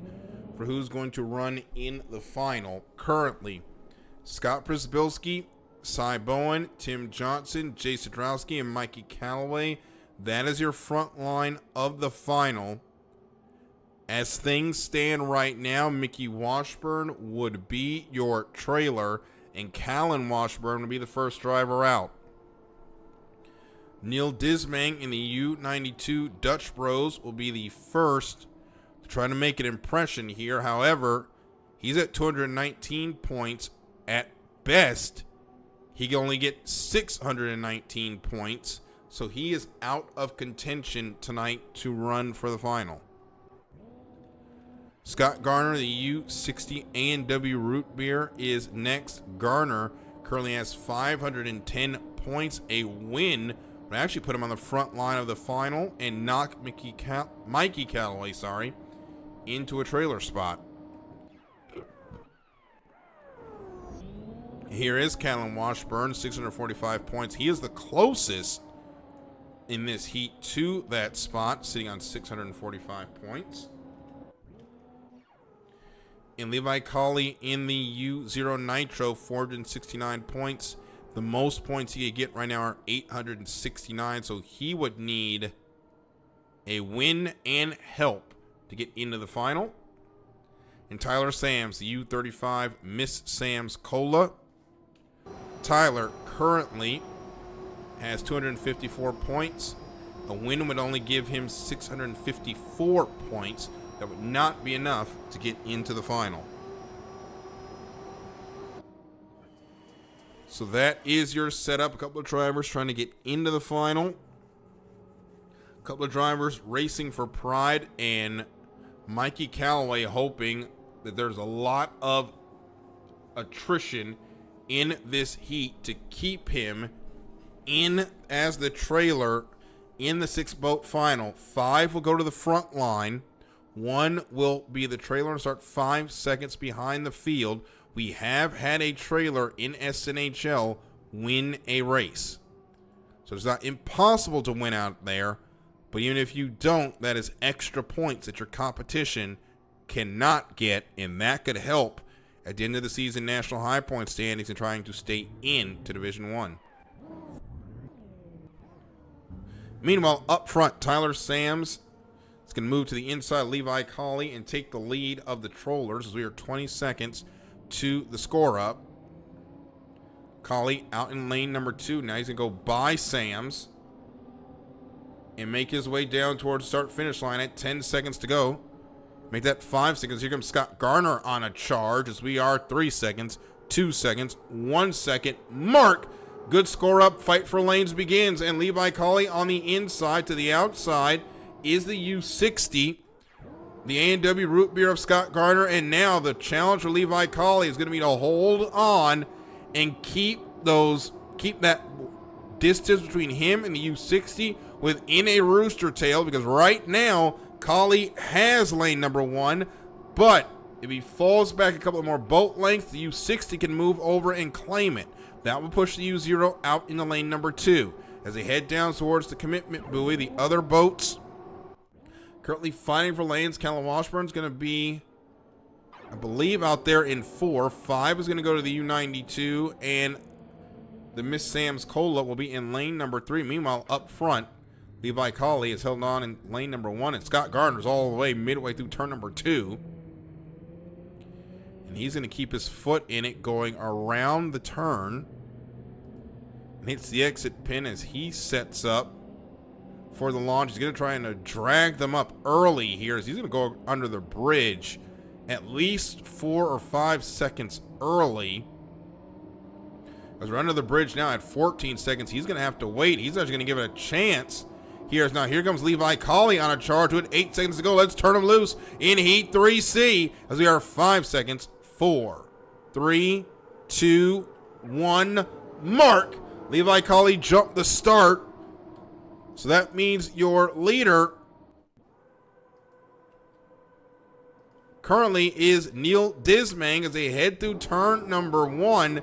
for who's going to run in the final. Currently, Scott Przybylski, Cy Bowen, Tim Johnson, Jay Sadrowski, and Mikey Callaway. That is your front line of the final. As things stand right now, Mickey Washburn would be your trailer, and Callan Washburn would be the first driver out. Neil Dismang in the U92 Dutch Bros will be the first to try to make an impression here. However, he's at 219 points. At best, he can only get 619 points, so he is out of contention tonight to run for the final. Scott Garner, the U60 A&W Root Beer, is next. Garner currently has 510 points. A win would actually put him on the front line of the final and knock Mikey Callaway, into a trailer spot. Here is Callan Washburn, 645 points. He is the closest in this heat to that spot, sitting on 645 points. And Levi Colley in the U0 Nitro, 469 points. The most points he could get right now are 869, so he would need a win and help to get into the final. And Tyler Sams, the U35 Miss Sam's Cola. Tyler currently has 254 points. A win would only give him 654 points. That would not be enough to get into the final. So that is your setup. A couple of drivers trying to get into the final. A couple of drivers racing for pride, and Mikey Callaway hoping that there's a lot of attrition in this heat to keep him in as the trailer in the 6-boat final. 5 will go to the front line. 1 will be the trailer and start 5 seconds behind the field. We have had a trailer in SNHL win a race. So it's not impossible to win out there, but even if you don't, that is extra points that your competition cannot get, and that could help at the end of the season national high point standings and trying to stay into Division 1. Meanwhile, up front, Tyler Sams is going to move to the inside, Levi Colley, and take the lead of the Trollers as we are 20 seconds to the score up. Colley out in lane number 2. Now he's going to go by Sams and make his way down towards start-finish line at 10 seconds to go. Make that 5 seconds. Here comes Scott Garner on a charge as we are 3 seconds, 2 seconds, 1 second. Mark! Good score up. Fight for lanes begins. And Levi Colley on the inside to the outside is the U60. The A&W Root Beer of Scott Garner. And now the challenge for Levi Colley is going to be to hold on and keep that distance between him and the U60 within a rooster tail, because right now Colley has lane number 1, but if he falls back a couple more boat lengths, the U60 can move over and claim it. That will push the U0 out into lane number 2. As they head down towards the commitment buoy, the other boats currently fighting for lanes. Callan Washburn's going to be, I believe, out there in 4. 5 is going to go to the U92, and the Miss Sam's Cola will be in lane number 3. Meanwhile, up front, Levi Colley is held on in lane number 1, and Scott Gardner's all the way midway through turn number 2. And he's going to keep his foot in it going around the turn. And hits the exit pin as he sets up for the launch. He's going to try and drag them up early here, as he's going to go under the bridge at least 4 or 5 seconds early. As we're under the bridge now at 14 seconds, he's going to have to wait. He's actually going to give it a chance. Here comes Levi Colley on a charge with 8 seconds to go. Let's turn him loose in Heat 3C as we are 5 seconds. 4, 3, 2, 1. Mark! Levi Colley jumped the start. So that means your leader currently is Neil Dismang as they head through turn number 1.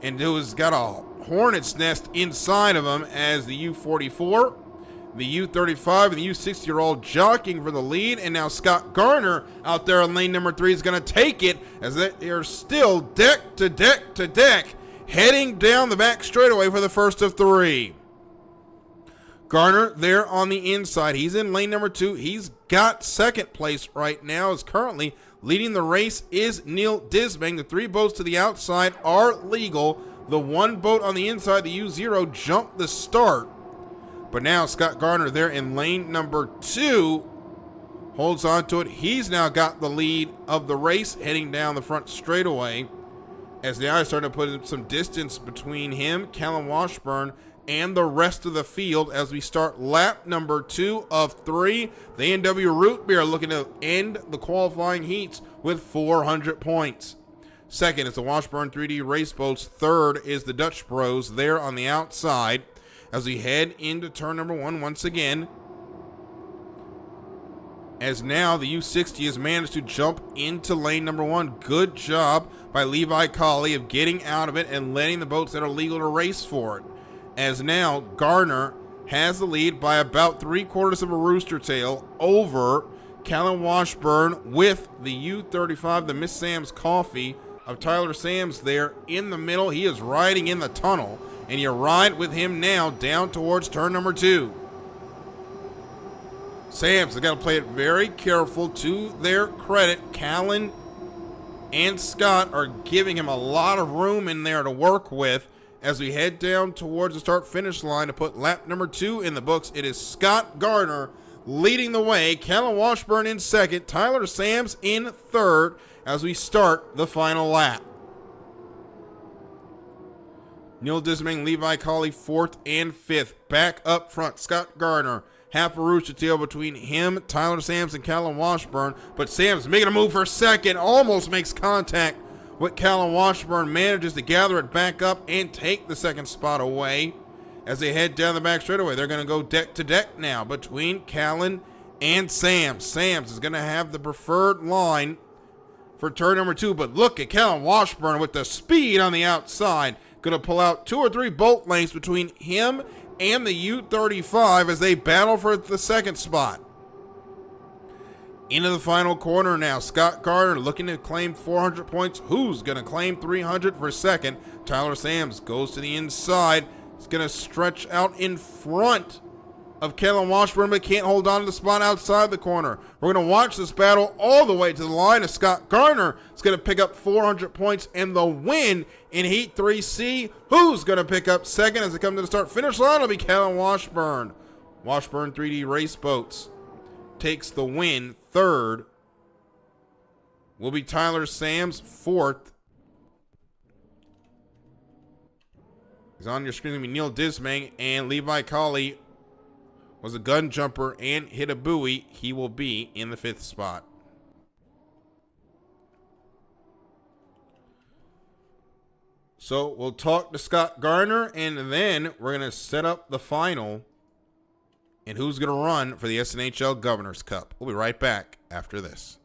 And who's got a hornet's nest inside of him as the U44. The U35 and the U60 are all jockeying for the lead, and now Scott Garner out there on lane number 3 is going to take it as they are still deck to deck to deck, heading down the back straightaway for the first of 3. Garner there on the inside. He's in lane number 2. He's got second place right now, as currently leading the race is Neil Disbang. The 3 boats to the outside are legal. The 1 boat on the inside, the U0, jumped the start. But now Scott Garner there in lane number 2 holds on to it. He's now got the lead of the race heading down the front straightaway, as now is starting to put some distance between him, Callum Washburn, and the rest of the field as we start lap number 2 of 3. The A&W Root Beer looking to end the qualifying heats with 400 points. Second is the Washburn 3D Race Boats. Third is the Dutch Bros there on the outside as we head into turn number 1 once again. As now the U60 has managed to jump into lane number 1. Good job by Levi Colley of getting out of it and letting the boats that are legal to race for it. As now Garner has the lead by about 3/4 of a rooster tail over Callum Washburn with the U35, the Miss Sam's Coffee of Tyler Sams there in the middle. He is riding in the tunnel, and you ride with him now down towards turn number 2. Sams have got to play it very careful. To their credit, Callan and Scott are giving him a lot of room in there to work with as we head down towards the start-finish line to put lap number 2 in the books. It is Scott Garner leading the way, Callum Washburn in second, Tyler Sams in third as we start the final lap. Neil Dismang, Levi Colley, 4th and 5th. Back up front, Scott Garner. Half a rooster tail between him, Tyler Sams, and Callum Washburn. But Sams making a move for second, almost makes contact with Callum Washburn, manages to gather it back up and take the second spot away as they head down the back straightaway. They're going to go deck to deck now between Callan and Sams. Sams is going to have the preferred line for turn number 2, but look at Callum Washburn with the speed on the outside. Going to pull out 2 or 3 bolt lengths between him and the U35 as they battle for the second spot. Into the final corner now. Scott Garner looking to claim 400 points. Who's going to claim 300 for second? Tyler Sams goes to the inside. He's going to stretch out in front of Callum Washburn, but can't hold on to the spot outside the corner. We're going to watch this battle all the way to the line as Scott Garner is going to pick up 400 points and the win in Heat 3C. Who's going to pick up second as they come to the start-finish line? It'll be Callum Washburn. Washburn 3D Race Boats takes the win. Third will be Tyler Sams. 4th is on your screen. It'll be Neil Dismang, and Levi Colley was a gun jumper and hit a buoy. He will be in the 5th spot. So we'll talk to Scott Garner, and then we're going to set up the final and who's going to run for the SNHL Governor's Cup. We'll be right back after this.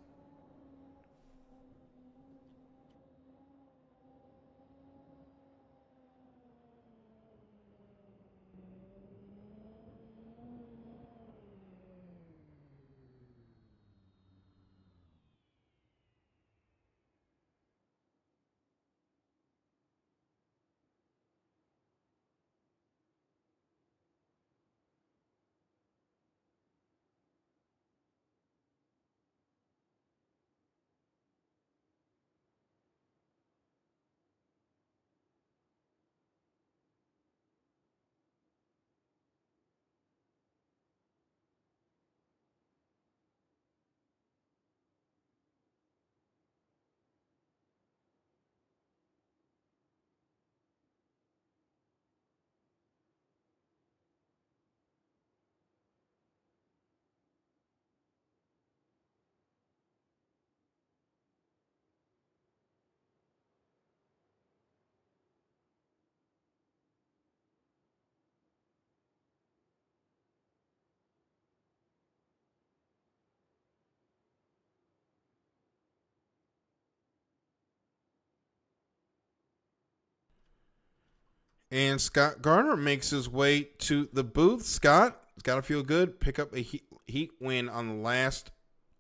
And Scott Garner makes his way to the booth. Scott, it's got to feel good. Pick up a heat win on the last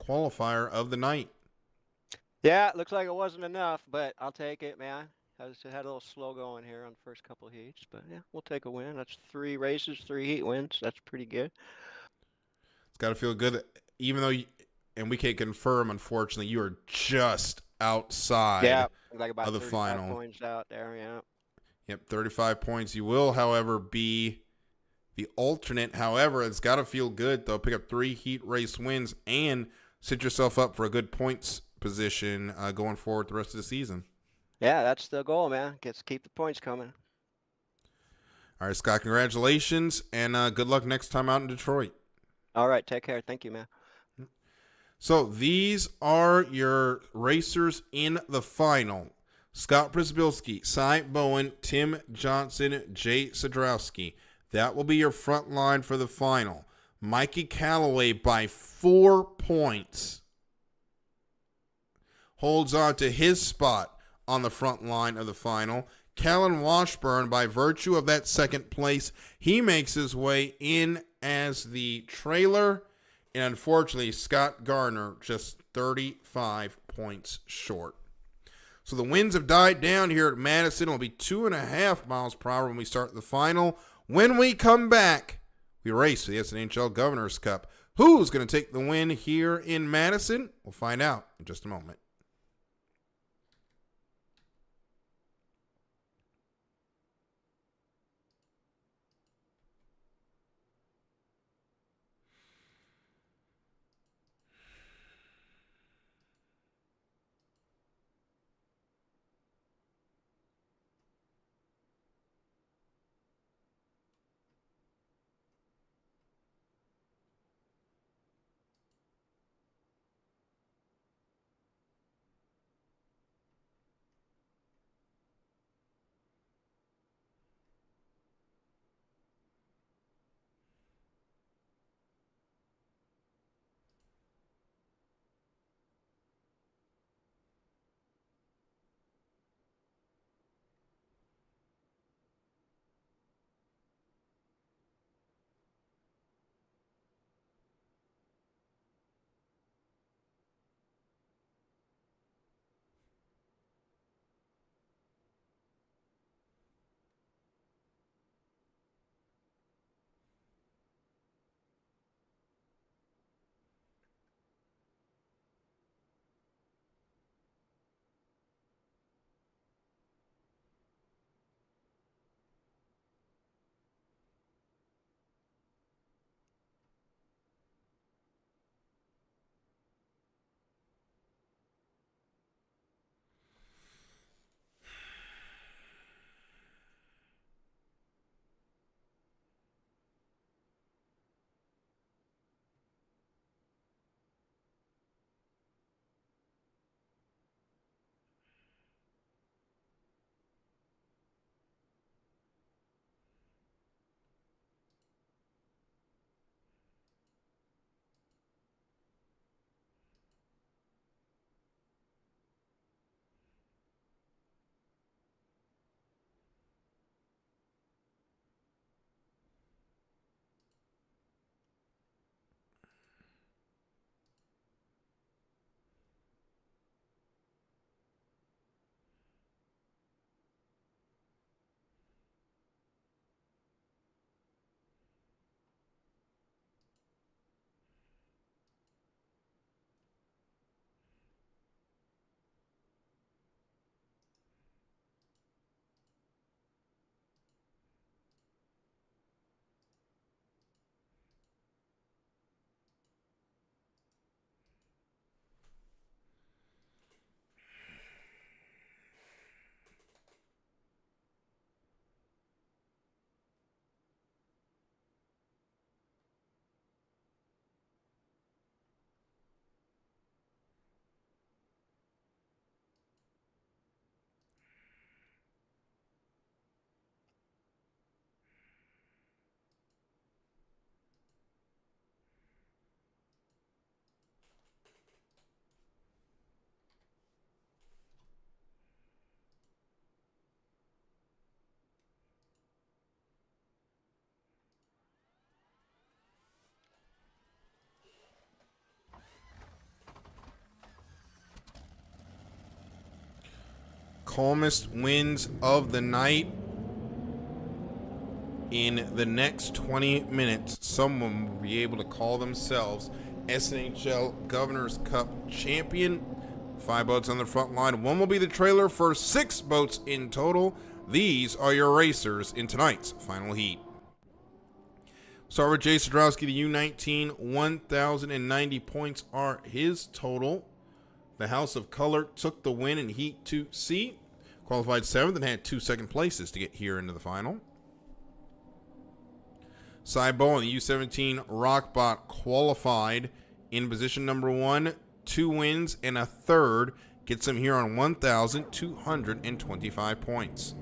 qualifier of the night. Yeah, it looks like it wasn't enough, but I'll take it, man. I just had a little slow going here on the first couple of heats, but yeah, we'll take a win. That's 3 races, 3 heat wins. That's pretty good. It's got to feel good, even though, and we can't confirm, unfortunately, you are just outside Yeah, like about of the 35 final. points out there, yeah. Yep, 35 points. You will, however, be the alternate. However, it's got to feel good, though. Pick up 3 heat race wins and set yourself up for a good points position going forward the rest of the season. Yeah, that's the goal, man. Keep the points coming. All right, Scott, congratulations, and good luck next time out in Detroit. All right, take care. Thank you, man. So these are your racers in the final. Scott Przybylski, Cy Bowen, Tim Johnson, Jay Sadrowski. That will be your front line for the final. Mikey Callaway by 4 points holds on to his spot on the front line of the final. Callan Washburn, by virtue of that second place, he makes his way in as the trailer. And unfortunately, Scott Garner just 35 points short. So the winds have died down here at Madison. It'll be 2.5 miles per hour when we start the final. When we come back, we race for the SNHL Governor's Cup. Who's going to take the win here in Madison? We'll find out in just a moment. calmest wins of the night. In the next 20 minutes, someone will be able to call themselves SNHL Governor's Cup champion. 5 boats on the front line. One will be the trailer for 6 boats in total. These are your racers in tonight's final heat. Start with Jay Sadrowski, the U19, 1,090 points are his total. The House of Color took the win in Heat 2C. Qualified 7th and had 2 second places to get here into the final. Cy Bowen, the U17 Rockbot, qualified in position number 1, 2 wins and a third, gets him here on 1,225 points.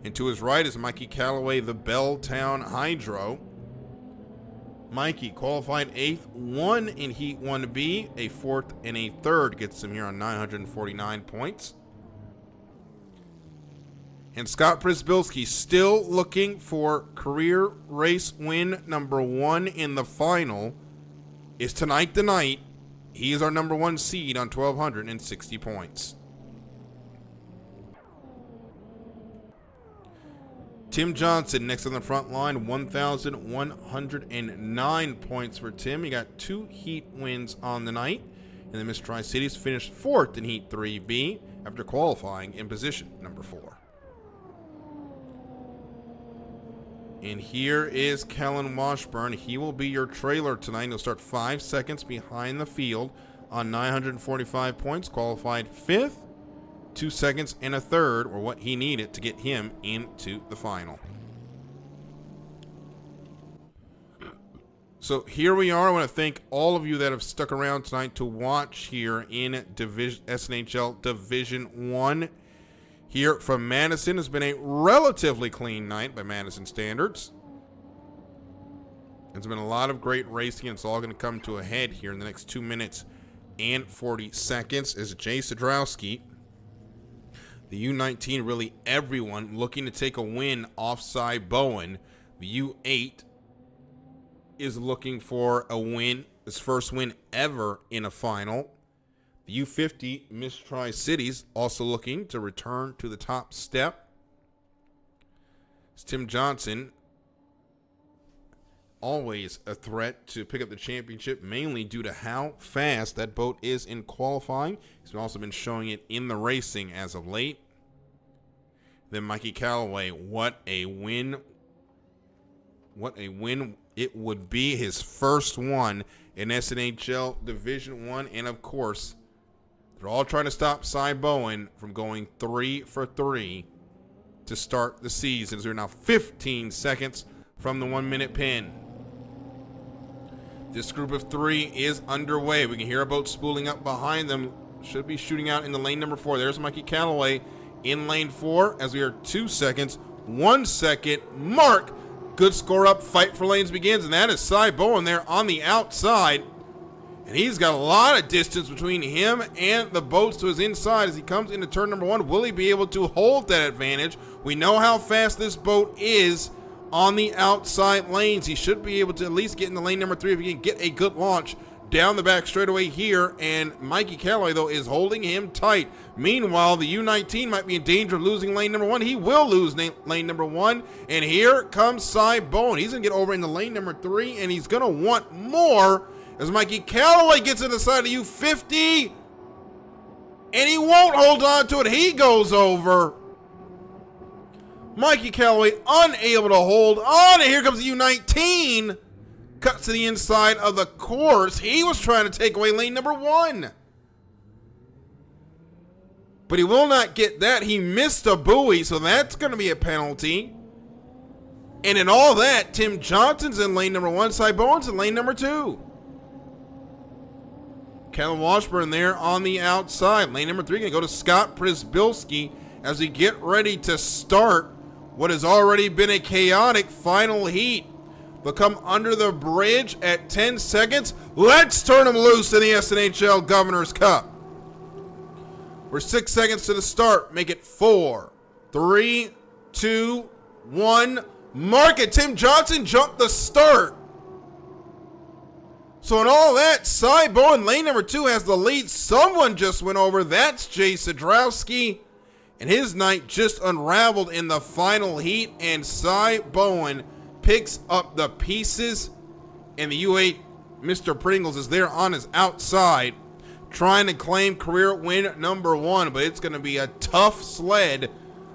And to his right is Mikey Calloway, the Belltown Hydro. Mikey qualified 8th, 1 in Heat 1B, a 4th and a third, gets him here on 949 points. And Scott Przybylski still looking for career race win number 1 in the final. Is tonight the night? He is our number 1 seed on 1,260 points. Tim Johnson next on the front line, 1,109 points for Tim. He got 2 Heat wins on the night. And the Miss Tri-Cities finished 4th in Heat 3B after qualifying in position number 4. And here is Kellen Washburn. He will be your trailer tonight. He'll start 5 seconds behind the field on 945 points. Qualified 5th, 2 seconds and a third were what he needed to get him into the final. So here we are. I want to thank all of you that have stuck around tonight to watch here in SNHL Division 1. Here from Madison has been a relatively clean night by Madison standards. There's been a lot of great racing, and it's all going to come to a head here in the next 2 minutes and 40 seconds as Jay Sadrowski, the U19, really everyone looking to take a win off Cy Bowen. The U8 is looking for a win, his first win ever in a final. The U50 Miss Tri-Cities also looking to return to the top step. It's Tim Johnson, always a threat to pick up the championship, mainly due to how fast that boat is in qualifying. He's also been showing it in the racing as of late. Then Mikey Calloway, what a win. What a win it would be, his first one in SNHL Division 1, and of course, they're all trying to stop Cy Bowen from going 3 for 3 to start the season. So we're now 15 seconds from the 1 minute pin. This group of 3 is underway. We can hear a boat spooling up behind them. Should be shooting out into lane number 4. There's Mikey Calloway in lane 4 as we are 2 seconds, 1 second mark. Good score up, fight for lanes begins, and that is Cy Bowen there on the outside. And he's got a lot of distance between him and the boats to his inside as he comes into turn number 1. Will he be able to hold that advantage? We know how fast this boat is on the outside lanes. He should be able to at least get into lane number 3 if he can get a good launch down the back straightaway here. And Mikey Calloway, though, is holding him tight. Meanwhile, the U19 might be in danger of losing lane number 1. He will lose lane number 1. And here comes Cy Bowen. He's going to get over into lane number 3, and he's going to want more as Mikey Calloway gets to the side of U50, and he won't hold on to it. He goes over. Mikey Calloway unable to hold on, and here comes the U19. Cuts to the inside of the course. He was trying to take away lane number 1. But he will not get that. He missed a buoy, so that's going to be a penalty. And in all that, Tim Johnson's in lane number 1. Cy Bowen's in lane number 2. Kellen Washburn there on the outside. Lane number 3 going to go to Scott Przybylski as we get ready to start what has already been a chaotic final heat. They'll come under the bridge at 10 seconds. Let's turn them loose in the SNHL Governor's Cup. We're 6 seconds to the start. Make it 4, 3, 2, 1. Mark it. Tim Johnson jumped the start. So in all that, Cy Bowen, lane number 2, has the lead. Someone just went over. That's Jay Sadrowski. And his night just unraveled in the final heat, and Cy Bowen picks up the pieces, and the U8 Mr. Pringles is there on his outside trying to claim career win number 1, but it's going to be a tough sled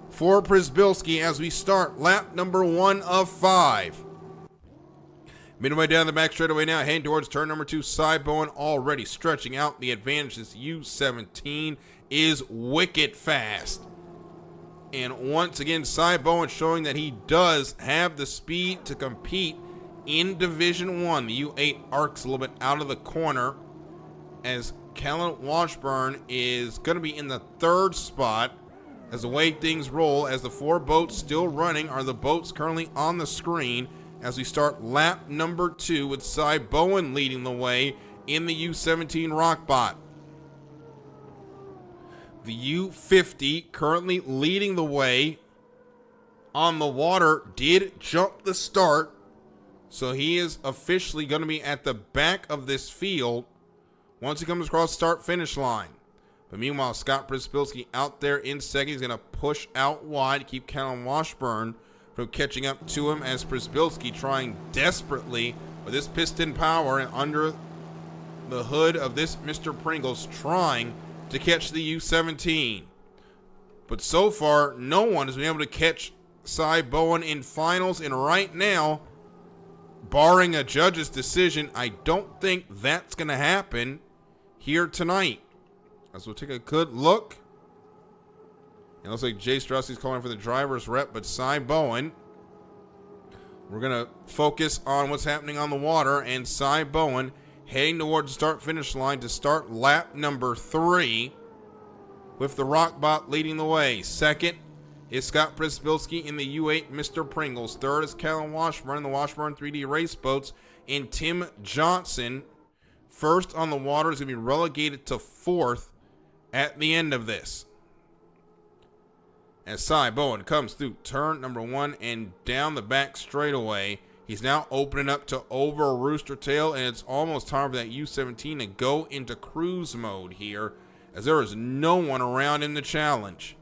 for Przybylski as we start lap number 1 of 5. Midway down the back straightaway now, heading towards turn number 2. Cy Bowen already stretching out the advantage. This U17 is wicked fast. And once again, Cy Bowen showing that he does have the speed to compete in Division 1. The U8 arcs a little bit out of the corner as Kellen Washburn is going to be in the 3rd spot. As the way things roll, as the 4 boats still running are the boats currently on the screen as we start lap number 2 with Cy Bowen leading the way in the U17 Rockbot. The U50 currently leading the way on the water, did jump the start, so he is officially going to be at the back of this field once he comes across the start-finish line. But meanwhile, Scott Przybylski out there in second. He's going to push out wide to keep Kellen Washburn from catching up to him as Przybylski trying desperately with this piston power and under the hood of this Mr. Pringles trying to catch the U17. But so far, no one has been able to catch Cy Bowen in finals, and right now, barring a judge's decision, I don't think that's going to happen here tonight. As we'll take a good look. It looks like Jay Straussi's calling for the driver's rep, but Cy Bowen, we're going to focus on what's happening on the water, and Cy Bowen heading towards the start-finish line to start lap number 3 with the Rockbot leading the way. Second is Scott Przybylski in the U8 Mr. Pringles. Third is Kellen Washburn in the Washburn 3D Race Boats, and Tim Johnson, first on the water, is going to be relegated to 4th at the end of this. As Cy Bowen comes through turn number 1 and down the back straightaway, he's now opening up to over Rooster Tail, and it's almost time for that U17 to go into cruise mode here, as there is no one around in the challenge.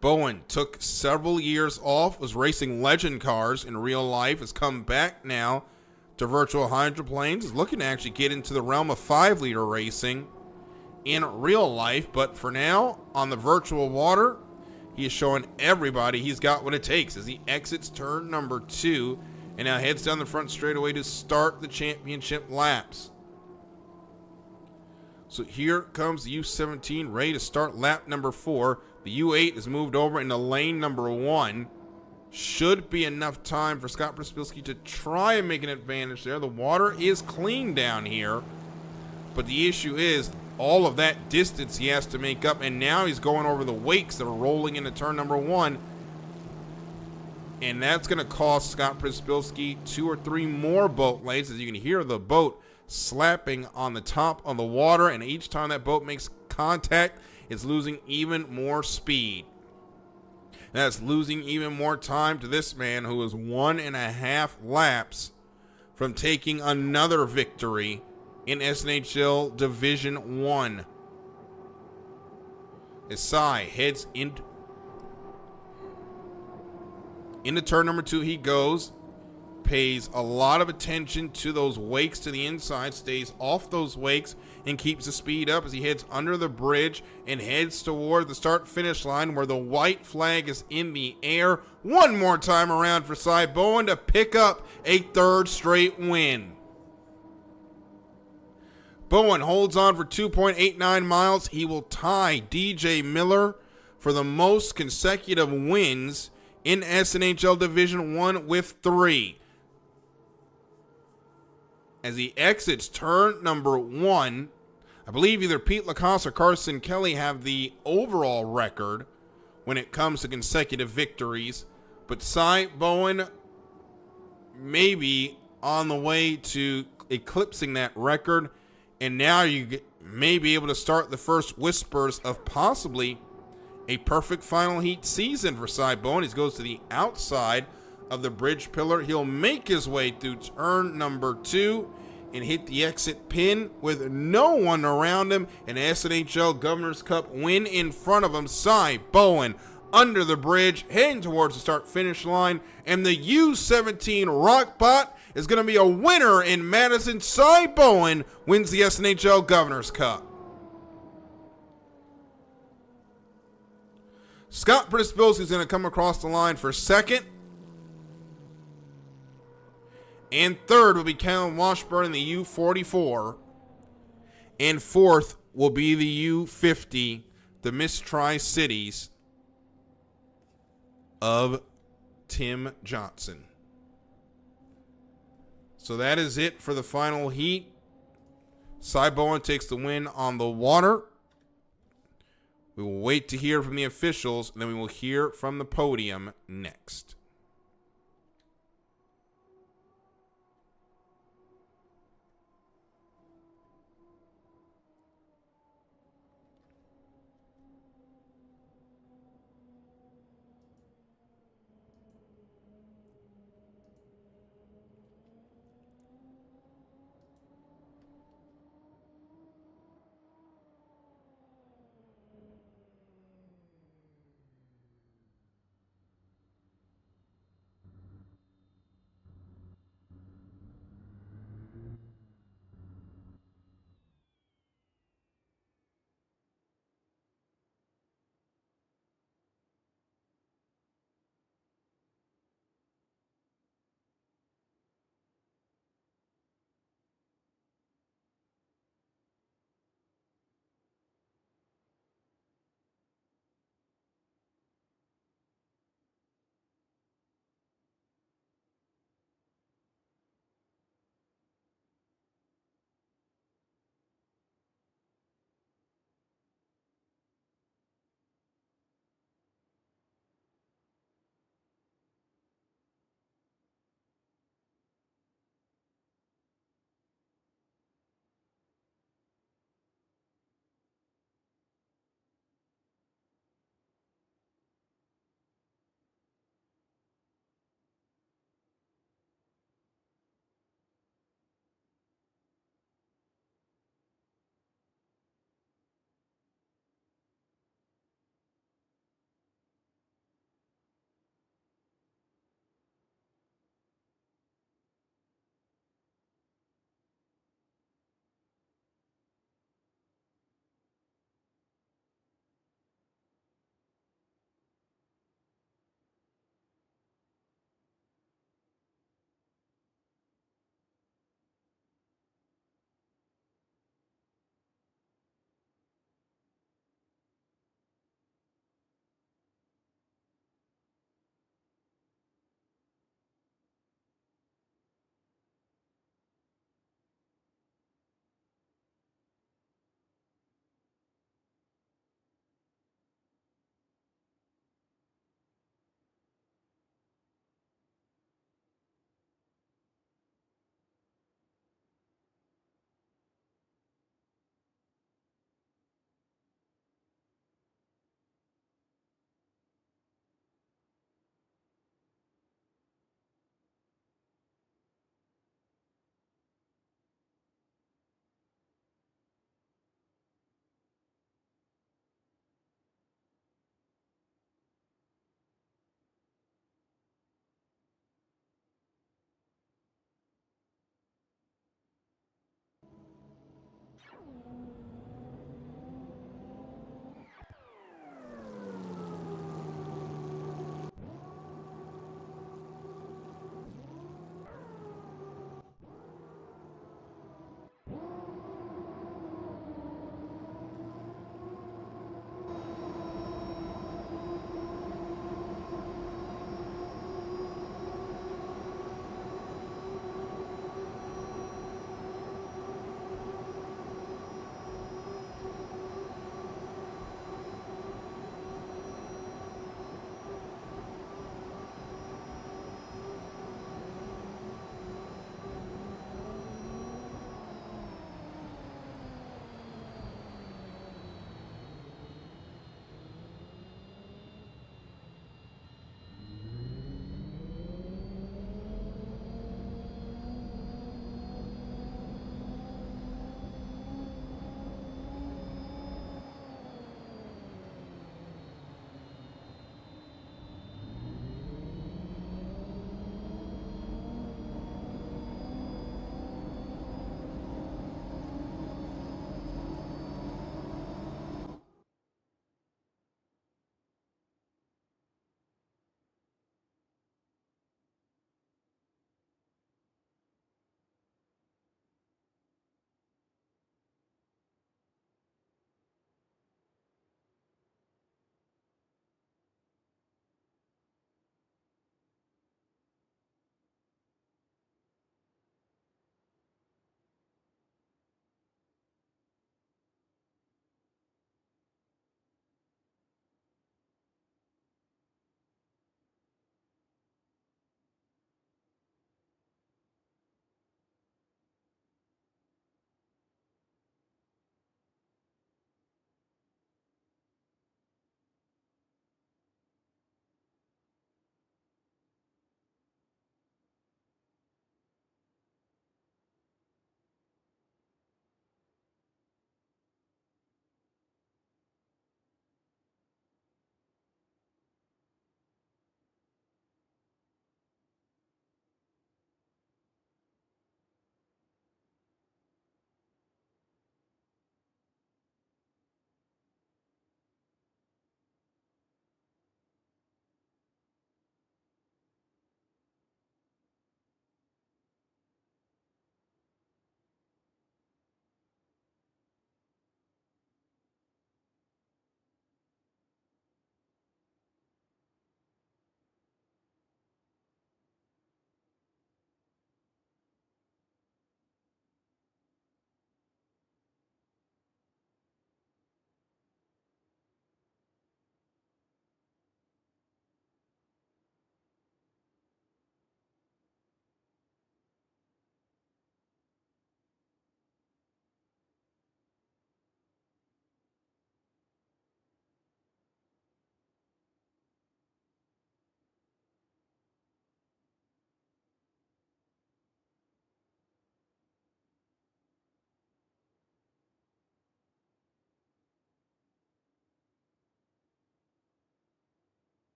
Bowen took several years off, was racing legend cars in real life, has come back now to virtual hydroplanes, is looking to actually get into the realm of 5-liter racing in real life, but for now, on the virtual water, he is showing everybody he's got what it takes as he exits turn number 2 and now heads down the front straightaway to start the championship laps. So here comes the U17 ready to start lap number 4. The U8 is moved over into lane number 1. Should be enough time for Scott Przybylski to try and make an advantage there. The water is clean down here, but the issue is all of that distance he has to make up, and now he's going over the wakes that are rolling into turn number 1, and that's going to cost Scott Przybylski 2 or 3 more boat lanes, as you can hear the boat slapping on the top of the water, and each time that boat makes contact, it's losing even more speed. That's losing even more time to this man who is 1.5 laps from taking another victory in SNHL Division 1. As Cy heads into turn number 2, he goes, pays a lot of attention to those wakes to the inside, stays off those wakes, and keeps the speed up as he heads under the bridge and heads toward the start-finish line where the white flag is in the air. One more time around for Cy Bowen to pick up a 3rd straight win. Bowen holds on for 2.89 miles. He will tie DJ Miller for the most consecutive wins in SNHL Division 1 with 3. As he exits turn number 1, I believe either Pete Lacoste or Carson Kelly have the overall record when it comes to consecutive victories, but Cy Bowen may be on the way to eclipsing that record, and now you may be able to start the first whispers of possibly a perfect final heat season for Cy Bowen. He goes to the outside of the bridge pillar. He'll make his way through turn number 2. and hit the exit pin with no one around him. An SNHL Governor's Cup win in front of him. Cy Bowen under the bridge, heading towards the start-finish line. And the U17 Rockbot is going to be a winner in Madison. Cy Bowen wins the SNHL Governor's Cup. Scott Prispilski is going to come across the line for second. And third will be Callum Washburn in the U44. And fourth will be the U50, the Miss Tri-Cities of Tim Johnson. So that is it for the final heat. Cy Bowen takes the win on the water. We will wait to hear from the officials, and then we will hear from the podium next.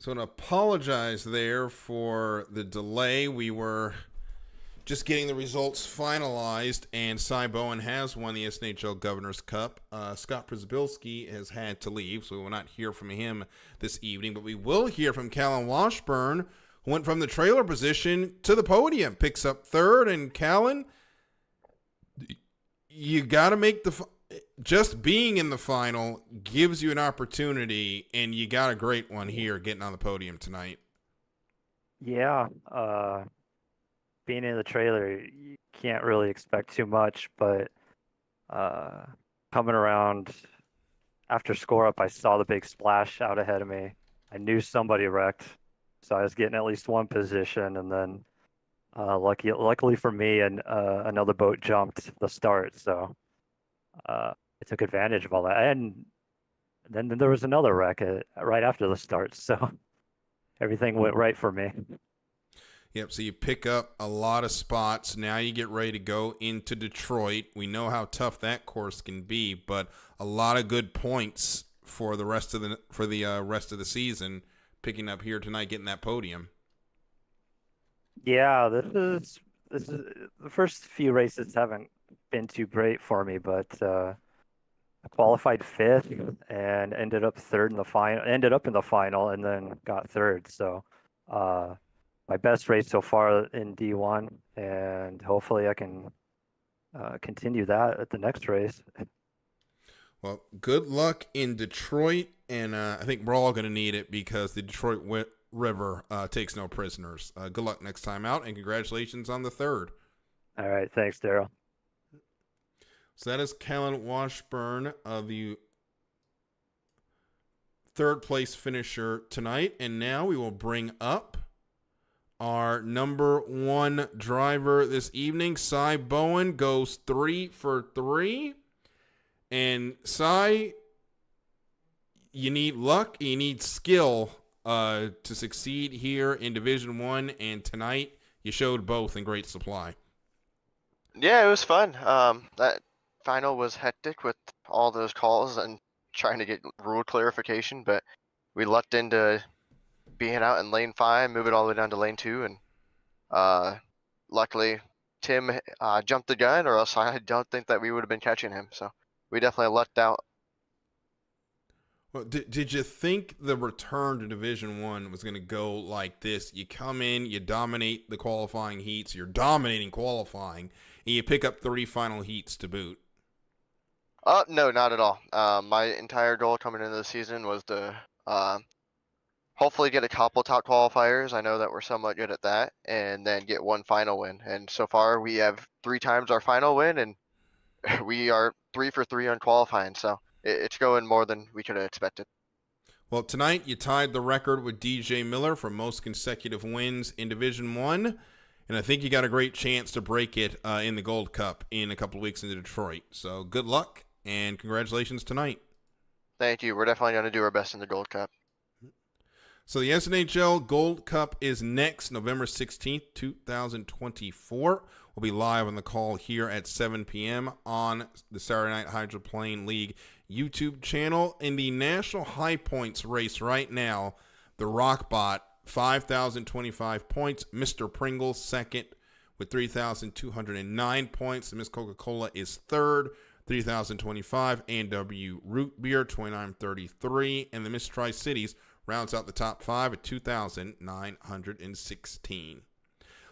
So to apologize there for the delay. We were just getting the results finalized, and Cy Bowen has won the SNHL Governor's Cup. Scott Przybilski has had to leave, so we will not hear from him this evening, but we will hear from Callan Washburn, who went from the trailer position to the podium, picks up third. And Callan, you got to make just being in the final gives you an opportunity, and you got a great one here getting on the podium tonight. Yeah, being in the trailer, you can't really expect too much, but coming around after score up, I saw the big splash out ahead of me. I knew somebody wrecked, so I was getting at least one position, and then luckily for me, and another boat jumped the start, so I took advantage of all that. And then there was another wreck right after the start, so everything went right for me. Yep, so you pick up a lot of spots. Now you get ready to go into Detroit. We know how tough that course can be, but a lot of good points for the rest of the season. Picking up here tonight, getting that podium. Yeah, this is the first few races haven't been too great for me, but I qualified fifth and ended up third in the final. Ended up in the final and then got third. So my best race so far in D1, and hopefully I can continue that at the next race. Well, good luck in Detroit, and I think we're all going to need it because the Detroit River takes no prisoners. Good luck next time out, and congratulations on the third. All right, thanks, Daryl. So that is Callan Washburn, the third place finisher tonight, and now we will bring up our number one driver this evening. Cy Bowen goes 3 for 3. And Cy, you need luck, you need skill to succeed here in Division 1, and tonight you showed both in great supply. Yeah, it was fun. That final was hectic with all those calls and trying to get rule clarification, but we lucked into being out in lane 5, moving all the way down to lane 2, and luckily Tim jumped the gun, or else I don't think that we would have been catching him. So we definitely lucked out. Well, did you think the return to Division 1 was going to go like this? You come in, you dominate the qualifying heats, you're dominating qualifying, and you pick up 3 final heats to boot. No, not at all. My entire goal coming into the season was to hopefully get a couple top qualifiers. I know that we're somewhat good at that, and then get 1 final win. And so far, we have 3 times our final win, and we are 3 for 3 on qualifying. So it's going more than we could have expected. Well, tonight you tied the record with DJ Miller for most consecutive wins in Division 1, and I think you got a great chance to break it in the Gold Cup in a couple of weeks in Detroit. So good luck, and congratulations tonight. Thank you. We're definitely going to do our best in the Gold Cup. So the SNHL Gold Cup is next, November 16th, 2024. We'll be live on the call here at 7 p.m. on the Saturday Night Hydroplane League YouTube channel. In the National High Points race right now, the Rockbot, 5,025 points. Mr. Pringles, second with 3,209 points. The Miss Coca-Cola is third, 3,025. A&W Root Beer, 2,933. And the Miss Tri-Cities rounds out the top 5 at 2,916.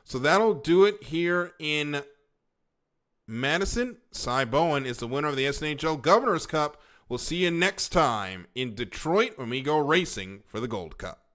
So that'll do it here in Madison. Cy Bowen is the winner of the SNHL Governor's Cup. We'll see you next time in Detroit when we go racing for the Gold Cup.